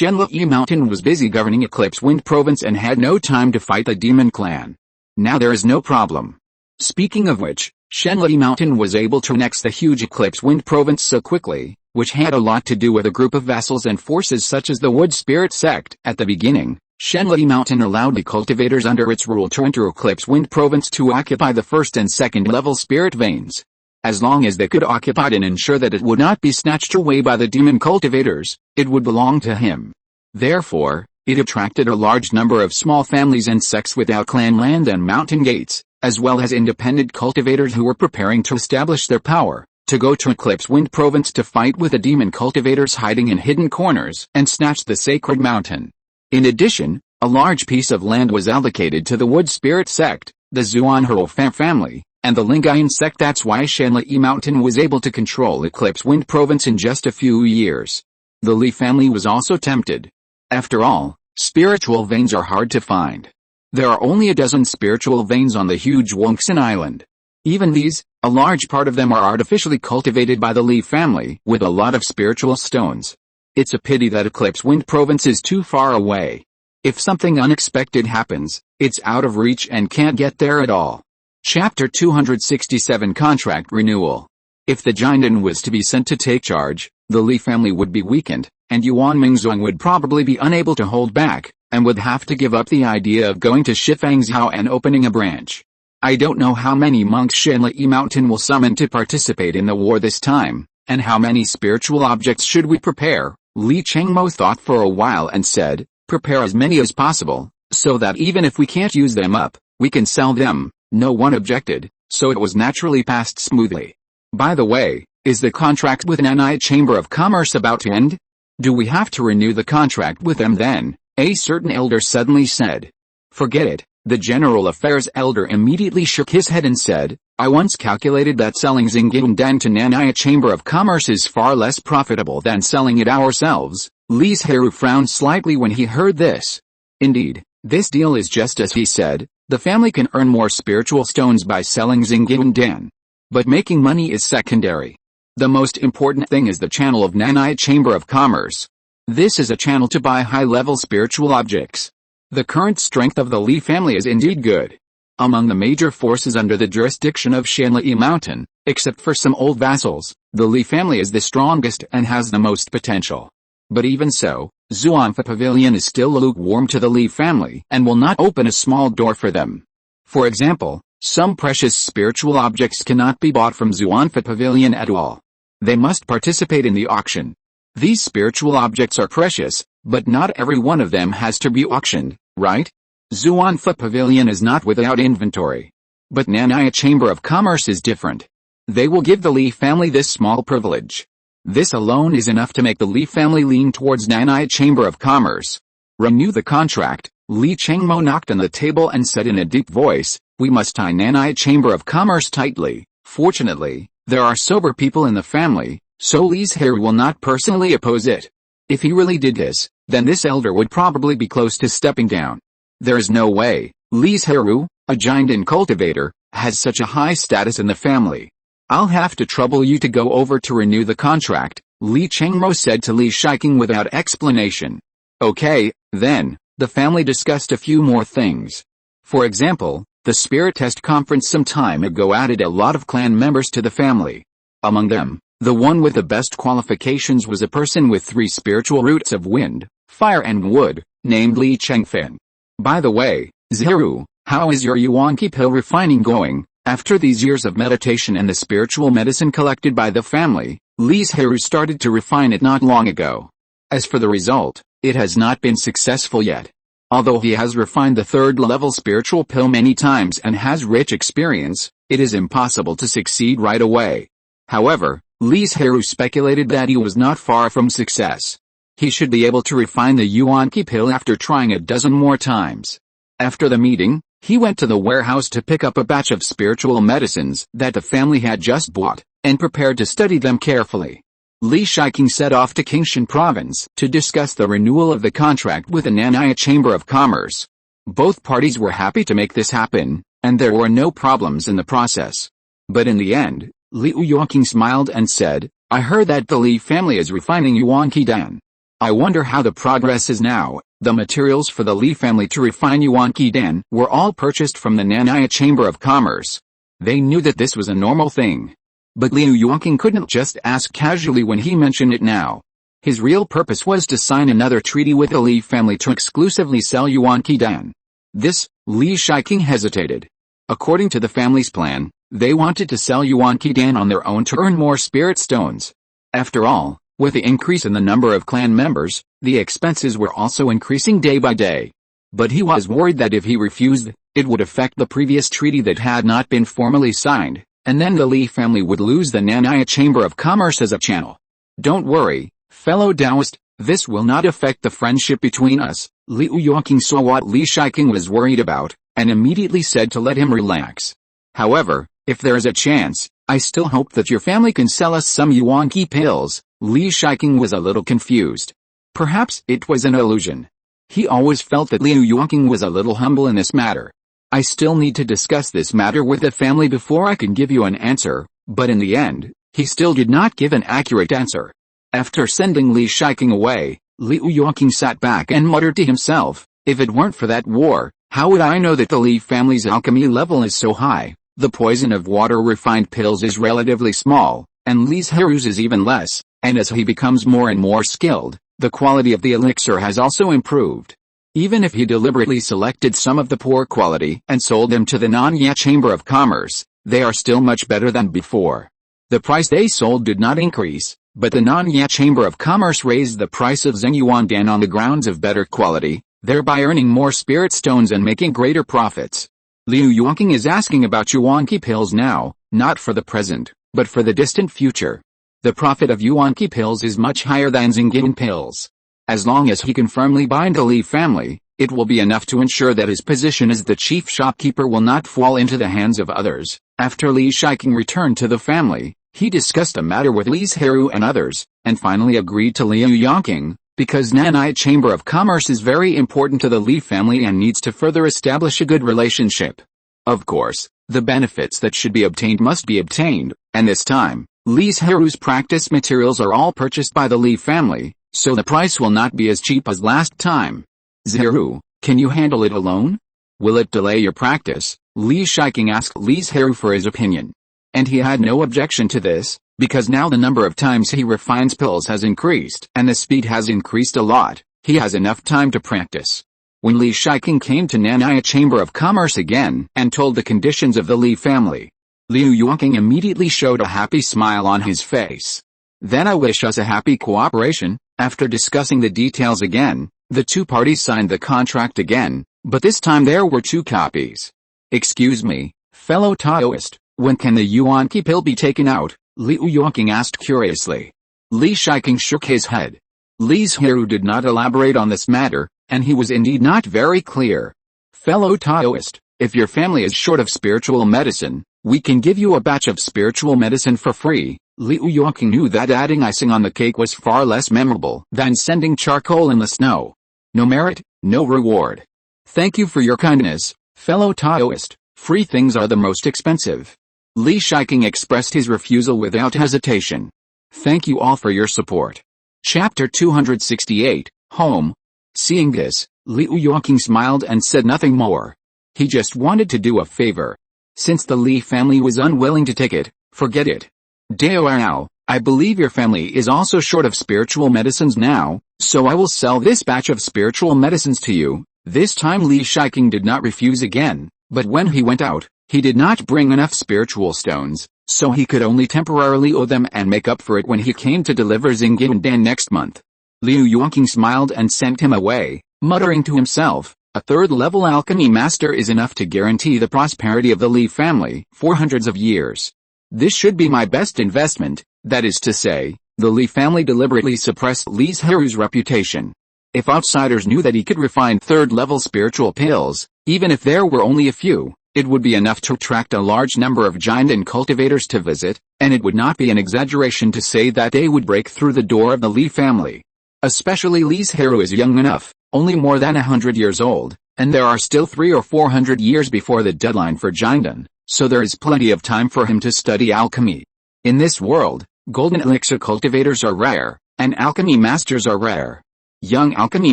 Li Mountain was busy governing Eclipse Wind Province and had no time to fight the demon clan. Now there is no problem. Speaking of which, Li Mountain was able to annex the huge Eclipse Wind Province so quickly, which had a lot to do with a group of vassals and forces such as the Wood Spirit sect. At the beginning, Li Mountain allowed the cultivators under its rule to enter Eclipse Wind Province to occupy the first and second level spirit veins. As long as they could occupy it and ensure that it would not be snatched away by the demon cultivators, it would belong to him. Therefore, it attracted a large number of small families and sects without clan land and mountain gates, as well as independent cultivators who were preparing to establish their power, to go to Eclipse Wind Province to fight with the demon cultivators hiding in hidden corners and snatch the sacred mountain. In addition, a large piece of land was allocated to the Wood Spirit sect, the Zhuanhou family, and the Lingayan sect. That's why Li Mountain was able to control Eclipse Wind Province in just a few years. The Li family was also tempted. After all, spiritual veins are hard to find. There are only a dozen spiritual veins on the huge Banyan Island. Even these, a large part of them are artificially cultivated by the Li family with a lot of spiritual stones. It's a pity that Eclipse Wind Province is too far away. If something unexpected happens, it's out of reach and can't get there at all. Chapter 267 Contract Renewal. If the Jinden was to be sent to take charge, the Li family would be weakened, and Yuan Mingzong would probably be unable to hold back, and would have to give up the idea of going to Shifangzhou and opening a branch. I don't know how many monks Li Mountain will summon to participate in the war this time, and how many spiritual objects should we prepare. Li Chengmo thought for a while and said, "Prepare as many as possible, so that even if we can't use them up, we can sell them." No one objected, so it was naturally passed smoothly. "By the way, is the contract with Nanai Chamber of Commerce about to end? Do we have to renew the contract with them then?" a certain elder suddenly said. "Forget it." The General Affairs elder immediately shook his head and said, "I once calculated that selling Xingyundan to Nanai Chamber of Commerce is far less profitable than selling it ourselves." Li Zhirui frowned slightly when he heard this. Indeed, This deal is just as he said, the family can earn more spiritual stones by selling Xingyun Dan. But making money is secondary. The most important thing is the channel of Nanai Chamber of Commerce. This is a channel to buy high-level spiritual objects. The current strength of the Li family is indeed good. Among the major forces under the jurisdiction of Shanli Mountain, except for some old vassals, the Li family is the strongest and has the most potential. But even so, Xuanfa Pavilion is still lukewarm to the Li family and will not open a small door for them. For example, some precious spiritual objects cannot be bought from Xuanfa Pavilion at all. They must participate in the auction. These spiritual objects are precious, but not every one of them has to be auctioned, right? Xuanfa Pavilion is not without inventory. But Nanai Chamber of Commerce is different. They will give the Li family this small privilege. This alone is enough to make the Li family lean towards Nanai Chamber of Commerce. Renew the contract. Li Chengmo knocked on the table and said in a deep voice, we must tie Nanai Chamber of Commerce tightly. Fortunately, there are sober people in the family, so Li Zhirui will not personally oppose it. If he really did this, then this elder would probably be close to stepping down. There is no way. Li Zhirui, a giant and cultivator, has such a high status in the family. I'll have to trouble you to go over to renew the contract, Li Chengmo said to Li Shiking without explanation. Okay, then, the family discussed a few more things. For example, the Spirit Test Conference some time ago added a lot of clan members to the family. Among them, the one with the best qualifications was a person with 3 spiritual roots of wind, fire and wood, named Li Chengfen. By the way, Zhirui, how is your Yuanqi pill refining going? After these years of meditation and the spiritual medicine collected by the family, Li Zhirui started to refine it not long ago. As for the result, it has not been successful yet. Although he has refined the 3rd level spiritual pill many times and has rich experience, it is impossible to succeed right away. However, Li Zhirui speculated that he was not far from success. He should be able to refine the Yuanqi pill after trying a dozen more times. After the meeting, he went to the warehouse to pick up a batch of spiritual medicines that the family had just bought, and prepared to study them carefully. Li Shiking set off to Qingshan province to discuss the renewal of the contract with the Nanai Chamber of Commerce. Both parties were happy to make this happen, and there were no problems in the process. But in the end, Liu Yongqing smiled and said, I heard that the Li family is refining Yuanqi Dan. I wonder how the progress is now. The materials for the Li family to refine Yuanqi Dan were all purchased from the Nanai Chamber of Commerce. They knew that this was a normal thing. But Liu Yongqing couldn't just ask casually when he mentioned it now. His real purpose was to sign another treaty with the Li family to exclusively sell Yuanqi Dan. This, Li Shiking hesitated. According to the family's plan, they wanted to sell Yuanqi Dan on their own to earn more spirit stones. After all, with the increase in the number of clan members, the expenses were also increasing day by day. But he was worried that if he refused, it would affect the previous treaty that had not been formally signed, and then the Li family would lose the Nanai Chamber of Commerce as a channel. Don't worry, fellow Taoist, this will not affect the friendship between us. Liu Yongqing saw what Li Shiking was worried about, and immediately said to let him relax. However, if there is a chance, I still hope that your family can sell us some Yuanqi pills. Li Shiking was a little confused. Perhaps it was an illusion. He always felt that Liu Yongqing was a little humble in this matter. I still need to discuss this matter with the family before I can give you an answer, but in the end, he still did not give an accurate answer. After sending Li Shiking away, Liu Yongqing sat back and muttered to himself, if it weren't for that war, how would I know that the Li family's alchemy level is so high? The poison of water-refined pills is relatively small, and Li Zhirui's is even less, and as he becomes more and more skilled, the quality of the elixir has also improved. Even if he deliberately selected some of the poor quality and sold them to the Nanai Chamber of Commerce, they are still much better than before. The price they sold did not increase, but the Nanai Chamber of Commerce raised the price of Zhengyuan Dan on the grounds of better quality, thereby earning more spirit stones and making greater profits. Liu Yongqing is asking about Yuanqi pills now, not for the present, but for the distant future. The profit of Yuanqi pills is much higher than Xingyun pills. As long as he can firmly bind the Li family, it will be enough to ensure that his position as the chief shopkeeper will not fall into the hands of others. After Li Shiking returned to the family, he discussed the matter with Li Zhirui and others, and finally agreed to Liu Yongqing. because Nanai Chamber of Commerce is very important to the Li family and needs to further establish a good relationship. Of course, the benefits that should be obtained must be obtained, and this time, Li Zhirui's practice materials are all purchased by the Li family, so the price will not be as cheap as last time. Zhirui, can you handle it alone? Will it delay your practice? Li Shiking asked Li Zhirui for his opinion. And he had no objection to this, because now the number of times he refines pills has increased and the speed has increased a lot. He has enough time to practice. When Li Shiking came to Nanai Chamber of Commerce again and told the conditions of the Li family, Liu Yuanqing immediately showed a happy smile on his face. Then I wish us a happy cooperation. After discussing the details again, the two parties signed the contract again, but this time there were 2 copies. Excuse me, fellow Taoist, when can the Yuanqi pill be taken out? Liu Yuanqing asked curiously. Li Shiking shook his head. Li Zhirui did not elaborate on this matter, and he was indeed not very clear. Fellow Taoist, if your family is short of spiritual medicine, we can give you a batch of spiritual medicine for free. Liu Yuanqing knew that adding icing on the cake was far less memorable than sending charcoal in the snow. No merit, no reward. Thank you for your kindness, fellow Taoist. Free things are the most expensive. Li Shiking expressed his refusal without hesitation. Thank you all for your support. Chapter 268, Home. Seeing this, Liu Yuanqing smiled and said nothing more. He just wanted to do a favor. Since the Li family was unwilling to take it, forget it. Dao, I believe your family is also short of spiritual medicines now, so I will sell this batch of spiritual medicines to you. This time Li Shiking did not refuse again, but when he went out, he did not bring enough spiritual stones, so he could only temporarily owe them and make up for it when he came to deliver Xingqiudan next month. Liu Yuanqing smiled and sent him away, muttering to himself, a 3rd-level alchemy master is enough to guarantee the prosperity of the Li family for hundreds of years. This should be my best investment, that is to say, the Li family deliberately suppressed Li Zhirui's reputation. If outsiders knew that he could refine 3rd-level spiritual pills, even if there were only a few, it would be enough to attract a large number of giant cultivators to visit, and it would not be an exaggeration to say that they would break through the door of the Li family. Especially Li Zhirui is young enough, only more than 100 years old, and there are still 300 or 400 years before the deadline for Jiandan, so there is plenty of time for him to study alchemy. In this world, golden elixir cultivators are rare, and alchemy masters are rare. Young alchemy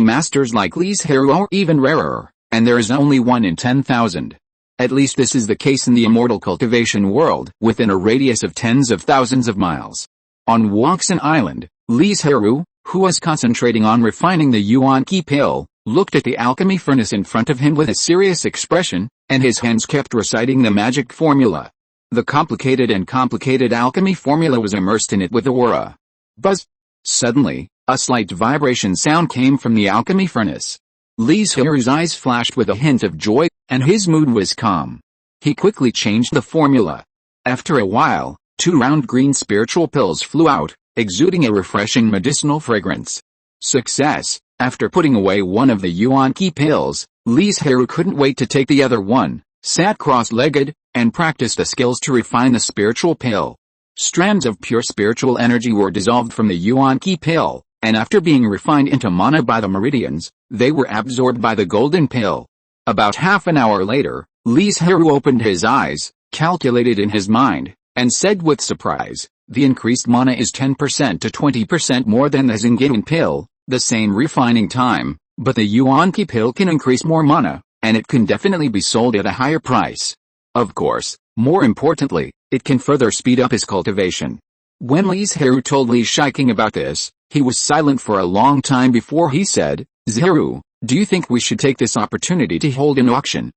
masters like Li Zhirui are even rarer, and there is only 1 in 10,000. At least this is the case in the Immortal Cultivation world, within a radius of tens of thousands of miles. On Banyan Island, Li Zhirui, who was concentrating on refining the Yuanqi pill, looked at the alchemy furnace in front of him with a serious expression, and his hands kept reciting the magic formula. The complicated alchemy formula was immersed in it with aura. Buzz! Suddenly, a slight vibration sound came from the alchemy furnace. Li Zhirui's eyes flashed with a hint of joy, and his mood was calm. He quickly changed the formula. After a while, 2 round green spiritual pills flew out, exuding a refreshing medicinal fragrance. Success! After putting away one of the Yuanqi pills, Li Zhirui couldn't wait to take the other one, sat cross-legged, and practiced the skills to refine the spiritual pill. Strands of pure spiritual energy were dissolved from the Yuanqi pill, and after being refined into mana by the meridians, they were absorbed by the golden pill. About half an hour later, Li Zhirui opened his eyes, calculated in his mind, and said with surprise, the increased mana is 10% to 20% more than the Xingqiudan pill, the same refining time, but the Yuanqi pill can increase more mana, and it can definitely be sold at a higher price. Of course, more importantly, it can further speed up his cultivation. When Li Zhirui told Li Shiking about this, he was silent for a long time before he said, Zhirui, do you think we should take this opportunity to hold an auction?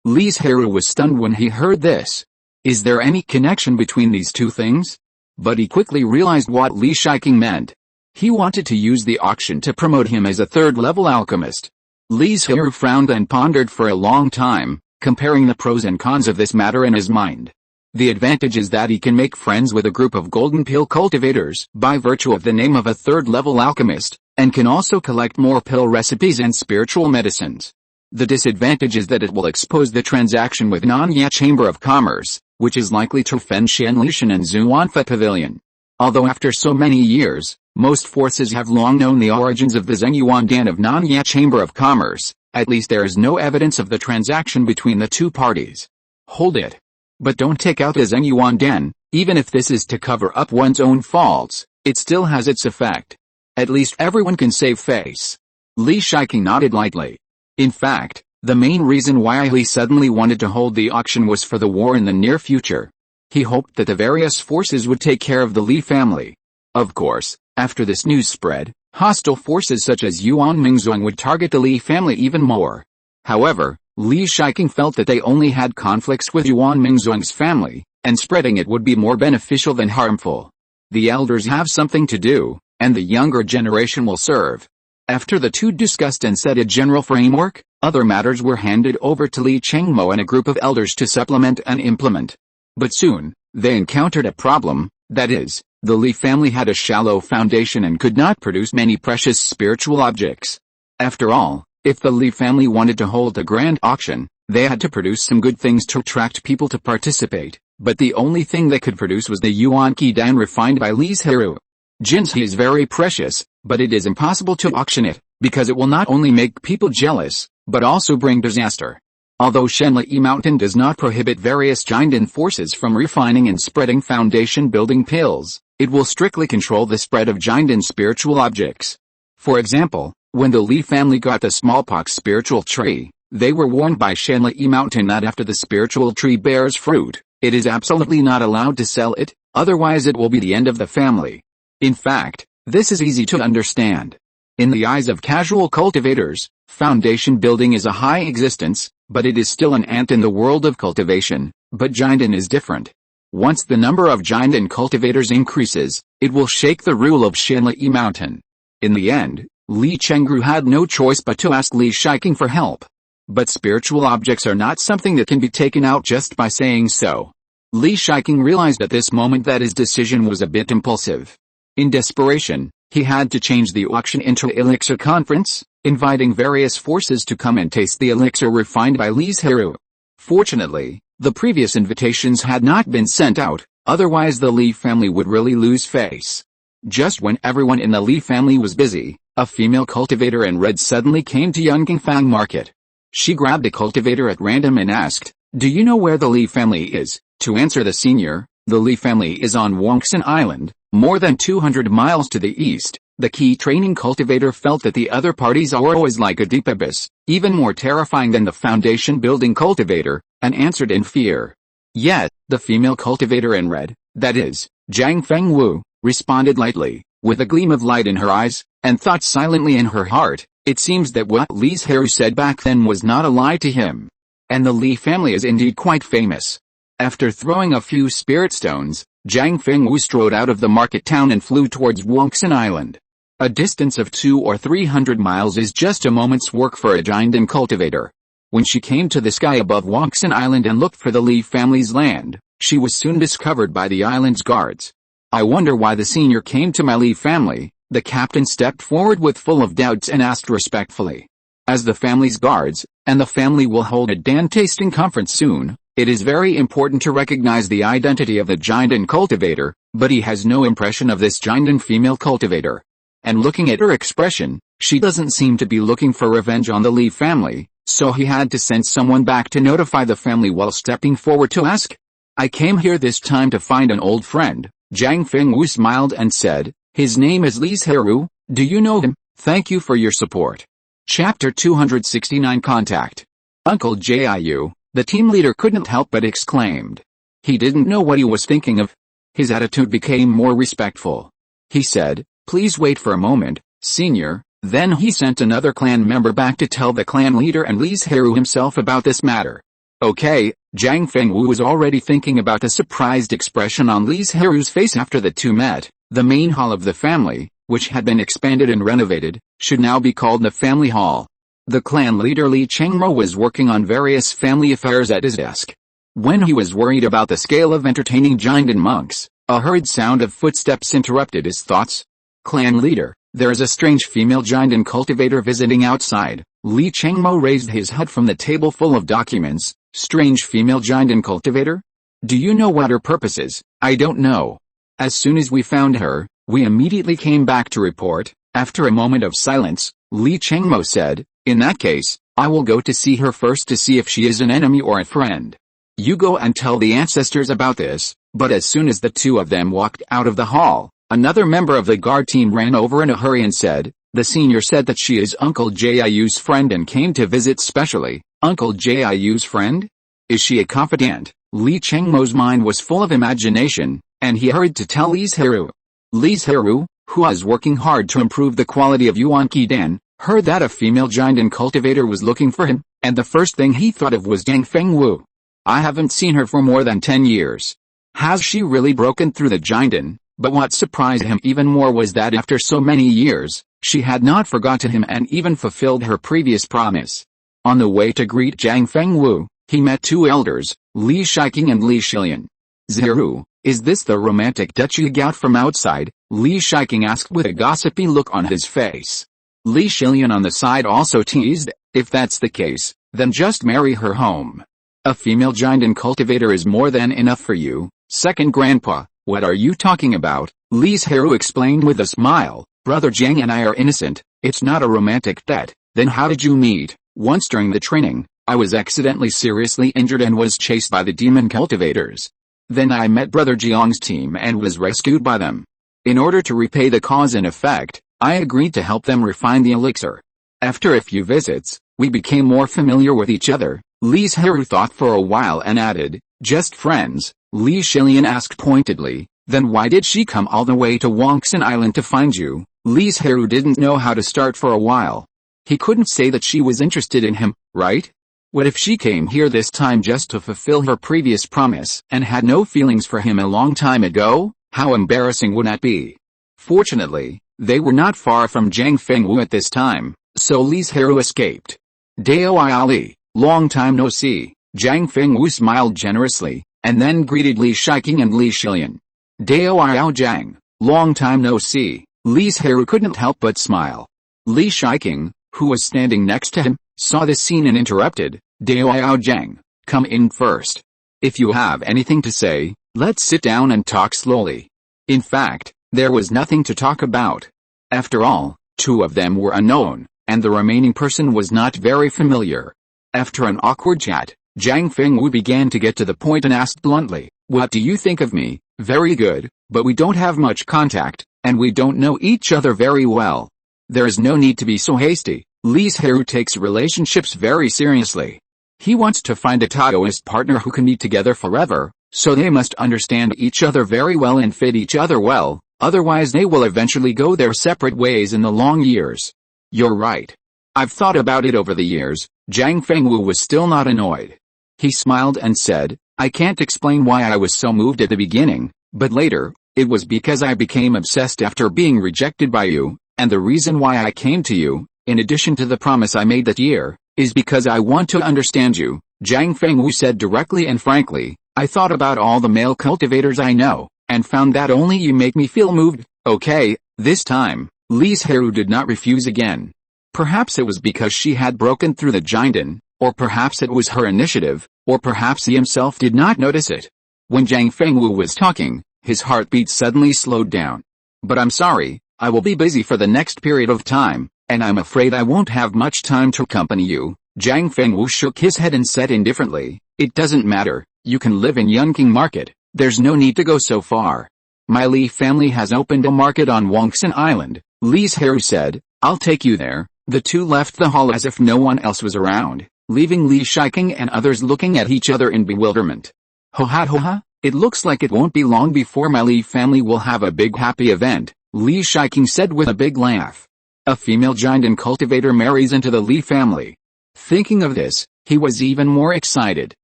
Li Zhirui was stunned when he heard this. Is there any connection between these two things? But he quickly realized what Li Shiking meant. He wanted to use the auction to promote him as a 3rd-level alchemist. Li Zhirui frowned and pondered for a long time, comparing the pros and cons of this matter in his mind. The advantage is that he can make friends with a group of golden pill cultivators by virtue of the name of a 3rd-level alchemist, and can also collect more pill recipes and spiritual medicines. The disadvantage is that it will expose the transaction with Nanai Chamber of Commerce, which is likely to offend Shanlishan and Zhuanfa Pavilion. Although after so many years, Most forces have long known the origins of the Zhengyuandan of Nanya Chamber of Commerce. At least there is no evidence of the transaction between the two parties. Hold it. But don't take out the Zhengyuandan. Even if this is to cover up one's own faults, it still has its effect. At least everyone can save face. Li Shiking nodded lightly. In fact, the main reason why Li suddenly wanted to hold the auction was for the war in the near future. He hoped that the various forces would take care of the Li family. Of course, after this news spread, hostile forces such as Yuan Mingzhuang would target the Li family even more. However, Li Shiking felt that they only had conflicts with Yuan Mingzhuang's family, and spreading it would be more beneficial than harmful. The elders have something to do, and the younger generation will serve. After the two discussed and set a general framework, other matters were handed over to Li Chengmo and a group of elders to supplement and implement. But soon, they encountered a problem, that is, the Li family had a shallow foundation and could not produce many precious spiritual objects. After all, if the Li family wanted to hold a grand auction, they had to produce some good things to attract people to participate, but the only thing they could produce was the Yuan Qidan refined by Li Zhirui. Jinshe is very precious, but it is impossible to auction it, because it will not only make people jealous, but also bring disaster. Although Shenli Mountain does not prohibit various Jindan forces from refining and spreading foundation-building pills, it will strictly control the spread of Jindan spiritual objects. For example, when the Li family got the smallpox spiritual tree, they were warned by Shenli Mountain that after the spiritual tree bears fruit, it is absolutely not allowed to sell it, otherwise it will be the end of the family. In fact, this is easy to understand. In the eyes of casual cultivators, foundation building is a high existence, but it is still an ant in the world of cultivation. But Jindan is different. Once the number of Jindan cultivators increases, it will shake the rule of Shenli Mountain. In the end, Li Chengru had no choice but to ask Li Shiking for help. But spiritual objects are not something that can be taken out just by saying so. Li Shiking realized at this moment that his decision was a bit impulsive. In desperation, he had to change the auction into an elixir conference, inviting various forces to come and taste the elixir refined by Li Zhirui. Fortunately, the previous invitations had not been sent out, otherwise the Li family would really lose face. Just when everyone in the Li family was busy, a female cultivator in red suddenly came to Yunqingfang Market. She grabbed a cultivator at random and asked, "Do you know where the Li family is?" To answer the senior, the Li family is on Banyan Island, more than 200 miles to the east. The key training cultivator felt that the other party's aura was like a deep abyss, even more terrifying than the foundation-building cultivator, and answered in fear. Yet, the female cultivator in red, that is, Zhang Fengwu, responded lightly, with a gleam of light in her eyes, and thought silently in her heart, it seems that what Li Zhirui said back then was not a lie to him. And the Li family is indeed quite famous. After throwing a few spirit stones, Zhang Fengwu strode out of the market town and flew towards Banyan Island. A distance of 200 or 300 miles is just a moment's work for a Jindan cultivator. When she came to the sky above Banyan Island and looked for the Li family's land, she was soon discovered by the island's guards. "I wonder why the senior came to my Li family," the captain stepped forward with full of doubts and asked respectfully. "As the family's guards, and the family will hold a Dan tasting conference soon, it is very important to recognize the identity of the Jindan cultivator, but he has no impression of this Jindan female cultivator. And looking at her expression, she doesn't seem to be looking for revenge on the Li family, so he had to send someone back to notify the family while stepping forward to ask. I came here this time to find an old friend." Zhang Fengwu smiled and said, "His name is Li Zhirui. Do you know him? Thank you for your support." Chapter 269 Contact. Uncle Jiu, the team leader couldn't help but exclaimed. He didn't know what he was thinking of. His attitude became more respectful. He said, "Please wait for a moment, senior." Then he sent another clan member back to tell the clan leader and Li Zhirui himself about this matter. Okay, Zhang Fengwu was already thinking about the surprised expression on Li Zhirui's face after the two met. The main hall of the family, which had been expanded and renovated, should now be called the family hall. The clan leader Li Chengmo was working on various family affairs at his desk. When he was worried about the scale of entertaining Jindan monks, a hurried sound of footsteps interrupted his thoughts. "Clan leader, there is a strange female Jindan cultivator visiting outside." Li Chengmo raised his head from the table full of documents. "Strange female Jindan cultivator? Do you know what her purpose is?" "I don't know. As soon as we found her, We immediately came back to report. After a moment of silence, Li Chengmo said, "In that case, I will go to see her first to see if she is an enemy or a friend. You go and tell the ancestors about this." But as soon as the two of them walked out of the hall, another member of the guard team ran over in a hurry and said, "The senior said that she is Uncle Jiu's friend and came to visit specially." Uncle Jiu's friend? Is she a confidant? Li Chengmo's mind was full of imagination, and he hurried to tell Li Zhirui. Li Zhirui, who was working hard to improve the quality of Yuan Qidan, heard that a female giant and cultivator was looking for him, and the first thing he thought of was Zhang Fengwu. I haven't seen her for more than 10 years. Has she really broken through the giant? But what surprised him even more was that after so many years, she had not forgotten him and even fulfilled her previous promise. On the way to greet Zhang Fengwu, he met two elders, Li Shiqing and Li Shilian. "Zhirui, is this the romantic Dutch you got from outside?" Li Shiqing asked with a gossipy look on his face. Li Shilian on the side also teased, "If that's the case, then just marry her home. A female giant and cultivator is more than enough for you." "Second grandpa, what are you talking about?" Li Zhirui explained with a smile. "Brother Zhang and I are innocent, it's not a romantic debt." "Then how did you meet?" "Once during the training, I was accidentally seriously injured and was chased by the demon cultivators. Then I met Brother Jiang's team and was rescued by them. In order to repay the cause and effect, I agreed to help them refine the elixir. After a few visits, we became more familiar with each other." Li Zhirui thought for a while and added, "Just friends?" Li Shilian asked pointedly, "Then why did she come all the way to Wangxin Island to find you?" Li Zhirui didn't know how to start for a while. He couldn't say that she was interested in him, right? What if she came here this time just to fulfill her previous promise and had no feelings for him a long time ago? How embarrassing would that be? Fortunately, they were not far from Zhang Fengwu at this time, so Li Zhirui escaped. "Doi Ali, long time no see." Zhang Fengwu smiled generously, and then greeted Li Shiqing and Li Shilian. "Doi Zhang, long time no see." Li Zhirui couldn't help but smile. Li Shiqing, who was standing next to him, saw this scene and interrupted, "Doi Zhang, come in first. If you have anything to say, let's sit down and talk slowly." In fact, there was nothing to talk about. After all, two of them were unknown, and the remaining person was not very familiar. After an awkward chat, Zhang Fengwu began to get to the point and asked bluntly, "What do you think of me?" "Very good, but we don't have much contact, and we don't know each other very well. There is no need to be so hasty." Li Zhirui takes relationships very seriously. He wants to find a Taoist partner who can be together forever, so they must understand each other very well and fit each other well, otherwise they will eventually go their separate ways in the long years. "You're right. I've thought about it over the years." Zhang Fengwu was still not annoyed. He smiled and said, "I can't explain why I was so moved at the beginning, but later, it was because I became obsessed after being rejected by you, and the reason why I came to you, in addition to the promise I made that year, is because I want to understand you." Zhang Fengwu said directly and frankly, "I thought about all the male cultivators I know, and found that only you make me feel moved." "Okay." This time, Li Zhirui did not refuse again. Perhaps it was because she had broken through the giant, or perhaps it was her initiative, or perhaps he himself did not notice it. When Zhang Fengwu was talking, his heartbeat suddenly slowed down. "But I'm sorry, I will be busy for the next period of time, and I'm afraid I won't have much time to accompany you." Zhang Fengwu shook his head and said indifferently, "It doesn't matter, you can live in Yunqing Market, there's no need to go so far. My Li family has opened a market on Wangxin Island." Li Zhirui said, "I'll take you there." The two left the hall as if no one else was around, leaving Li Shiqing and others looking at each other in bewilderment. Ho ha, it looks like it won't be long before my Li family will have a big happy event," Li Shiqing said with a big laugh. "A female giant and cultivator marries into the Li family." Thinking of this, he was even more excited.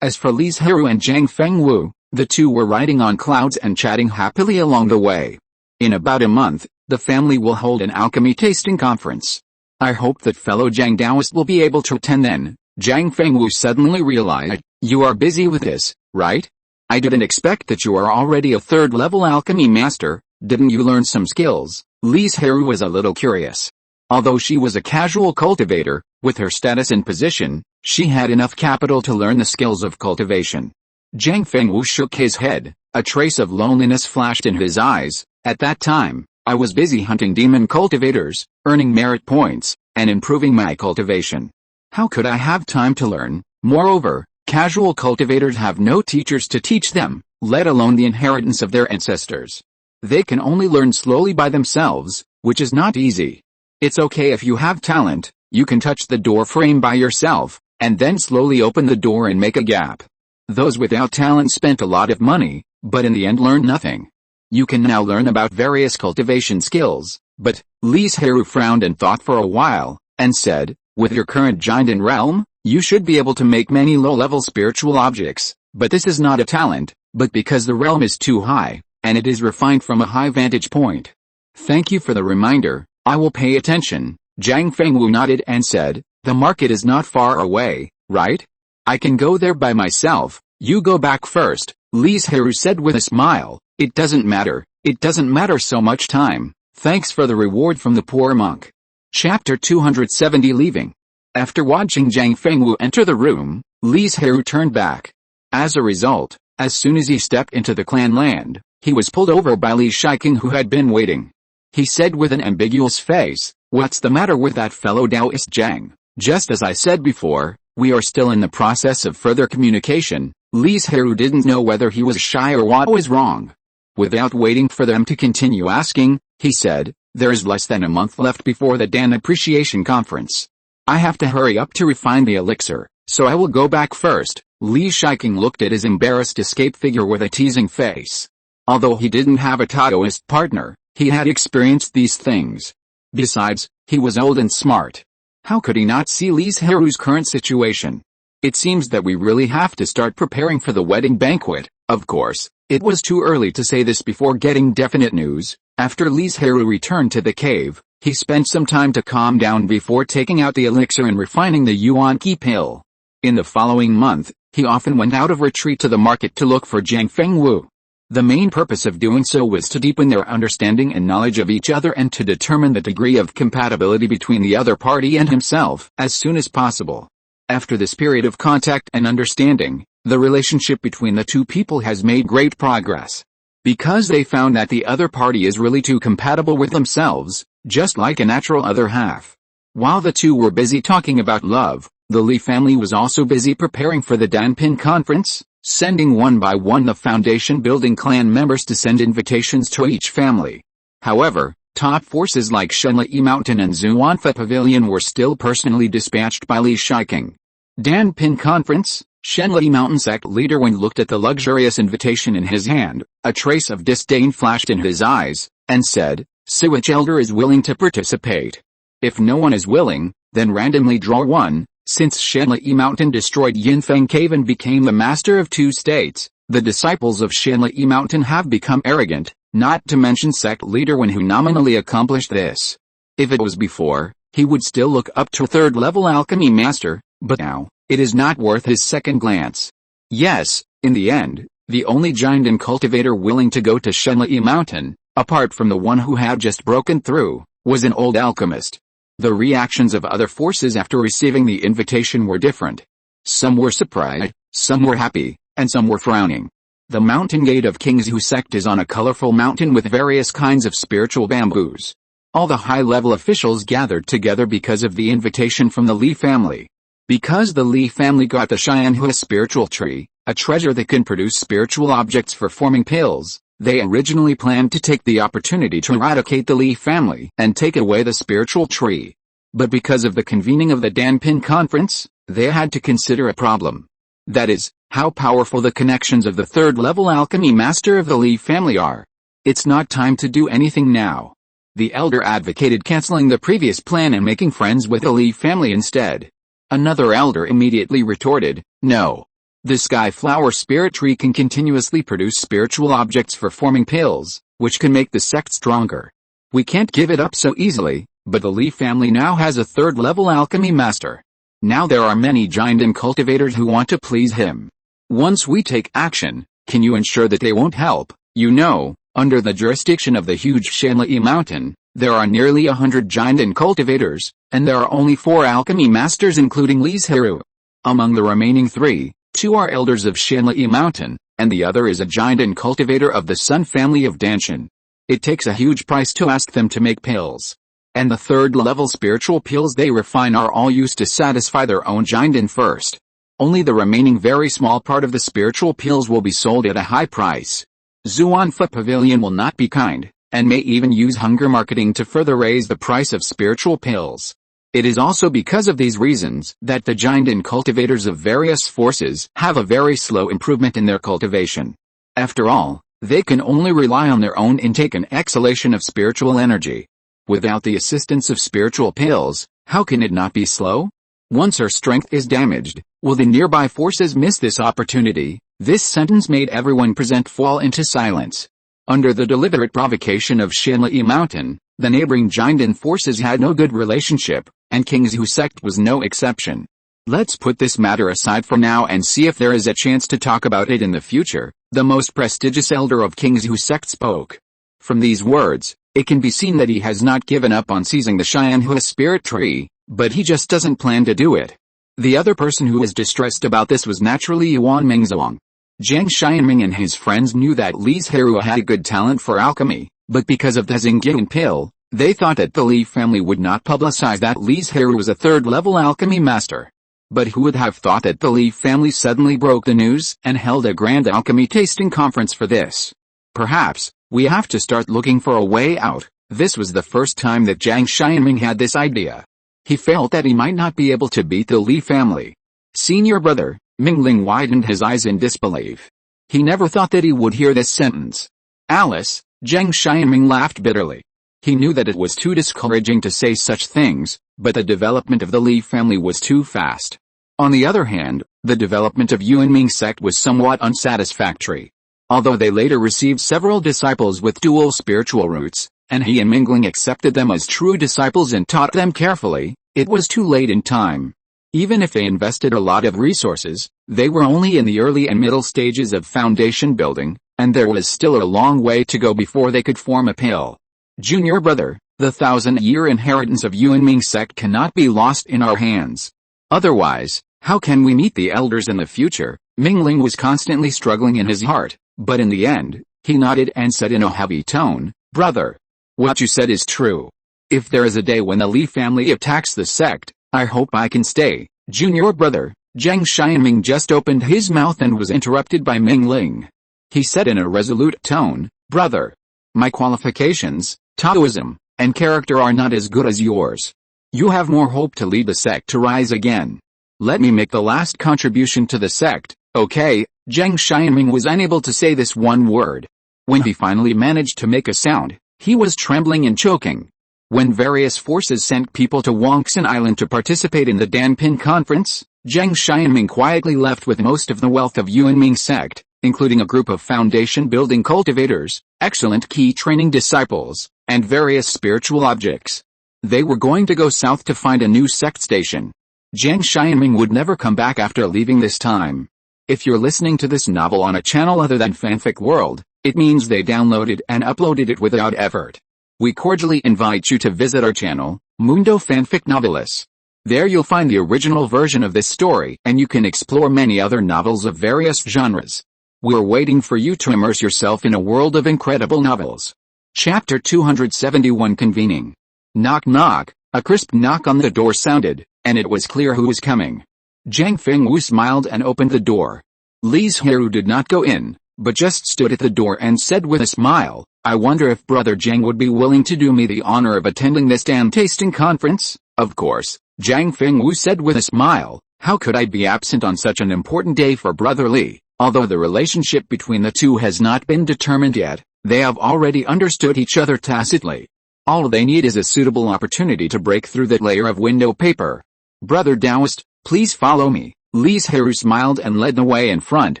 As for Li Zhirui and Zhang Fengwu, the two were riding on clouds and chatting happily along the way. In about a month, the family will hold an alchemy tasting conference. I hope that fellow Zhang Taoist will be able to attend then. Zhang Fengwu suddenly realized, "You are busy with this, right? I didn't expect that you are already a third-level alchemy master. Didn't you learn some skills?" Li Zhirui was a little curious. Although she was a casual cultivator, with her status and position, she had enough capital to learn the skills of cultivation. Zhang Fengwu shook his head, a trace of loneliness flashed in his eyes. At that time, I was busy hunting demon cultivators, earning merit points, and improving my cultivation. How could I have time to learn? Moreover, casual cultivators have no teachers to teach them, let alone the inheritance of their ancestors. They can only learn slowly by themselves, which is not easy. It's okay if you have talent, you can touch the door frame by yourself, and then slowly open the door and make a gap. Those without talent spent a lot of money, but in the end learned nothing. You can now learn about various cultivation skills, but Li Zhirui frowned and thought for a while, and said, with your current giant in realm, you should be able to make many low-level spiritual objects, but this is not a talent, but because the realm is too high, and it is refined from a high vantage point. Thank you for the reminder, I will pay attention. Zhang Fengwu nodded and said, the market is not far away, right? I can go there by myself, you go back first, Li Zhirui said with a smile. It doesn't matter so much time, thanks for the reward from the poor monk. Chapter 270 Leaving. After watching Zhang Fengwu enter the room, Li Zhirui turned back. As a result, as soon as he stepped into the clan land, he was pulled over by Li Shiking who had been waiting. He said with an ambiguous face, what's the matter with that fellow Taoist Zhang? Just as I said before, we are still in the process of further communication. Li Zhirui didn't know whether he was shy or what was wrong. Without waiting for them to continue asking, he said, there is less than a month left before the Dan Appreciation Conference. I have to hurry up to refine the elixir, so I will go back first. Li Shiking looked at his embarrassed escape figure with a teasing face. Although he didn't have a Taoist partner, he had experienced these things. Besides, he was old and smart. How could he not see Li Zhirui's current situation? It seems that we really have to start preparing for the wedding banquet. Of course, it was too early to say this before getting definite news. After Li Zhirui returned to the cave, he spent some time to calm down before taking out the elixir and refining the Yuan Qi pill. In the following month, he often went out of retreat to the market to look for Zhang Fengwu. The main purpose of doing so was to deepen their understanding and knowledge of each other and to determine the degree of compatibility between the other party and himself as soon as possible. After this period of contact and understanding, the relationship between the two people has made great progress. Because they found that the other party is really too compatible with themselves, just like a natural other half. While the two were busy talking about love, the Li family was also busy preparing for the Danpin conference, sending one by one the foundation-building clan members to send invitations to each family. However, top forces like Shenli Mountain and Zhuanfa Pavilion were still personally dispatched by Li Shiking. Danpin conference, Shenli Mountain sect leader Wen looked at the luxurious invitation in his hand, a trace of disdain flashed in his eyes, and said, "So which elder is willing to participate? If no one is willing, then randomly draw one." Since Shenli Mountain destroyed Yinfeng Cave and became the master of two states, the disciples of Shenli Mountain have become arrogant, not to mention sect leader Wen who nominally accomplished this. If it was before, he would still look up to third-level alchemy master, but now, it is not worth his second glance. Yes, in the end, the only giant and cultivator willing to go to Shenli Mountain, apart from the one who had just broken through, was an old alchemist. The reactions of other forces after receiving the invitation were different. Some were surprised, some were happy, and some were frowning. The mountain gate of Kingzhu sect is on a colorful mountain with various kinds of spiritual bamboos. All the high-level officials gathered together because of the invitation from the Li family. Because the Li family got the Xianhua spiritual tree, a treasure that can produce spiritual objects for forming pills, they originally planned to take the opportunity to eradicate the Li family and take away the spiritual tree. But because of the convening of the Danpin conference, they had to consider a problem. That is, how powerful the connections of the third-level alchemy master of the Li family are. It's not time to do anything now. The elder advocated canceling the previous plan and making friends with the Li family instead. Another elder immediately retorted, "No. The sky flower spirit tree can continuously produce spiritual objects for forming pills, which can make the sect stronger. We can't give it up so easily, but the Li family now has a third-level alchemy master. Now there are many giant and cultivators who want to please him. Once we take action, can you ensure that they won't help? You know, under the jurisdiction of the huge Shenli Mountain, there are nearly 100 giant and cultivators, and there are only 4 alchemy masters including Li Zhirui. Among the remaining 3, 2 are elders of Shenli Mountain, and the other is a giant and cultivator of the Sun family of Danshan. It takes a huge price to ask them to make pills. And the third-level spiritual pills they refine are all used to satisfy their own jinden first. Only the remaining very small part of the spiritual pills will be sold at a high price. Xuanfa Pavilion will not be kind, and may even use hunger marketing to further raise the price of spiritual pills. It is also because of these reasons that the jinden cultivators of various forces have a very slow improvement in their cultivation. After all, they can only rely on their own intake and exhalation of spiritual energy. Without the assistance of spiritual pills, how can it not be slow? Once our strength is damaged, will the nearby forces miss this opportunity? This sentence made everyone present fall into silence. Under the deliberate provocation of Shinlai Mountain, the neighboring jinden forces had no good relationship, and King Zhu sect was no exception. Let's put this matter aside for now and see if there is a chance to talk about it in the future. The most prestigious elder of King Zhu sect spoke. From these words, it can be seen that he has not given up on seizing the Xianhua spirit tree, but he just doesn't plan to do it. The other person who was distressed about this was naturally Yuan Mingzhuang. Zhang Xianming and his friends knew that Li Zhirui had a good talent for alchemy, but because of the Xingyan pill, they thought that the Li family would not publicize that Li Zhirui was a third-level alchemy master. But who would have thought that the Li family suddenly broke the news and held a grand alchemy tasting conference for this? Perhaps we have to start looking for a way out. This was the first time that Zhang Xianming had this idea. He felt that he might not be able to beat the Li family. Senior brother, Mingling widened his eyes in disbelief. He never thought that he would hear this sentence. Alice, Zhang Xianming laughed bitterly. He knew that it was too discouraging to say such things, but the development of the Li family was too fast. On the other hand, the development of Yuanming sect was somewhat unsatisfactory. Although they later received several disciples with dual spiritual roots, and he and Mingling accepted them as true disciples and taught them carefully, it was too late in time. Even if they invested a lot of resources, they were only in the early and middle stages of foundation building, and there was still a long way to go before they could form a pill. Junior brother, the 1,000-year inheritance of Yuanming sect cannot be lost in our hands. Otherwise, how can we meet the elders in the future? Mingling was constantly struggling in his heart, but in the end, he nodded and said in a heavy tone, "Brother, what you said is true. If there is a day when the Li family attacks the sect, I hope I can stay." Junior brother, Zhang Xianming just opened his mouth and was interrupted by Mingling. He said in a resolute tone, "Brother, my qualifications, Taoism, and character are not as good as yours. You have more hope to lead the sect to rise again. Let me make the last contribution to the sect, okay?" Zhang Xianming was unable to say this one word. When he finally managed to make a sound, he was trembling and choking. When various forces sent people to Wangxin Island to participate in the Danpin conference, Zhang Xianming quietly left with most of the wealth of Yuanming sect, including a group of foundation-building cultivators, excellent key training disciples, and various spiritual objects. They were going to go south to find a new sect station. Zhang Xianming would never come back after leaving this time. If you're listening to this novel on a channel other than Fanfic World, it means they downloaded and uploaded it without effort. We cordially invite you to visit our channel, Mundo Fanfic Novelis. There you'll find the original version of this story and you can explore many other novels of various genres. We're waiting for you to immerse yourself in a world of incredible novels. Chapter 271 Convening. Knock knock, a crisp knock on the door sounded, and it was clear who was coming. Zhang Fengwu smiled and opened the door. Li Zhirui did not go in, but just stood at the door and said with a smile, "I wonder if Brother Zhang would be willing to do me the honor of attending this damn tasting conference?" "Of course," Zhang Fengwu said with a smile. "How could I be absent on such an important day for Brother Li?" Although the relationship between the two has not been determined yet, they have already understood each other tacitly. All they need is a suitable opportunity to break through that layer of window paper. "Brother Taoist, please follow me." Li Zhirui smiled and led the way in front,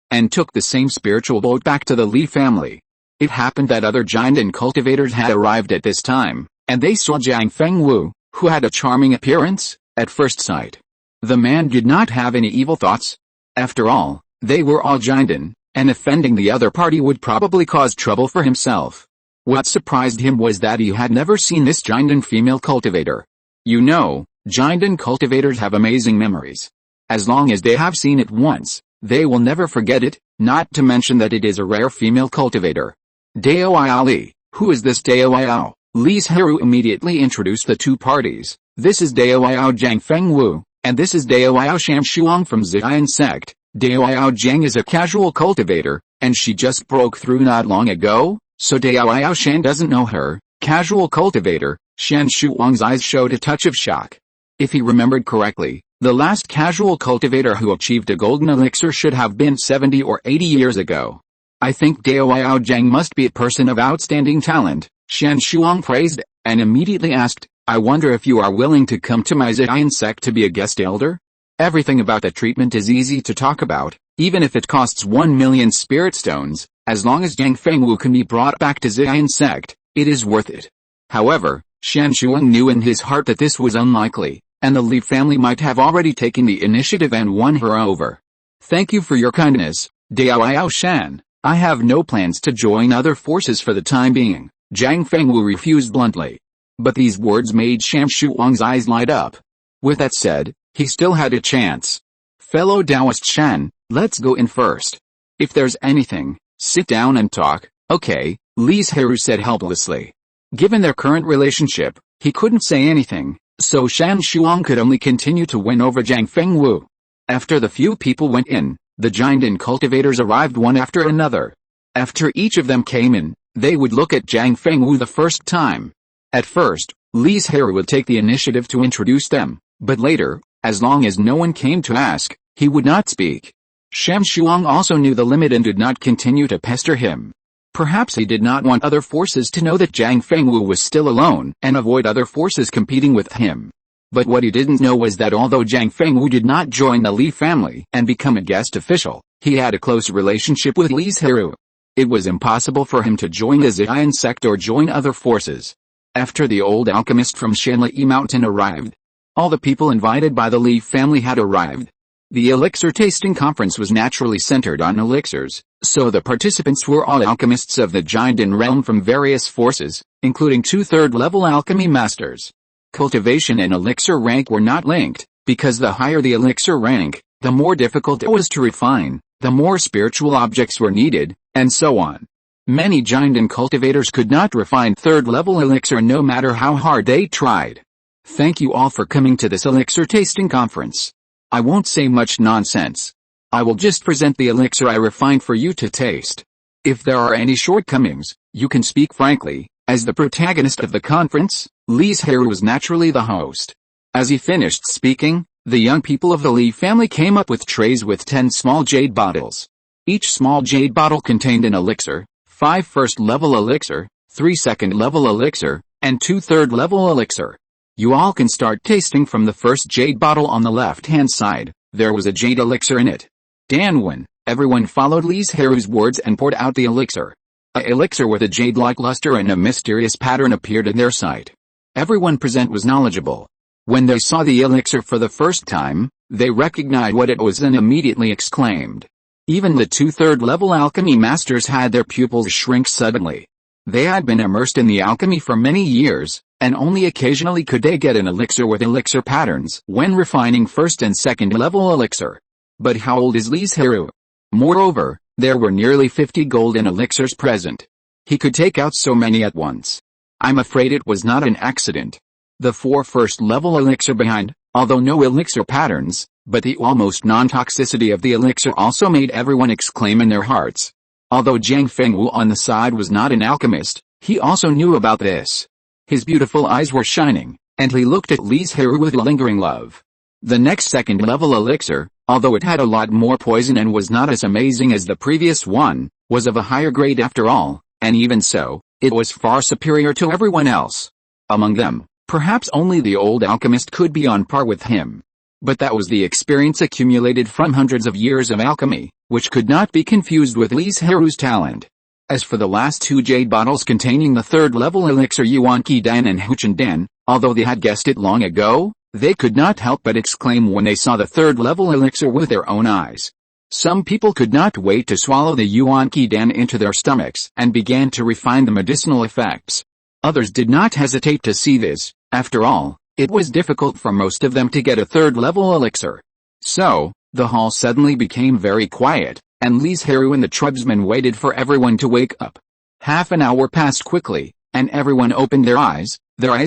and took the same spiritual boat back to the Li family. It happened that other jinden cultivators had arrived at this time, and they saw Zhang Fengwu, who had a charming appearance, at first sight. The man did not have any evil thoughts. After all, they were all jinden, and offending the other party would probably cause trouble for himself. What surprised him was that he had never seen this jinden female cultivator. You know, jinden cultivators have amazing memories. As long as they have seen it once, they will never forget it, not to mention that it is a rare female cultivator. Dao Ali, Who is this Dao Yao? Li Zhirui immediately introduced the two parties. This is Dao Yao Zhang Fengwu, and this is Dao Yao Shan Shuang from Ziyan sect. Dao Yao Zhang is a casual cultivator, and she just broke through not long ago, so Dao Yao Shan doesn't know her. Casual cultivator, Shan Shuang's eyes showed a touch of shock. If he remembered correctly, the last casual cultivator who achieved a golden elixir should have been 70 or 80 years ago. I think Dao Yao Zhang must be a person of outstanding talent, Shan Shuang praised, and immediately asked, I wonder if you are willing to come to my Ziyan sect to be a guest elder? Everything about the treatment is easy to talk about, even if it costs 1 million spirit stones, as long as Zhang Fengwu can be brought back to Ziyan sect, it is worth it. However, Shan Shuang knew in his heart that this was unlikely, and the Li family might have already taken the initiative and won her over. Thank you for your kindness, Dao Yao Shan. I have no plans to join other forces for the time being, Zhang Fengwu refused bluntly. But these words made Shan Shuang's eyes light up. With that said, he still had a chance. Fellow Taoist Shan, let's go in first. If there's anything, sit down and talk, okay, Li Zhirui said helplessly. Given their current relationship, he couldn't say anything, so Shan Shuang could only continue to win over Zhang Fengwu. After the few people went in, the giant and cultivators arrived one after another. After each of them came in, they would look at Zhang Fengwu the first time. At first, Li Zhirui would take the initiative to introduce them, but later, as long as no one came to ask, he would not speak. Shan Shuang also knew the limit and did not continue to pester him. Perhaps he did not want other forces to know that Zhang Fengwu was still alone and avoid other forces competing with him. But what he didn't know was that although Zhang Fengwu did not join the Li family and become a guest official, he had a close relationship with Li Zhirui. It was impossible for him to join the Ziyan sect or join other forces. After the old alchemist from Shanli Mountain arrived, all the people invited by the Li family had arrived. The elixir tasting conference was naturally centered on elixirs, so the participants were all alchemists of the Jiandan realm from various forces, including 2 third-level alchemy masters. Cultivation and elixir rank were not linked, because the higher the elixir rank, the more difficult it was to refine, the more spiritual objects were needed, and so on. Many Jiandan cultivators could not refine third-level elixir no matter how hard they tried. Thank you all for coming to this elixir tasting conference. I won't say much nonsense. I will just present the elixir I refined for you to taste. If there are any shortcomings, you can speak frankly. As the protagonist of the conference, Li Zhirui was naturally the host. As he finished speaking, the young people of the Li family came up with trays with 10 small jade bottles. Each small jade bottle contained an elixir, 5 first-level elixir, 3 second-level elixir, and 2 third-level elixir. You all can start tasting from the first jade bottle on the left-hand side. There was a jade elixir in it. Danwen, everyone followed Li Zhirui's words and poured out the elixir. A elixir with a jade-like luster and a mysterious pattern appeared in their sight. Everyone present was knowledgeable. When they saw the elixir for the first time, they recognized what it was and immediately exclaimed. Even the 2 third-level alchemy masters had their pupils shrink suddenly. They had been immersed in the alchemy for many years, and only occasionally could they get an elixir with elixir patterns when refining first and second-level elixir. But how old is Li Zhirui? Moreover, there were nearly 50 golden elixirs present. He could take out so many at once. I'm afraid it was not an accident. The 4 first-level elixir behind, although no elixir patterns, but the almost non-toxicity of the elixir also made everyone exclaim in their hearts. Although Zhang Fengwu on the side was not an alchemist, he also knew about this. His beautiful eyes were shining, and he looked at Li Zhirui with lingering love. The next second-level elixir, although it had a lot more poison and was not as amazing as the previous one, was of a higher grade after all, and even so, it was far superior to everyone else. Among them, perhaps only the old alchemist could be on par with him. But that was the experience accumulated from hundreds of years of alchemy, which could not be confused with Li Zhirui's talent. As for the last 2 jade bottles containing the third-level elixir Yuan Qi Dan and Huchen Dan, although they had guessed it long ago, they could not help but exclaim when they saw the third-level elixir with their own eyes. Some people could not wait to swallow the Yuan Qi Dan into their stomachs and began to refine the medicinal effects. Others did not hesitate to see this. After all, it was difficult for most of them to get a third-level elixir. So, the hall suddenly became very quiet, and Li Zhirui and the tribesmen waited for everyone to wake up. Half an hour passed quickly, and everyone opened their eyes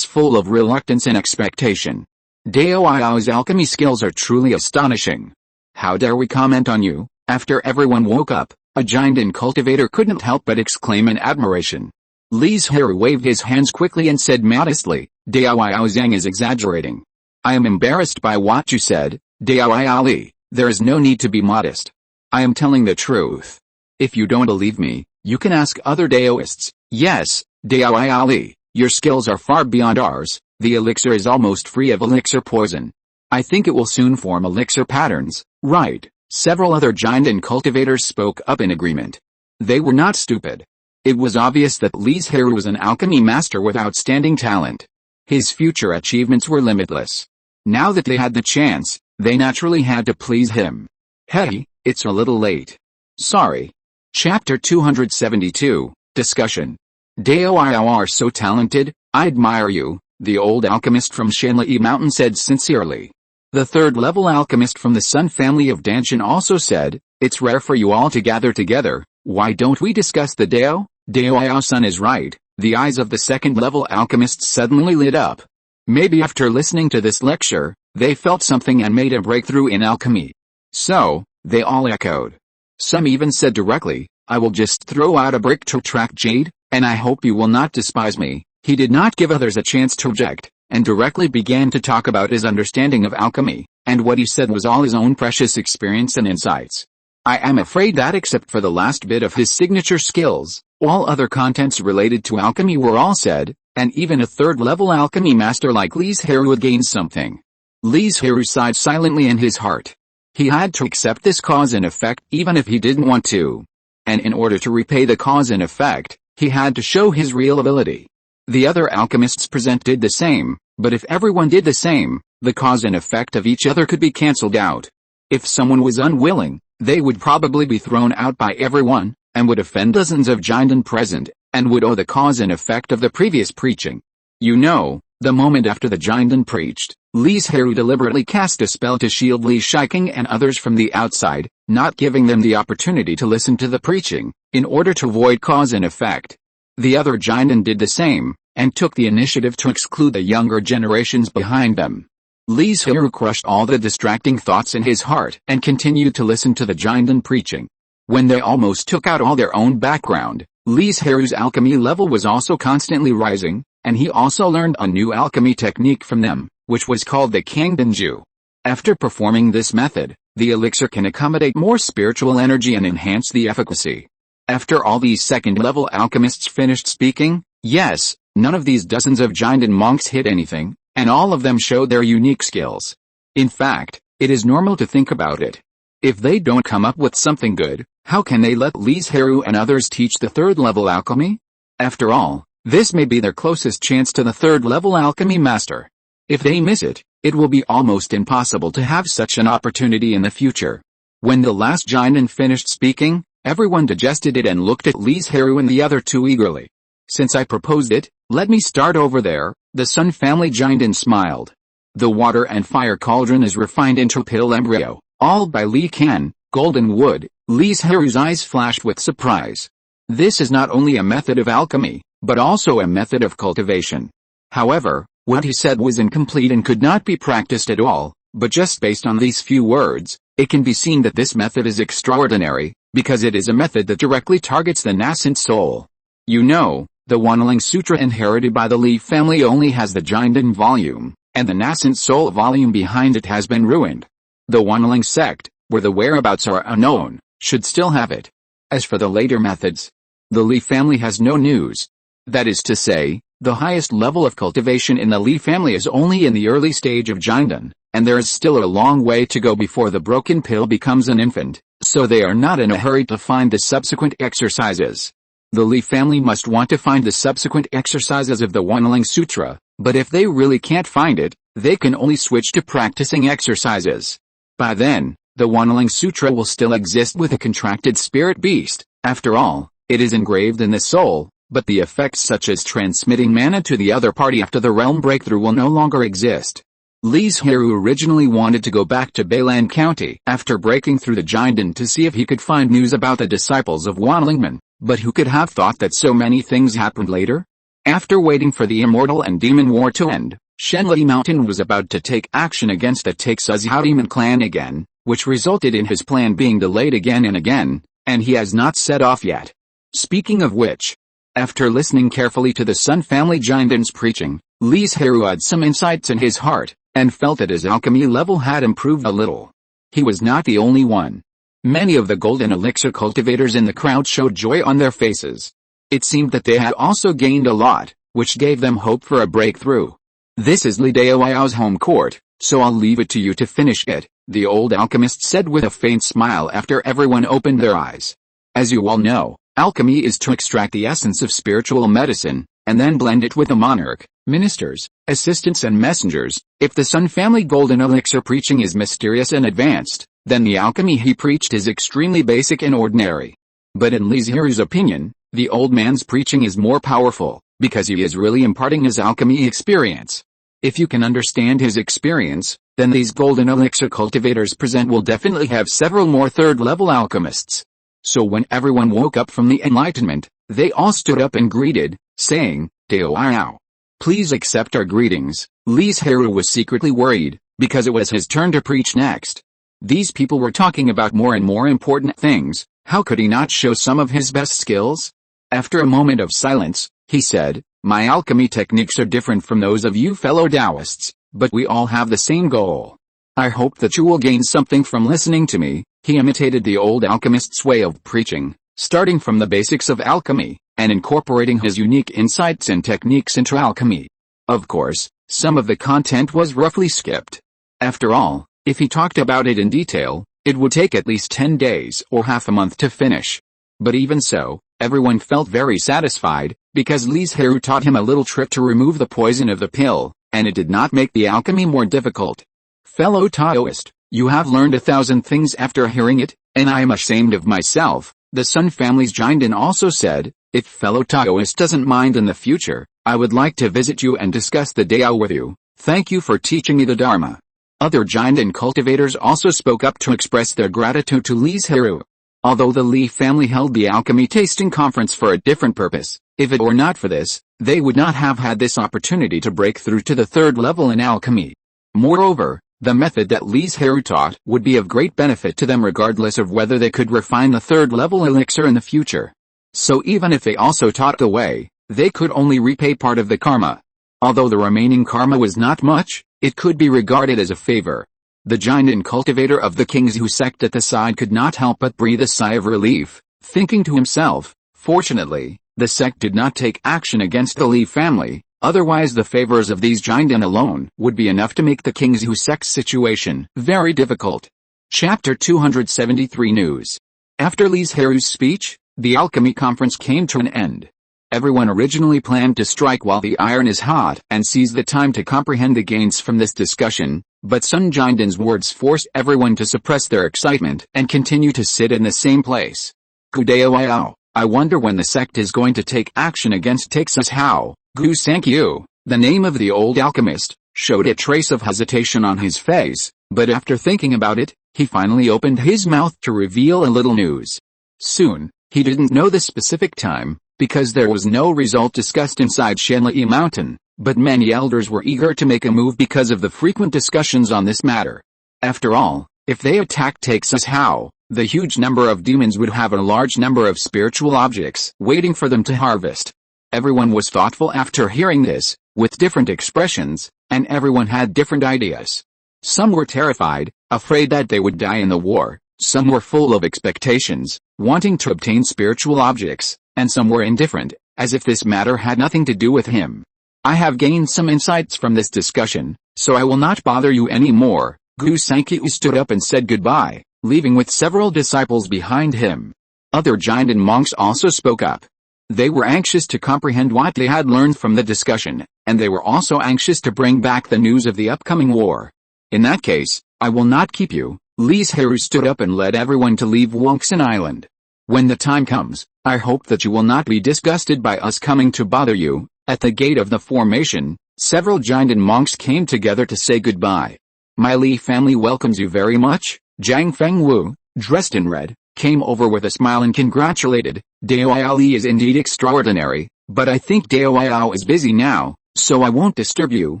full of reluctance and expectation. Dao Yao's alchemy skills are truly astonishing. How dare we comment on you? After everyone woke up, a giant and cultivator couldn't help but exclaim in admiration. Li Zhirui waved his hands quickly and said modestly, Dao Yao Zhang is exaggerating. I am embarrassed by what you said, Dao Yao Li. There is no need to be modest. I am telling the truth. If you don't believe me, you can ask other Daoists. Yes, Dao Yao Li, your skills are far beyond ours. The elixir is almost free of elixir poison. I think it will soon form elixir patterns, right? Several other giant and cultivators spoke up in agreement. They were not stupid. It was obvious that Li Zhirui was an alchemy master with outstanding talent. His future achievements were limitless. Now that they had the chance, they naturally had to please him. Hey, it's a little late. Sorry. Chapter 272, Discussion. Dao Yao are so talented, I admire you, the old alchemist from Shanli Mountain said sincerely. The third-level alchemist from the Sun family of Danshan also said, it's rare for you all to gather together, why don't we discuss the Dao? Dao Yao-san is right, the eyes of the second-level alchemists suddenly lit up. Maybe after listening to this lecture, they felt something and made a breakthrough in alchemy. So, they all echoed. Some even said directly, I will just throw out a brick to attract jade, and I hope you will not despise me. He did not give others a chance to object, and directly began to talk about his understanding of alchemy, and what he said was all his own precious experience and insights. I am afraid that except for the last bit of his signature skills, all other contents related to alchemy were all said, and even a third-level alchemy master like Li Zhirui would gain something. Li Zhirui sighed silently in his heart. He had to accept this cause and effect even if he didn't want to. And in order to repay the cause and effect, he had to show his real ability. The other alchemists present did the same, but if everyone did the same, the cause and effect of each other could be cancelled out. If someone was unwilling, they would probably be thrown out by everyone, and would offend dozens of Jindan present, and would owe the cause and effect of the previous preaching. You know, the moment after the Jindan preached, Li Zhirui deliberately cast a spell to shield Li Shiking and others from the outside, not giving them the opportunity to listen to the preaching, in order to avoid cause and effect. The other Jindan did the same, and took the initiative to exclude the younger generations behind them. Li Zhirui crushed all the distracting thoughts in his heart and continued to listen to the Jindan preaching. When they almost took out all their own background, Li Zhirui's alchemy level was also constantly rising, and he also learned a new alchemy technique from them, which was called the Kangdanju. After performing this method, the elixir can accommodate more spiritual energy and enhance the efficacy. After all these second-level alchemists finished speaking, yes, none of these dozens of Jindan monks hid anything, and all of them showed their unique skills. In fact, it is normal to think about it. If they don't come up with something good, how can they let Li Zhirui and others teach the third-level alchemy? After all, this may be their closest chance to the third-level alchemy master. If they miss it, it will be almost impossible to have such an opportunity in the future. When the last Jindan finished speaking, everyone digested it and looked at Li Zhirui and the other two eagerly. Since I proposed it, let me start over there, the Sun family Jindan smiled. The water and fire cauldron is refined into pill embryo, all by Li Kan, golden wood. Li Zhirui's eyes flashed with surprise. This is not only a method of alchemy, but also a method of cultivation. However, what he said was incomplete and could not be practiced at all, but just based on these few words, it can be seen that this method is extraordinary, because it is a method that directly targets the nascent soul. You know, the Wanling Sutra inherited by the Li family only has the Jindan volume, and the nascent soul volume behind it has been ruined. The Wanling sect, where the whereabouts are unknown, should still have it. As for the later methods, the Li family has no news. That is to say, the highest level of cultivation in the Li family is only in the early stage of Jindan, and there is still a long way to go before the broken pill becomes an infant, so they are not in a hurry to find the subsequent exercises. The Li family must want to find the subsequent exercises of the Wanling Sutra, but if they really can't find it, they can only switch to practicing exercises. By then, the Wanling Sutra will still exist with a contracted spirit beast. After all, it is engraved in the soul, but the effects such as transmitting mana to the other party after the realm breakthrough will no longer exist. Li Zhirui originally wanted to go back to Bailang County after breaking through the Jindan to see if he could find news about the disciples of Wanlingman, But who could have thought that so many things happened later? After waiting for the immortal and demon war to end, Shenli Mountain was about to take action against the Texas-Hao demon clan again, which resulted in his plan being delayed again and again, and he has not set off yet. Speaking of which, after listening carefully to the Sun family giant's preaching, Li Zhirui had some insights in his heart, and felt that his alchemy level had improved a little. He was not the only one. Many of the golden elixir cultivators in the crowd showed joy on their faces. It seemed that they had also gained a lot, which gave them hope for a breakthrough. This is Li Daoyao's home court, so I'll leave it to you to finish it, the old alchemist said with a faint smile after everyone opened their eyes. As you all know, alchemy is to extract the essence of spiritual medicine, and then blend it with the monarch, ministers, assistants and messengers. If the Sun family golden elixir preaching is mysterious and advanced, then the alchemy he preached is extremely basic and ordinary. But in Li Zirui's opinion, the old man's preaching is more powerful, because he is really imparting his alchemy experience. If you can understand his experience, then these golden elixir cultivators present will definitely have several more third-level alchemists. So when everyone woke up from the enlightenment, they all stood up and greeted, saying, Daoyao. Please accept our greetings. Li Zhirui was secretly worried, because it was his turn to preach next. These people were talking about more and more important things. How could he not show some of his best skills? After a moment of silence, he said, my alchemy techniques are different from those of you fellow Taoists, but we all have the same goal. I hope that you will gain something from listening to me. He imitated the old alchemist's way of preaching, starting from the basics of alchemy, and incorporating his unique insights and techniques into alchemy. Of course, some of the content was roughly skipped. After all, if he talked about it in detail, it would take at least 10 days or half a month to finish. But even so, everyone felt very satisfied, because Li Zhirui taught him a little trick to remove the poison of the pill, and it did not make the alchemy more difficult. Fellow Taoist, you have learned 1,000 things after hearing it, and I am ashamed of myself, the Sun family's giant also said. If fellow Taoist doesn't mind in the future, I would like to visit you and discuss the Dao with you. Thank you for teaching me the Dharma. Other giant and cultivators also spoke up to express their gratitude to Li Zhirui. Although the Li family held the alchemy tasting conference for a different purpose, if it were not for this, they would not have had this opportunity to break through to the third level in alchemy. Moreover, the method that Li Zhirui taught would be of great benefit to them regardless of whether they could refine the third level elixir in the future. So even if they also taught the way, they could only repay part of the karma. Although the remaining karma was not much, it could be regarded as a favor. The giant and cultivator of the King's sect at the side could not help but breathe a sigh of relief, thinking to himself, fortunately, the sect did not take action against the Li family, otherwise the favors of these giant alone would be enough to make the King's sect's situation very difficult. Chapter 273 News. After Li Zhirui's speech, the alchemy conference came to an end. Everyone originally planned to strike while the iron is hot and seize the time to comprehend the gains from this discussion, but Sun Jiandan's words forced everyone to suppress their excitement and continue to sit in the same place. Gudaoyao, I wonder when the sect is going to take action against Texas-Hao. Gu Sankyu, the name of the old alchemist, showed a trace of hesitation on his face, but after thinking about it, he finally opened his mouth to reveal a little news. Soon, he didn't know the specific time, because there was no result discussed inside Shenli Mountain, but many elders were eager to make a move because of the frequent discussions on this matter. After all, if they attacked Texas-Hao, the huge number of demons would have a large number of spiritual objects waiting for them to harvest. Everyone was thoughtful after hearing this, with different expressions, and everyone had different ideas. Some were terrified, afraid that they would die in the war, some were full of expectations, wanting to obtain spiritual objects, and some were indifferent, as if this matter had nothing to do with him. I have gained some insights from this discussion, so I will not bother you anymore. Gu Sankyu stood up and said goodbye, leaving with several disciples behind him. Other giant and monks also spoke up. They were anxious to comprehend what they had learned from the discussion, and they were also anxious to bring back the news of the upcoming war. In that case, I will not keep you. Li Zhirui stood up and led everyone to leave Banyan Island. When the time comes, I hope that you will not be disgusted by us coming to bother you. At the gate of the formation, several giant and monks came together to say goodbye. My Li family welcomes you very much. Zhang Fengwu, dressed in red, came over with a smile and congratulated, "Dao Li is indeed extraordinary, but I think Dao is busy now, so I won't disturb you,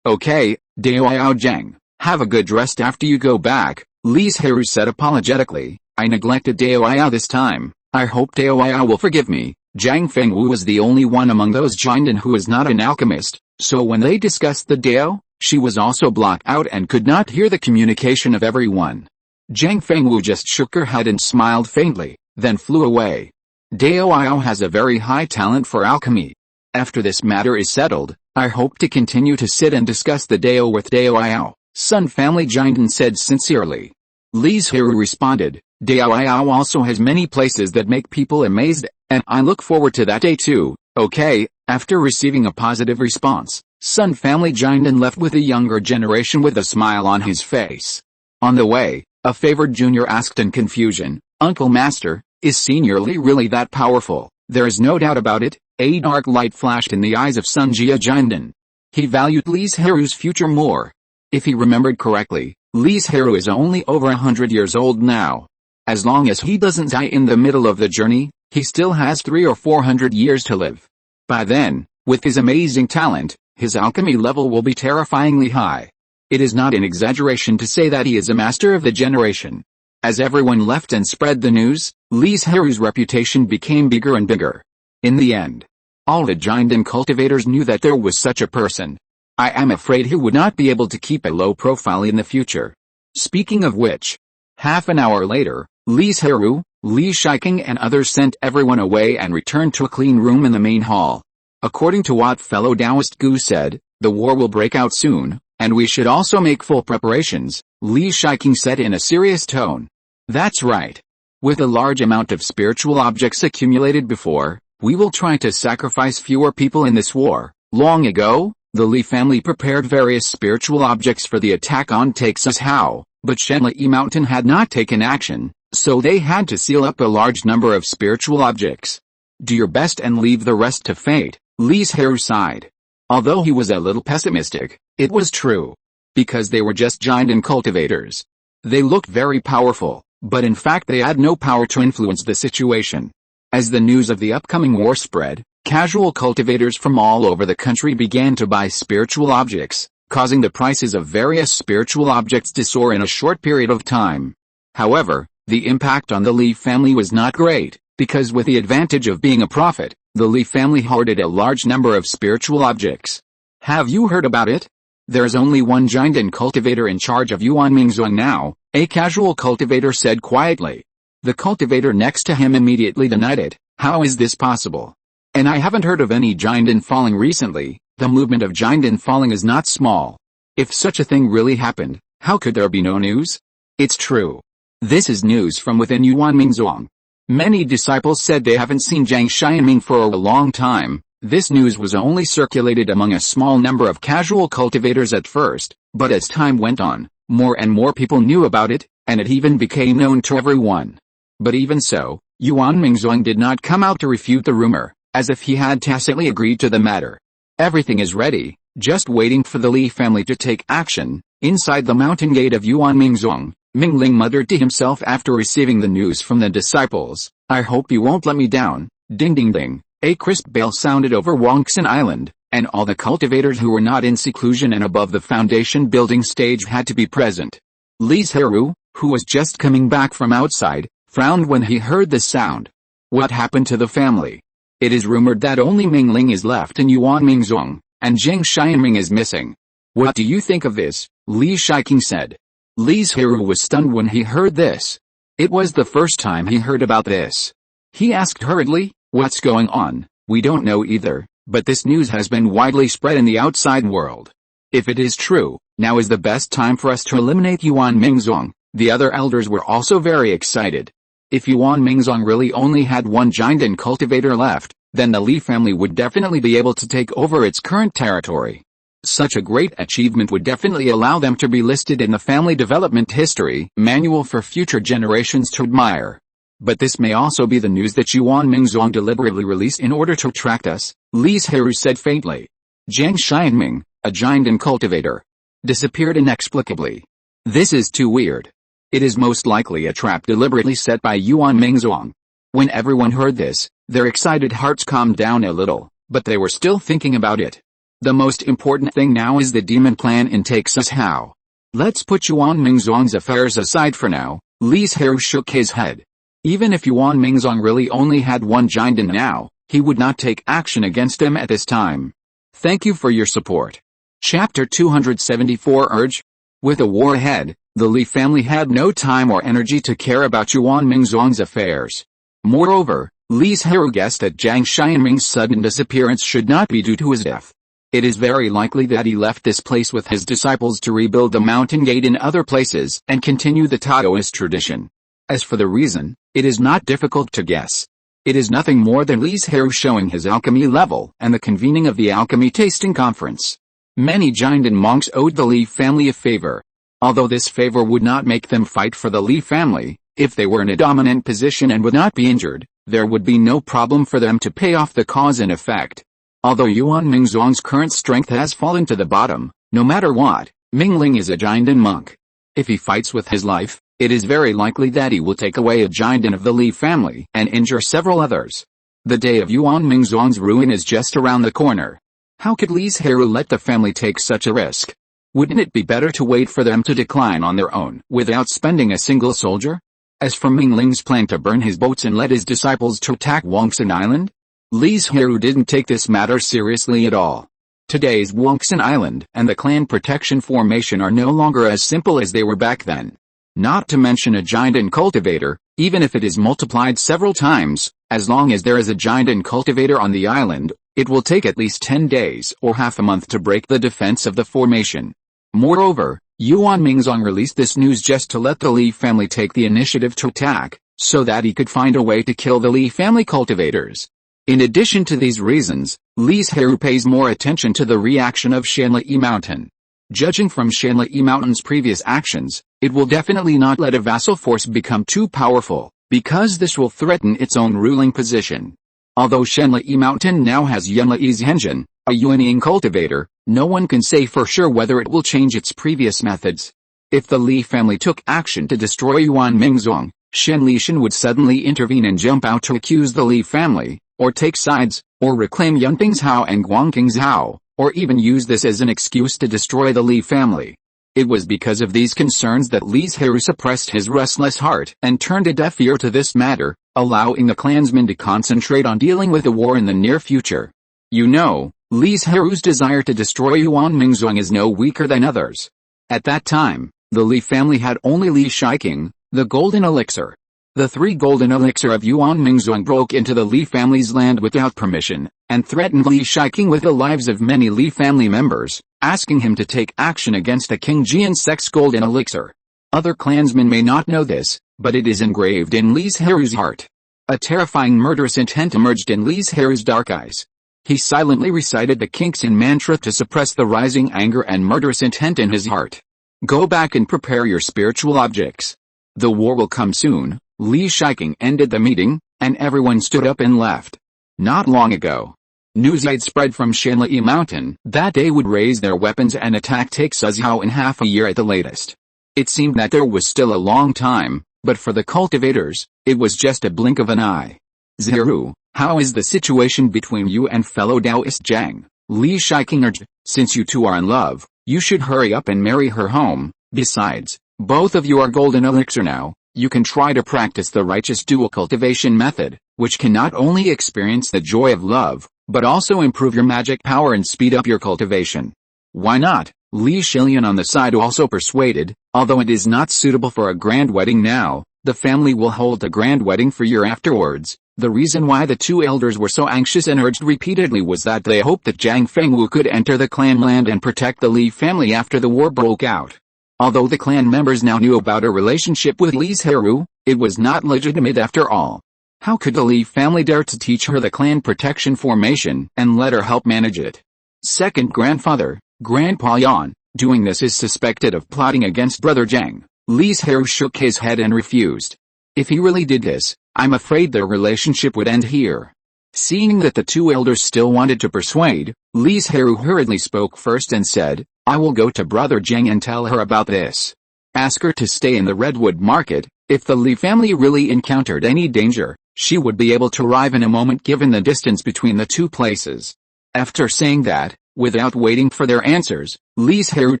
okay, Dao Zhang, have a good rest after you go back." Li Zhirui said apologetically, "I neglected Dao this time, I hope Dao will forgive me." Zhang Fengwu was the only one among those joined in who was not an alchemist, so when they discussed the Dao, she was also blocked out and could not hear the communication of everyone. Zhang Fengwu just shook her head and smiled faintly, then flew away. Dao has a very high talent for alchemy. After this matter is settled, I hope to continue to sit and discuss the Dao with Dao. Sun family Jinden said sincerely. Li Zhirui responded, "Dao also has many places that make people amazed, and I look forward to that day too, okay?" After receiving a positive response, Sun family Jinden left with the younger generation with a smile on his face. On the way, a favored junior asked in confusion, "Uncle Master, is Senior Li really that powerful?" "There is no doubt about it." A dark light flashed in the eyes of Sun Jia Jinden. He valued Li Zhirui's future more. If he remembered correctly, Li Zhirui is only over 100 years old now. As long as he doesn't die in the middle of the journey, he still has 300 or 400 years to live. By then, with his amazing talent, his alchemy level will be terrifyingly high. It is not an exaggeration to say that he is a master of the generation. As everyone left and spread the news, Li Zhirui's reputation became bigger and bigger. In the end, all the Jinden cultivators knew that there was such a person. I am afraid he would not be able to keep a low profile in the future. Speaking of which, half an hour later, Li Zhirui, Li Shiking and others sent everyone away and returned to a clean room in the main hall. According to what fellow Taoist Gu said, the war will break out soon, and we should also make full preparations, Li Shiking said in a serious tone. That's right. With a large amount of spiritual objects accumulated before, we will try to sacrifice fewer people in this war. Long ago, the Li family prepared various spiritual objects for the attack on Texas Hao, but Shenlai Mountain had not taken action, so they had to seal up a large number of spiritual objects. Do your best and leave the rest to fate, Li Zhirui sighed. Although he was a little pessimistic, it was true. Because they were just Jinden cultivators. They looked very powerful, but in fact they had no power to influence the situation. As the news of the upcoming war spread, casual cultivators from all over the country began to buy spiritual objects, causing the prices of various spiritual objects to soar in a short period of time. However, the impact on the Li family was not great, because with the advantage of being a prophet, the Li family hoarded a large number of spiritual objects. Have you heard about it? There's only one Jinden cultivator in charge of Yuan Mingzong now, a casual cultivator said quietly. The cultivator next to him immediately denied it. How is this possible? And I haven't heard of any Jinden falling recently. The movement of Jinden falling is not small. If such a thing really happened, how could there be no news? It's true. This is news from within Yuan Mingzong. Many disciples said they haven't seen Zhang Xianming for a long time. This news was only circulated among a small number of casual cultivators at first, but as time went on, more and more people knew about it, and it even became known to everyone. But even so, Yuan Mingzong did not come out to refute the rumor, as if he had tacitly agreed to the matter. Everything is ready, just waiting for the Li family to take action. Inside the mountain gate of Yuan Mingzong, Mingling muttered to himself after receiving the news from the disciples, I hope you won't let me down. Ding ding ding, a crisp bell sounded over Wangxin Island, and all the cultivators who were not in seclusion and above the foundation building stage had to be present. Li Zhirui, who was just coming back from outside, frowned when he heard the sound. What happened to the family? It is rumored that only Mingling is left in Yuan Mingzong, and Zhang Xianming is missing. What do you think of this? Li Shiking said. Li Zhirui was stunned when he heard this. It was the first time he heard about this. He asked hurriedly, what's going on? We don't know either, but this news has been widely spread in the outside world. If it is true, now is the best time for us to eliminate Yuan Mingzong. The other elders were also very excited. If Yuan Mingzong really only had one Jinden cultivator left, then the Li family would definitely be able to take over its current territory. Such a great achievement would definitely allow them to be listed in the family development history manual for future generations to admire. But this may also be the news that Yuan Mingzong deliberately released in order to attract us, Li Zhirui said faintly. Zhang Xianming, a Jinden cultivator, disappeared inexplicably. This is too weird. It is most likely a trap deliberately set by Yuan Mingzhuang. When everyone heard this, their excited hearts calmed down a little, but they were still thinking about it. The most important thing now is the demon clan and takes us how. Let's put Yuan Mingzhuang's affairs aside for now. Li Zhirui shook his head. Even if Yuan Mingzhuang really only had one Jinden now, he would not take action against him at this time. Thank you for your support. Chapter 274 Urge. With a war ahead, the Li family had no time or energy to care about Yuan Mingzhuang's affairs. Moreover, Li Zhirui guessed that Zhang Xianming's sudden disappearance should not be due to his death. It is very likely that he left this place with his disciples to rebuild the mountain gate in other places and continue the Taoist tradition. As for the reason, it is not difficult to guess. It is nothing more than Li Zhirui showing his alchemy level and the convening of the alchemy tasting conference. Many Jinden monks owed the Li family a favor. Although this favor would not make them fight for the Li family, if they were in a dominant position and would not be injured, there would be no problem for them to pay off the cause and effect. Although Yuan Mingzhuang's current strength has fallen to the bottom, no matter what, Mingling is a Jinden monk. If he fights with his life, it is very likely that he will take away a Jinden of the Li family and injure several others. The day of Yuan Mingzhuang's ruin is just around the corner. How could Li Zhirui let the family take such a risk? Wouldn't it be better to wait for them to decline on their own without spending a single soldier? As for Mingling's plan to burn his boats and let his disciples to attack Wangxin Island, Li Zhirui didn't take this matter seriously at all. Today's Wangxin Island and the clan protection formation are no longer as simple as they were back then. Not to mention a Jinden cultivator, even if it is multiplied several times, as long as there is a Jinden cultivator on the island, it will take at least 10 days or half a month to break the defense of the formation. Moreover, Yuan Mingzhuang released this news just to let the Li family take the initiative to attack, so that he could find a way to kill the Li family cultivators. In addition to these reasons, Li Zhirui pays more attention to the reaction of Shanli Mountain. Judging from Shanli Mountain's previous actions, it will definitely not let a vassal force become too powerful, because this will threaten its own ruling position. Although Shanli Mountain now has Yunli Zhenjin, a Yuanying cultivator, no one can say for sure whether it will change its previous methods. If the Li family took action to destroy Yuan Mingzhuang, Shen Lishan would suddenly intervene and jump out to accuse the Li family, or take sides, or reclaim Yunping's Hao and Guangqing's Hao, or even use this as an excuse to destroy the Li family. It was because of these concerns that Li Zhirui suppressed his restless heart and turned a deaf ear to this matter, allowing the clansmen to concentrate on dealing with the war in the near future. You know, Li Zhirui's desire to destroy Yuan Mingzhuang is no weaker than others. At that time, the Li family had only Li Shiking, the golden elixir. The 3 golden elixir of Yuan Mingzhuang broke into the Li family's land without permission, and threatened Li Shiking with the lives of many Li family members, asking him to take action against the King Jian sect's golden elixir. Other clansmen may not know this, but it is engraved in Li Zhirui's heart. A terrifying murderous intent emerged in Li Zhirui's dark eyes. He silently recited the Kingxin mantra to suppress the rising anger and murderous intent in his heart. Go back and prepare your spiritual objects. The war will come soon. Li Shiking ended the meeting, and everyone stood up and left. Not long ago, news had spread from Shanli Mountain that they would raise their weapons and attack Taixuzhao in half a year at the latest. It seemed that there was still a long time, but for the cultivators, it was just a blink of an eye. Zhirui, how is the situation between you and fellow Taoist Zhang? Li Shiking urged, since you two are in love, you should hurry up and marry her home. Besides, both of you are golden elixir now. You can try to practice the righteous dual cultivation method, which can not only experience the joy of love, but also improve your magic power and speed up your cultivation. Why not? Li Shilian on the side also persuaded, although it is not suitable for a grand wedding now, the family will hold a grand wedding for a year afterwards. The reason why the 2 elders were so anxious and urged repeatedly was that they hoped that Zhang Fengwu could enter the clan land and protect the Li family after the war broke out. Although the clan members now knew about a relationship with Li Zhirui, it was not legitimate after all. How could the Li family dare to teach her the clan protection formation and let her help manage it? Second grandfather, Grandpa Yan, doing this is suspected of plotting against brother Zhang. Li Zhirui shook his head and refused. If he really did this, I'm afraid their relationship would end here. Seeing that the 2 elders still wanted to persuade, Li Zhirui hurriedly spoke first and said, I will go to brother Zhang and tell her about this. Ask her to stay in the Redwood Market. If the Li family really encountered any danger, she would be able to arrive in a moment given the distance between the two places. After saying that, without waiting for their answers, Li Zhirui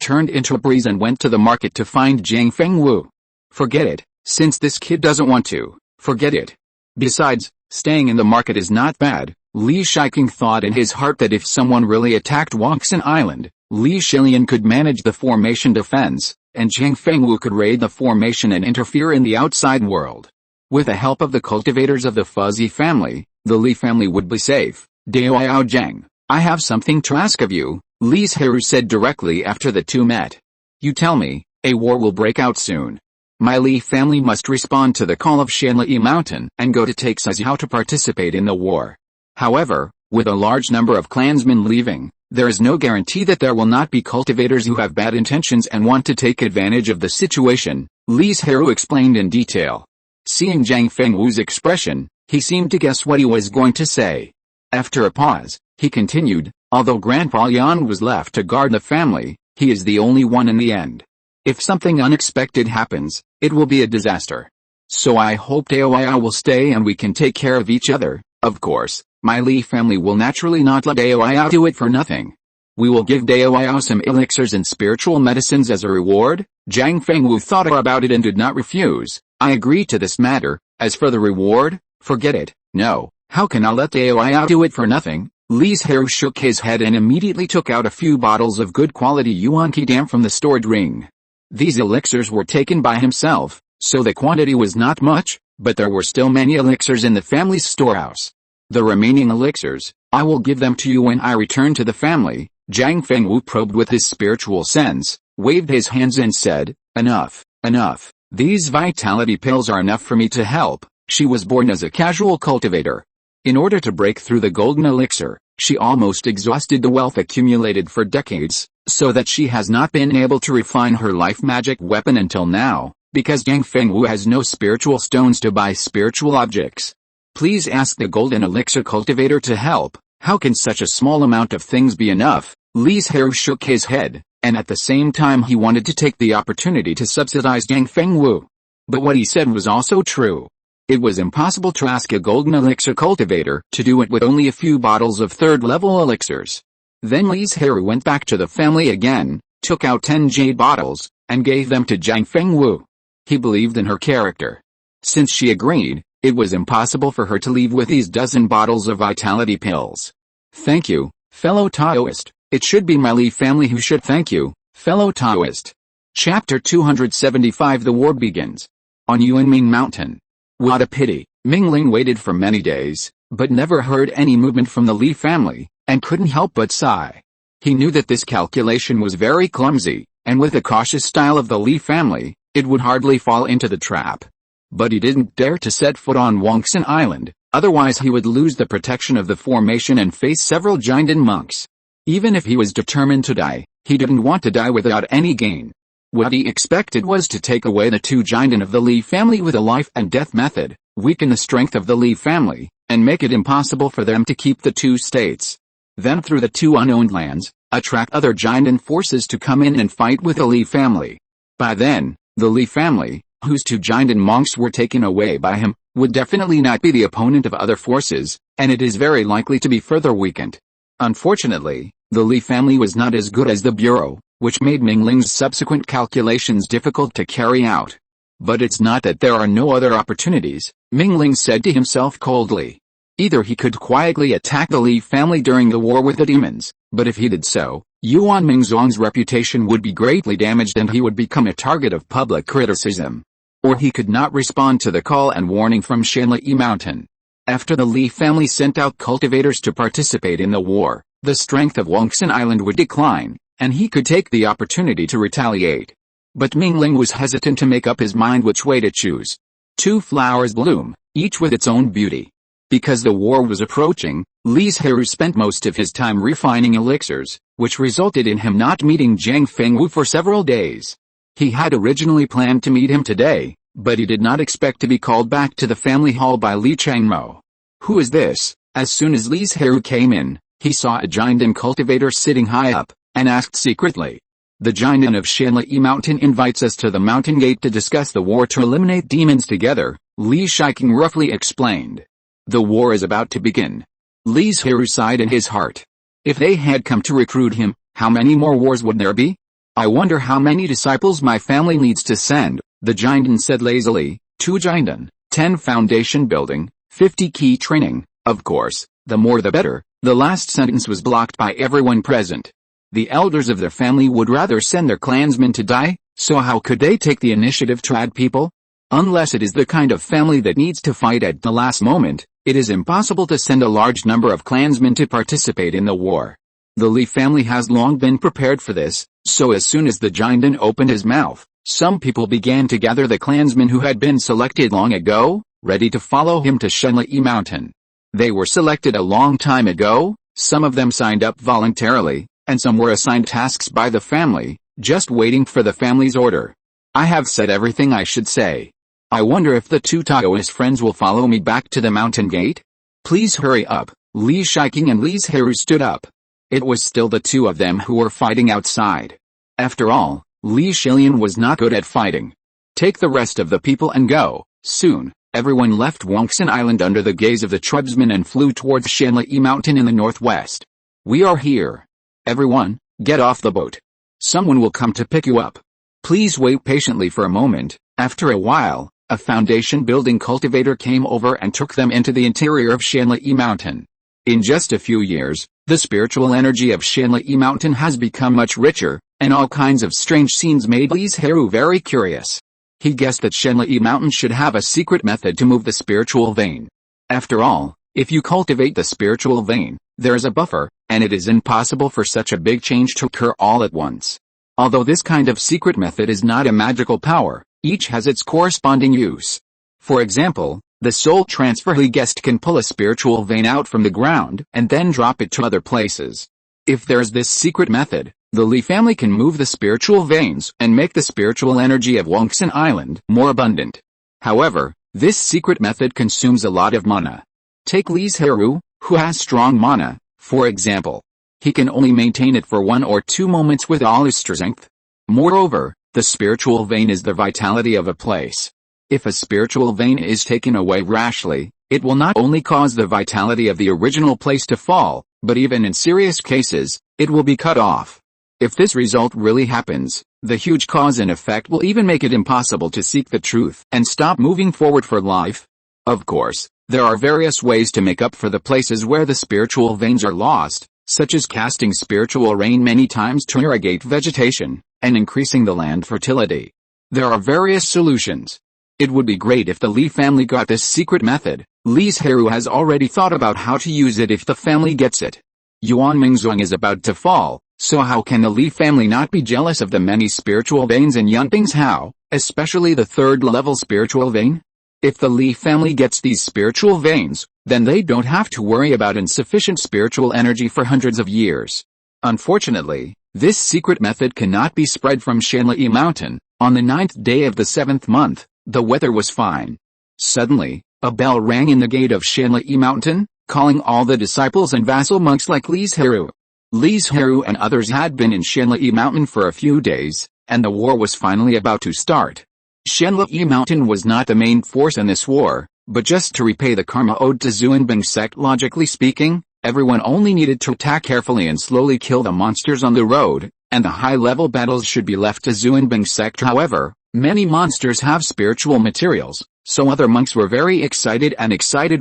turned into a breeze and went to the market to find Jiang Fengwu. Forget it, since this kid doesn't want to, forget it. Besides, staying in the market is not bad. Li Shiqing thought in his heart that if someone really attacked Wangxin Island, Li Shilian could manage the formation defense, and Jiang Fengwu could raid the formation and interfere in the outside world. With the help of the cultivators of the Fuzzy family, the Li family would be safe. Dao Jiang, I have something to ask of you, Li Zhirui said directly after the two met. You tell me, a war will break out soon. My Li family must respond to the call of Shanli Mountain and go to take Suzhou to participate in the war. However, with a large number of clansmen leaving, there is no guarantee that there will not be cultivators who have bad intentions and want to take advantage of the situation, Li Zhirui explained in detail. Seeing Jiang Fengwu's expression, he seemed to guess what he was going to say. After a pause, he continued, although Grandpa Yan was left to guard the family, he is the only one in the end. If something unexpected happens, it will be a disaster. So I hope Dao will stay and we can take care of each other. Of course, my Li family will naturally not let Dao do it for nothing. We will give Dao some elixirs and spiritual medicines as a reward. Jiang Fengwu thought about it and did not refuse. I agree to this matter. As for the reward, forget it. No, how can I let Dao do it for nothing? Li Zhirui shook his head and immediately took out a few bottles of good quality yuan qi from the stored ring. These elixirs were taken by himself, so the quantity was not much, but there were still many elixirs in the family's storehouse. The remaining elixirs, I will give them to you when I return to the family. Jiang Fengwu probed with his spiritual sense, waved his hands and said, enough, enough. These vitality pills are enough for me to help. She was born as a casual cultivator. In order to break through the golden elixir, she almost exhausted the wealth accumulated for decades, so that she has not been able to refine her life magic weapon until now, because Jiang Fengwu has no spiritual stones to buy spiritual objects. Please ask the golden elixir cultivator to help. How can such a small amount of things be enough? Li Zhirui shook his head, and at the same time he wanted to take the opportunity to subsidize Jiang Fengwu. But what he said was also true. It was impossible to ask a golden elixir cultivator to do it with only a few bottles of third-level elixirs. Then Li Zhirui went back to the family again, took out 10 jade bottles, and gave them to Jiang Fengwu. He believed in her character. Since she agreed, it was impossible for her to leave with these dozen bottles of vitality pills. Thank you, fellow Taoist. It should be my Li family who should thank you, fellow Taoist. Chapter 275 The War Begins. On Yuanming Mountain. What a pity. Mingling waited for many days, but never heard any movement from the Li family, and couldn't help but sigh. He knew that this calculation was very clumsy, and with the cautious style of the Li family, it would hardly fall into the trap. But he didn't dare to set foot on Wangxin Island, otherwise he would lose the protection of the formation and face several Jinden monks. Even if he was determined to die, he didn't want to die without any gain. What he expected was to take away the two Jinden of the Li family with a life and death method, weaken the strength of the Li family, and make it impossible for them to keep the two states. Then through the two unowned lands, attract other Jinden forces to come in and fight with the Li family. By then, the Li family, whose two Jinden monks were taken away by him, would definitely not be the opponent of other forces, and it is very likely to be further weakened. Unfortunately, the Li family was not as good as the Bureau, which made Mingling's subsequent calculations difficult to carry out. But it's not that there are no other opportunities, Mingling said to himself coldly. Either he could quietly attack the Li family during the war with the demons, but if he did so, Yuan Mingzong's reputation would be greatly damaged and he would become a target of public criticism. Or he could not respond to the call and warning from Shanli Mountain. After the Li family sent out cultivators to participate in the war, the strength of Wangxin Island would decline, and he could take the opportunity to retaliate. But Mingling was hesitant to make up his mind which way to choose. Two flowers bloom, each with its own beauty. Because the war was approaching, Li Zhirui spent most of his time refining elixirs, which resulted in him not meeting Jiang Fengwu for several days. He had originally planned to meet him today, but he did not expect to be called back to the family hall by Li Changmo. Who is this? As soon as Li Zhirui came in, he saw a Jinden cultivator sitting high up, and asked secretly. The Jinan of Shanli Mountain invites us to the mountain gate to discuss the war to eliminate demons together, Li Zhirui roughly explained. The war is about to begin. Li Zhirui sighed in his heart. If they had come to recruit him, how many more wars would there be? I wonder how many disciples my family needs to send, the Jinan said lazily. 2 Jinan, 10 foundation building, 50 key training, of course, the more the better. The last sentence was blocked by everyone present. The elders of their family would rather send their clansmen to die, so how could they take the initiative to add people? Unless it is the kind of family that needs to fight at the last moment, it is impossible to send a large number of clansmen to participate in the war. The Li family has long been prepared for this, so as soon as the Jinan opened his mouth, some people began to gather the clansmen who had been selected long ago, ready to follow him to Shanli Mountain. They were selected a long time ago, some of them signed up voluntarily, and some were assigned tasks by the family, just waiting for the family's order. I have said everything I should say. I wonder if the 2 Taoist friends will follow me back to the mountain gate? Please hurry up. Li Zhirui and Li Zhirui stood up. It was still the 2 of them who were fighting outside. After all, Li Zhirui was not good at fighting. Take the rest of the people and go. Soon, everyone left Banyan Island under the gaze of the tribesmen and flew towards Shanli Mountain in the northwest. We are here. Everyone, get off the boat. Someone will come to pick you up. Please wait patiently for a moment. After a while, a foundation building cultivator came over and took them into the interior of Shanli Mountain. In just a few years, the spiritual energy of Shanli Mountain has become much richer, and all kinds of strange scenes made Li Zhirui very curious. He guessed that Shanli Mountain should have a secret method to move the spiritual vein. After all, if you cultivate the spiritual vein, there is a buffer, and it is impossible for such a big change to occur all at once. Although this kind of secret method is not a magical power, each has its corresponding use. For example, the soul transfer Li guest can pull a spiritual vein out from the ground and then drop it to other places. If there is this secret method, the Li family can move the spiritual veins and make the spiritual energy of Banyan Island more abundant. However, this secret method consumes a lot of mana. Take Li Zhirui, who has strong mana, for example. He can only maintain it for 1 or 2 moments with all his strength. Moreover, the spiritual vein is the vitality of a place. If a spiritual vein is taken away rashly, it will not only cause the vitality of the original place to fall, but even in serious cases, it will be cut off. If this result really happens, the huge cause and effect will even make it impossible to seek the truth and stop moving forward for life. Of course, there are various ways to make up for the places where the spiritual veins are lost, such as casting spiritual rain many times to irrigate vegetation, and increasing the land fertility. There are various solutions. It would be great if the Li family got this secret method. Li Zhirui has already thought about how to use it if the family gets it. Yuan Mingzhuang is about to fall, so how can the Li family not be jealous of the many spiritual veins in Yunping's Hao, especially the 3rd level spiritual vein? If the Li family gets these spiritual veins, then they don't have to worry about insufficient spiritual energy for hundreds of years. Unfortunately, this secret method cannot be spread from Shanli Mountain. On the 9th day of the 7th month, the weather was fine. Suddenly, a bell rang in the gate of Shanli Mountain, calling all the disciples and vassal monks like Li Zhirui. Li Zhirui and others had been in Shanli Mountain for a few days, and the war was finally about to start. Shanli Mountain was not the main force in this war, but just to repay the karma owed to Zhuanbing sect. Logically speaking, everyone only needed to attack carefully and slowly kill the monsters on the road, and the high-level battles should be left to Zhuanbing sect. However, many monsters have spiritual materials, so other monks were very excited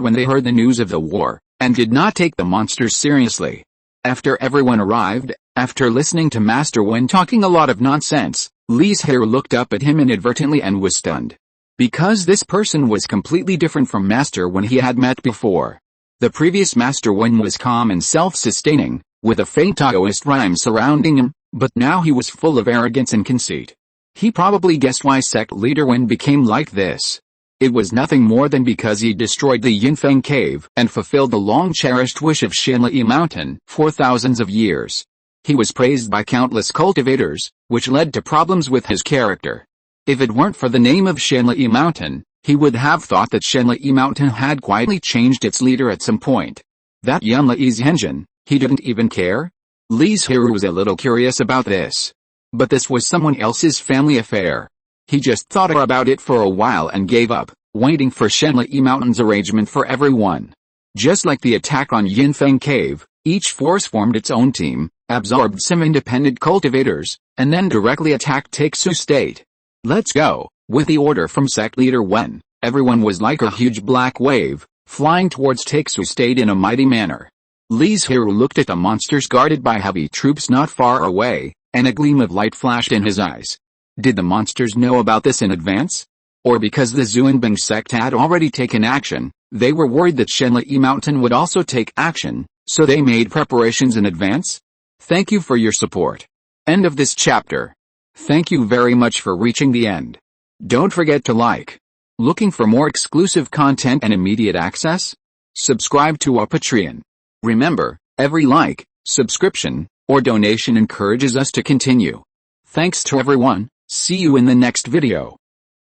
when they heard the news of the war, and did not take the monsters seriously. After everyone arrived, after listening to Master Wen talking a lot of nonsense, Li Zhirui looked up at him inadvertently and was stunned. Because this person was completely different from Master Wen he had met before. The previous Master Wen was calm and self-sustaining, with a faint Taoist rhyme surrounding him, but now he was full of arrogance and conceit. He probably guessed why sect leader Wen became like this. It was nothing more than because he destroyed the Yinfeng cave and fulfilled the long-cherished wish of Shanli Mountain for thousands of years. He was praised by countless cultivators, which led to problems with his character. If it weren't for the name of Shanli Mountain, he would have thought that Shanli Mountain had quietly changed its leader at some point. That young Li Zhenjin, he didn't even care? Li Zhirui was a little curious about this. But this was someone else's family affair. He just thought about it for a while and gave up, waiting for Shenli Mountain's arrangement for everyone. Just like the attack on Yinfeng Cave, each force formed its own team, absorbed some independent cultivators, and then directly attacked Taixu State. Let's go, with the order from sect leader Wen, everyone was like a huge black wave, flying towards Taixu State in a mighty manner. Li Zhirui looked at the monsters guarded by heavy troops not far away, and a gleam of light flashed in his eyes. Did the monsters know about this in advance? Or because the Xuanbing sect had already taken action, they were worried that Shenli Mountain would also take action, so they made preparations in advance? Thank you for your support. End of this chapter. Thank you very much for reaching the end. Don't forget to like. Looking for more exclusive content and immediate access? Subscribe to our Patreon. Remember, every like, subscription, or donation encourages us to continue. Thanks to everyone, see you in the next video.